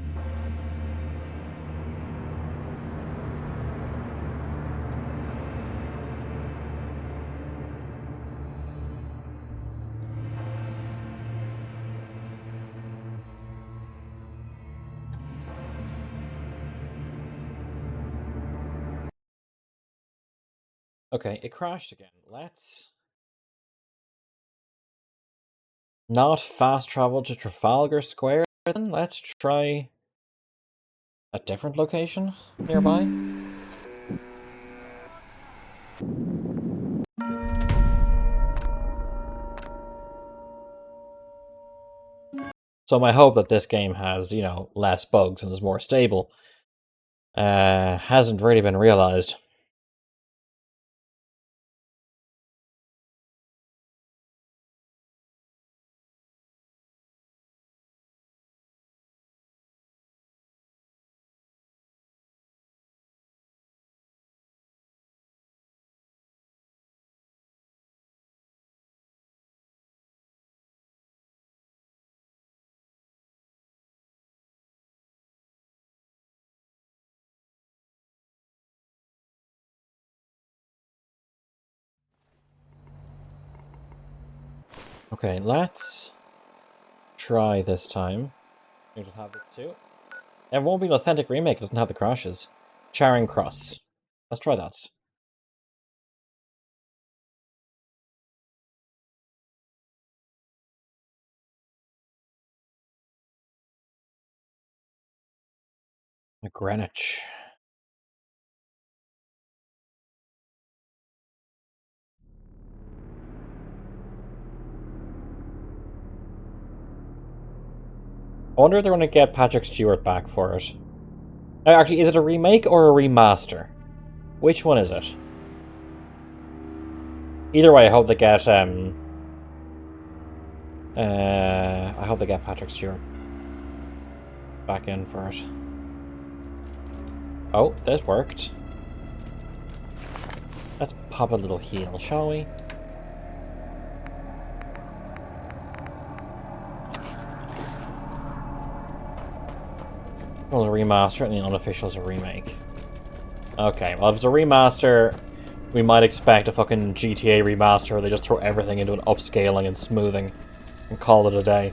Okay, it crashed again. Let's not fast travel to Trafalgar Square then. Let's try a different location nearby. So my hope that this game has, you know, less bugs and is more stable hasn't really been realized. Okay, let's try this time. We just have this too. It won't be an authentic remake, it doesn't have the crashes. Charing Cross. Let's try that. Greenwich. I wonder if they're going to get Patrick Stewart back for it. Actually, is it a remake or a remaster? Which one is it? Either way, I hope they get Patrick Stewart back in for it. Oh, this worked. Let's pop a little heal, shall we? Well, a remaster and the unofficial is a remake. Okay, well if it's a remaster, we might expect a fucking GTA remaster where they just throw everything into an upscaling and smoothing and call it a day.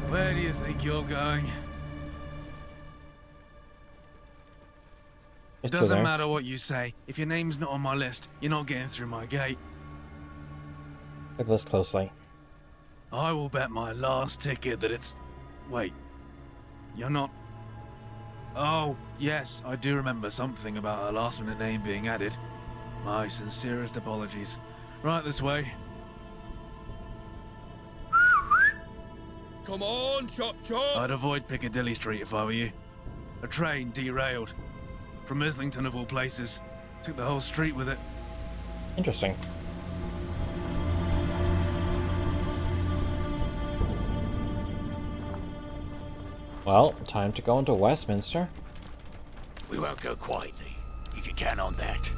Where do you think you're going? It's Doesn't matter what you say. If your name's not on my list, you're not getting through my gate. Look at this closely. I will bet my last ticket that it's... Wait. You're not... Oh, yes, I do remember something about a last-minute name being added. My sincerest apologies. Right this way. Come on, chop chop! I'd avoid Piccadilly Street if I were you. A train derailed. From Islington of all places. Took the whole street with it. Interesting. Well, time to go into Westminster. We won't go quietly. You can count on that.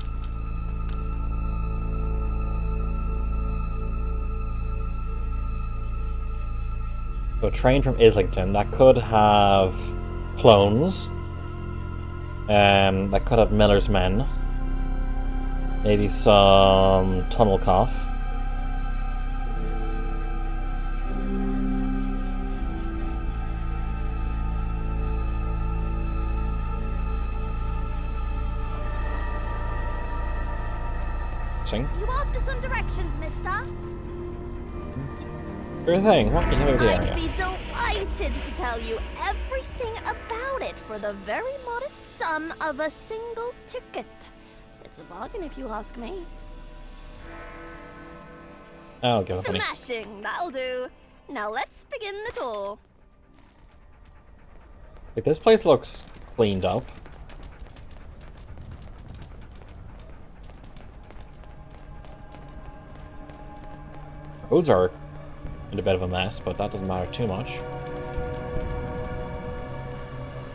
So a train from Islington that could have clones. That could have Miller's Men. Maybe some tunnel cough. You after some directions, mister? Sure thing. What can you tell me about the I'd area? be delighted to tell you everything about it for the very modest sum of a single ticket. It's a bargain if you ask me. I'll give it money. Smashing, that'll do. Now let's begin the tour. Like, this place looks cleaned up. Roads are in a bit of a mess, but that doesn't matter too much.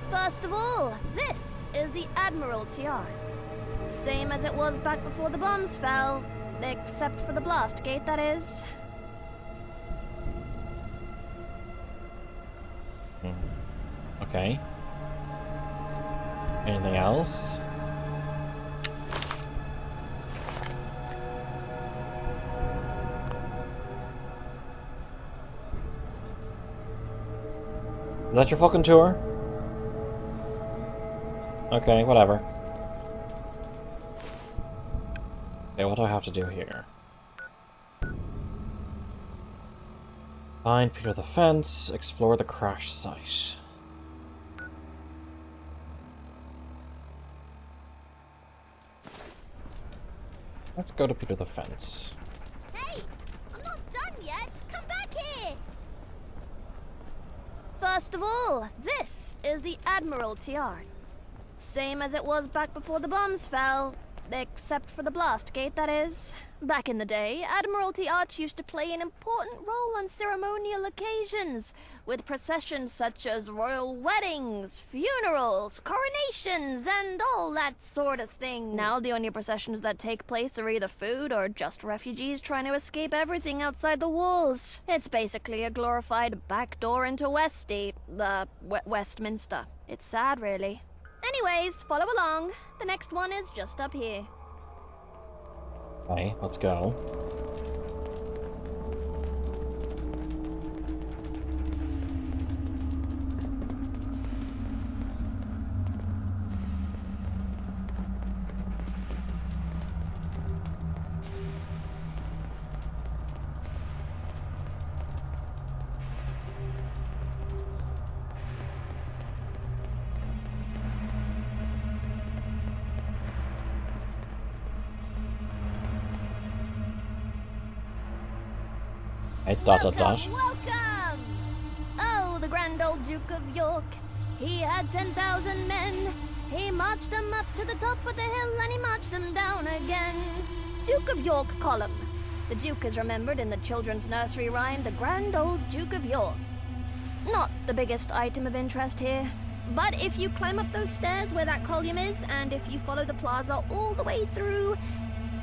First of all, this is the Admiralty Yard. Same as it was back before the bombs fell, except for the blast gate, that is. Okay. Anything else? Is that your fucking tour? Okay, whatever. Okay, what do I have to do here? Find Peter the Fence, explore the crash site. Let's go to Peter the Fence. Hey, I'm not done yet. Come back here. First of all, this is the Admiralty Yard. Same as it was back before the bombs fell, except for the blast gate, that is. Back in the day, Admiralty Arch used to play an important role on ceremonial occasions, with processions such as royal weddings, funerals, coronations, and all that sort of thing. Now the only processions that take place are either food or just refugees trying to escape everything outside the walls. It's basically a glorified back door into Westminster. It's sad, really. Anyways, follow along. The next one is just up here. Okay, let's go. Hey, dot. Welcome! Oh, the grand old Duke of York. He had 10,000 men. He marched them up to the top of the hill and he marched them down again. Duke of York column. The Duke is remembered in the children's nursery rhyme, The Grand Old Duke of York. Not the biggest item of interest here. But if you climb up those stairs where that column is, and if you follow the plaza all the way through,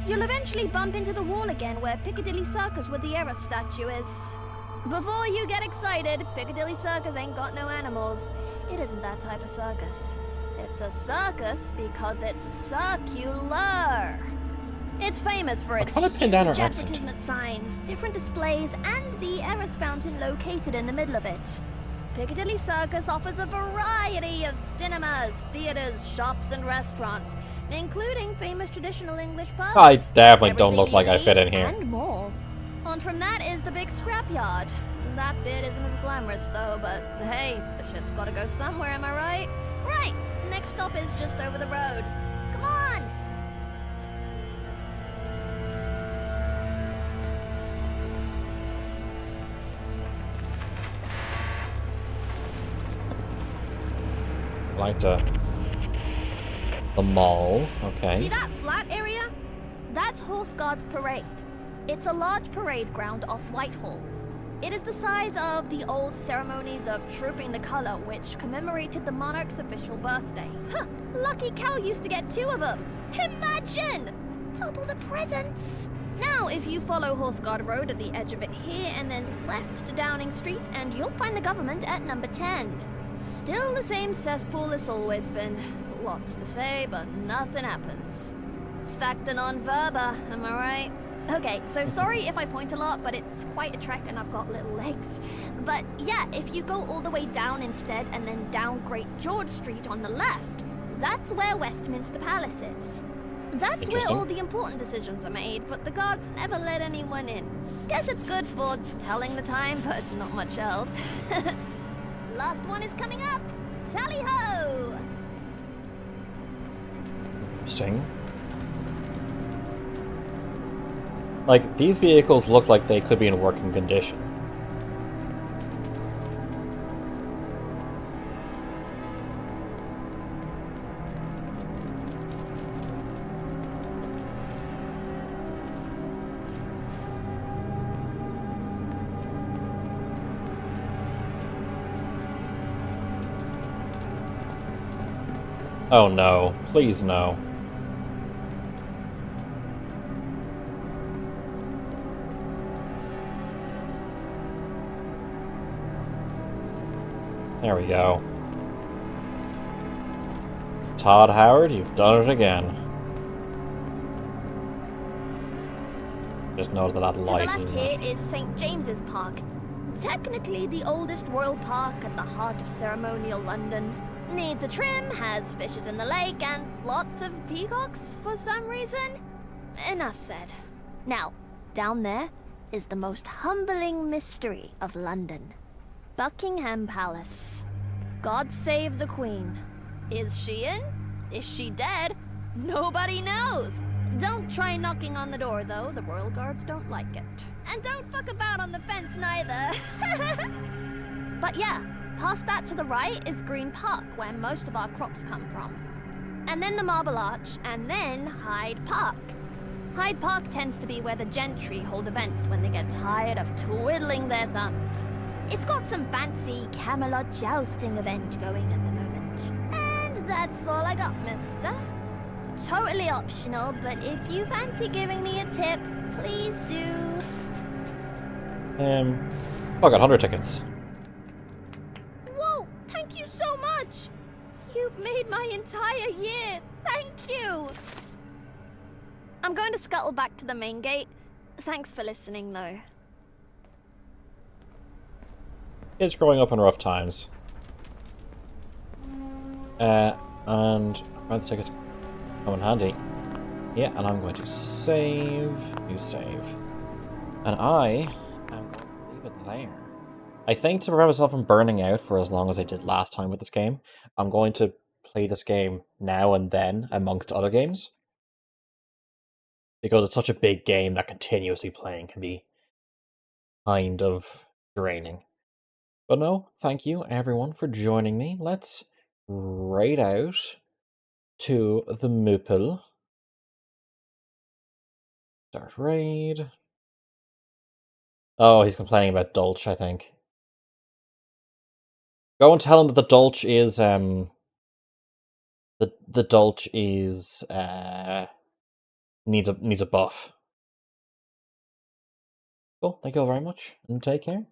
you'll eventually bump into the wall again where Piccadilly Circus with the Era statue is. Before you get excited, Piccadilly Circus ain't got no animals. It isn't that type of circus. It's a circus because it's circular. It's famous for its huge advertisement signs, different displays, and the Eras fountain located in the middle of it. Piccadilly Circus offers a variety of cinemas, theaters, shops, and restaurants, including famous traditional English pubs. I definitely don't look like I fit in here. And more. On from that is the big scrapyard. That bit isn't as glamorous though, but hey, the shit's gotta go somewhere, am I right? Right, next stop is just over the road. Come on! Like the mall, okay. See that flat area? That's Horse Guards Parade. It's a large parade ground off Whitehall. It is the size of the old ceremonies of Trooping the Colour, which commemorated the monarch's official birthday. Huh, lucky cow used to get 2 of them. Imagine! Double the presents! Now, if you follow Horse Guard Road at the edge of it here and then left to Downing Street, and you'll find the government at number 10. Still the same cesspool it's always been. Lots to say, but nothing happens. Facta non verba, am I right? Okay, so sorry if I point a lot, but it's quite a trek and I've got little legs. But yeah, if you go all the way down instead and then down Great George Street on the left, that's where Westminster Palace is. That's where all the important decisions are made, but the guards never let anyone in. Guess it's good for telling the time, but not much else. Last one is coming up. Tally-ho! Interesting. Like, these vehicles look like they could be in working condition. Oh no, please no. There we go. Todd Howard, you've done it again. Just notice that To the light left is here is St. James's Park. Technically the oldest royal park at the heart of ceremonial London. Needs a trim, has fishes in the lake, and lots of peacocks for some reason. Enough said. Now, down there is the most humbling mystery of London. Buckingham Palace. God save the Queen. Is she in? Is she dead? Nobody knows. Don't try knocking on the door, though. The royal guards don't like it. And don't fuck about on the fence, neither. But yeah, past that to the right is Green Park, where most of our crops come from. And then the Marble Arch, and then Hyde Park. Hyde Park tends to be where the gentry hold events when they get tired of twiddling their thumbs. It's got some fancy Camelot jousting event going at the moment. And that's all I got, mister. Totally optional, but if you fancy giving me a tip, please do. I got 100 tickets. Whoa, thank you so much! You've made my entire year, thank you! I'm going to scuttle back to the main gate. Thanks for listening, though. Kids growing up in rough times. And the tickets come in handy. Yeah, and I'm going to save. You save. And I am going to leave it there. I think to prevent myself from burning out for as long as I did last time with this game, I'm going to play this game now and then amongst other games. Because it's such a big game that continuously playing can be kind of draining. But no, thank you everyone for joining me. Let's raid out to the Moople. Start raid. Oh, he's complaining about Dolch, I think. Go and tell him that the Dolch is the Dolch is needs a buff. Cool, thank you all very much, and take care.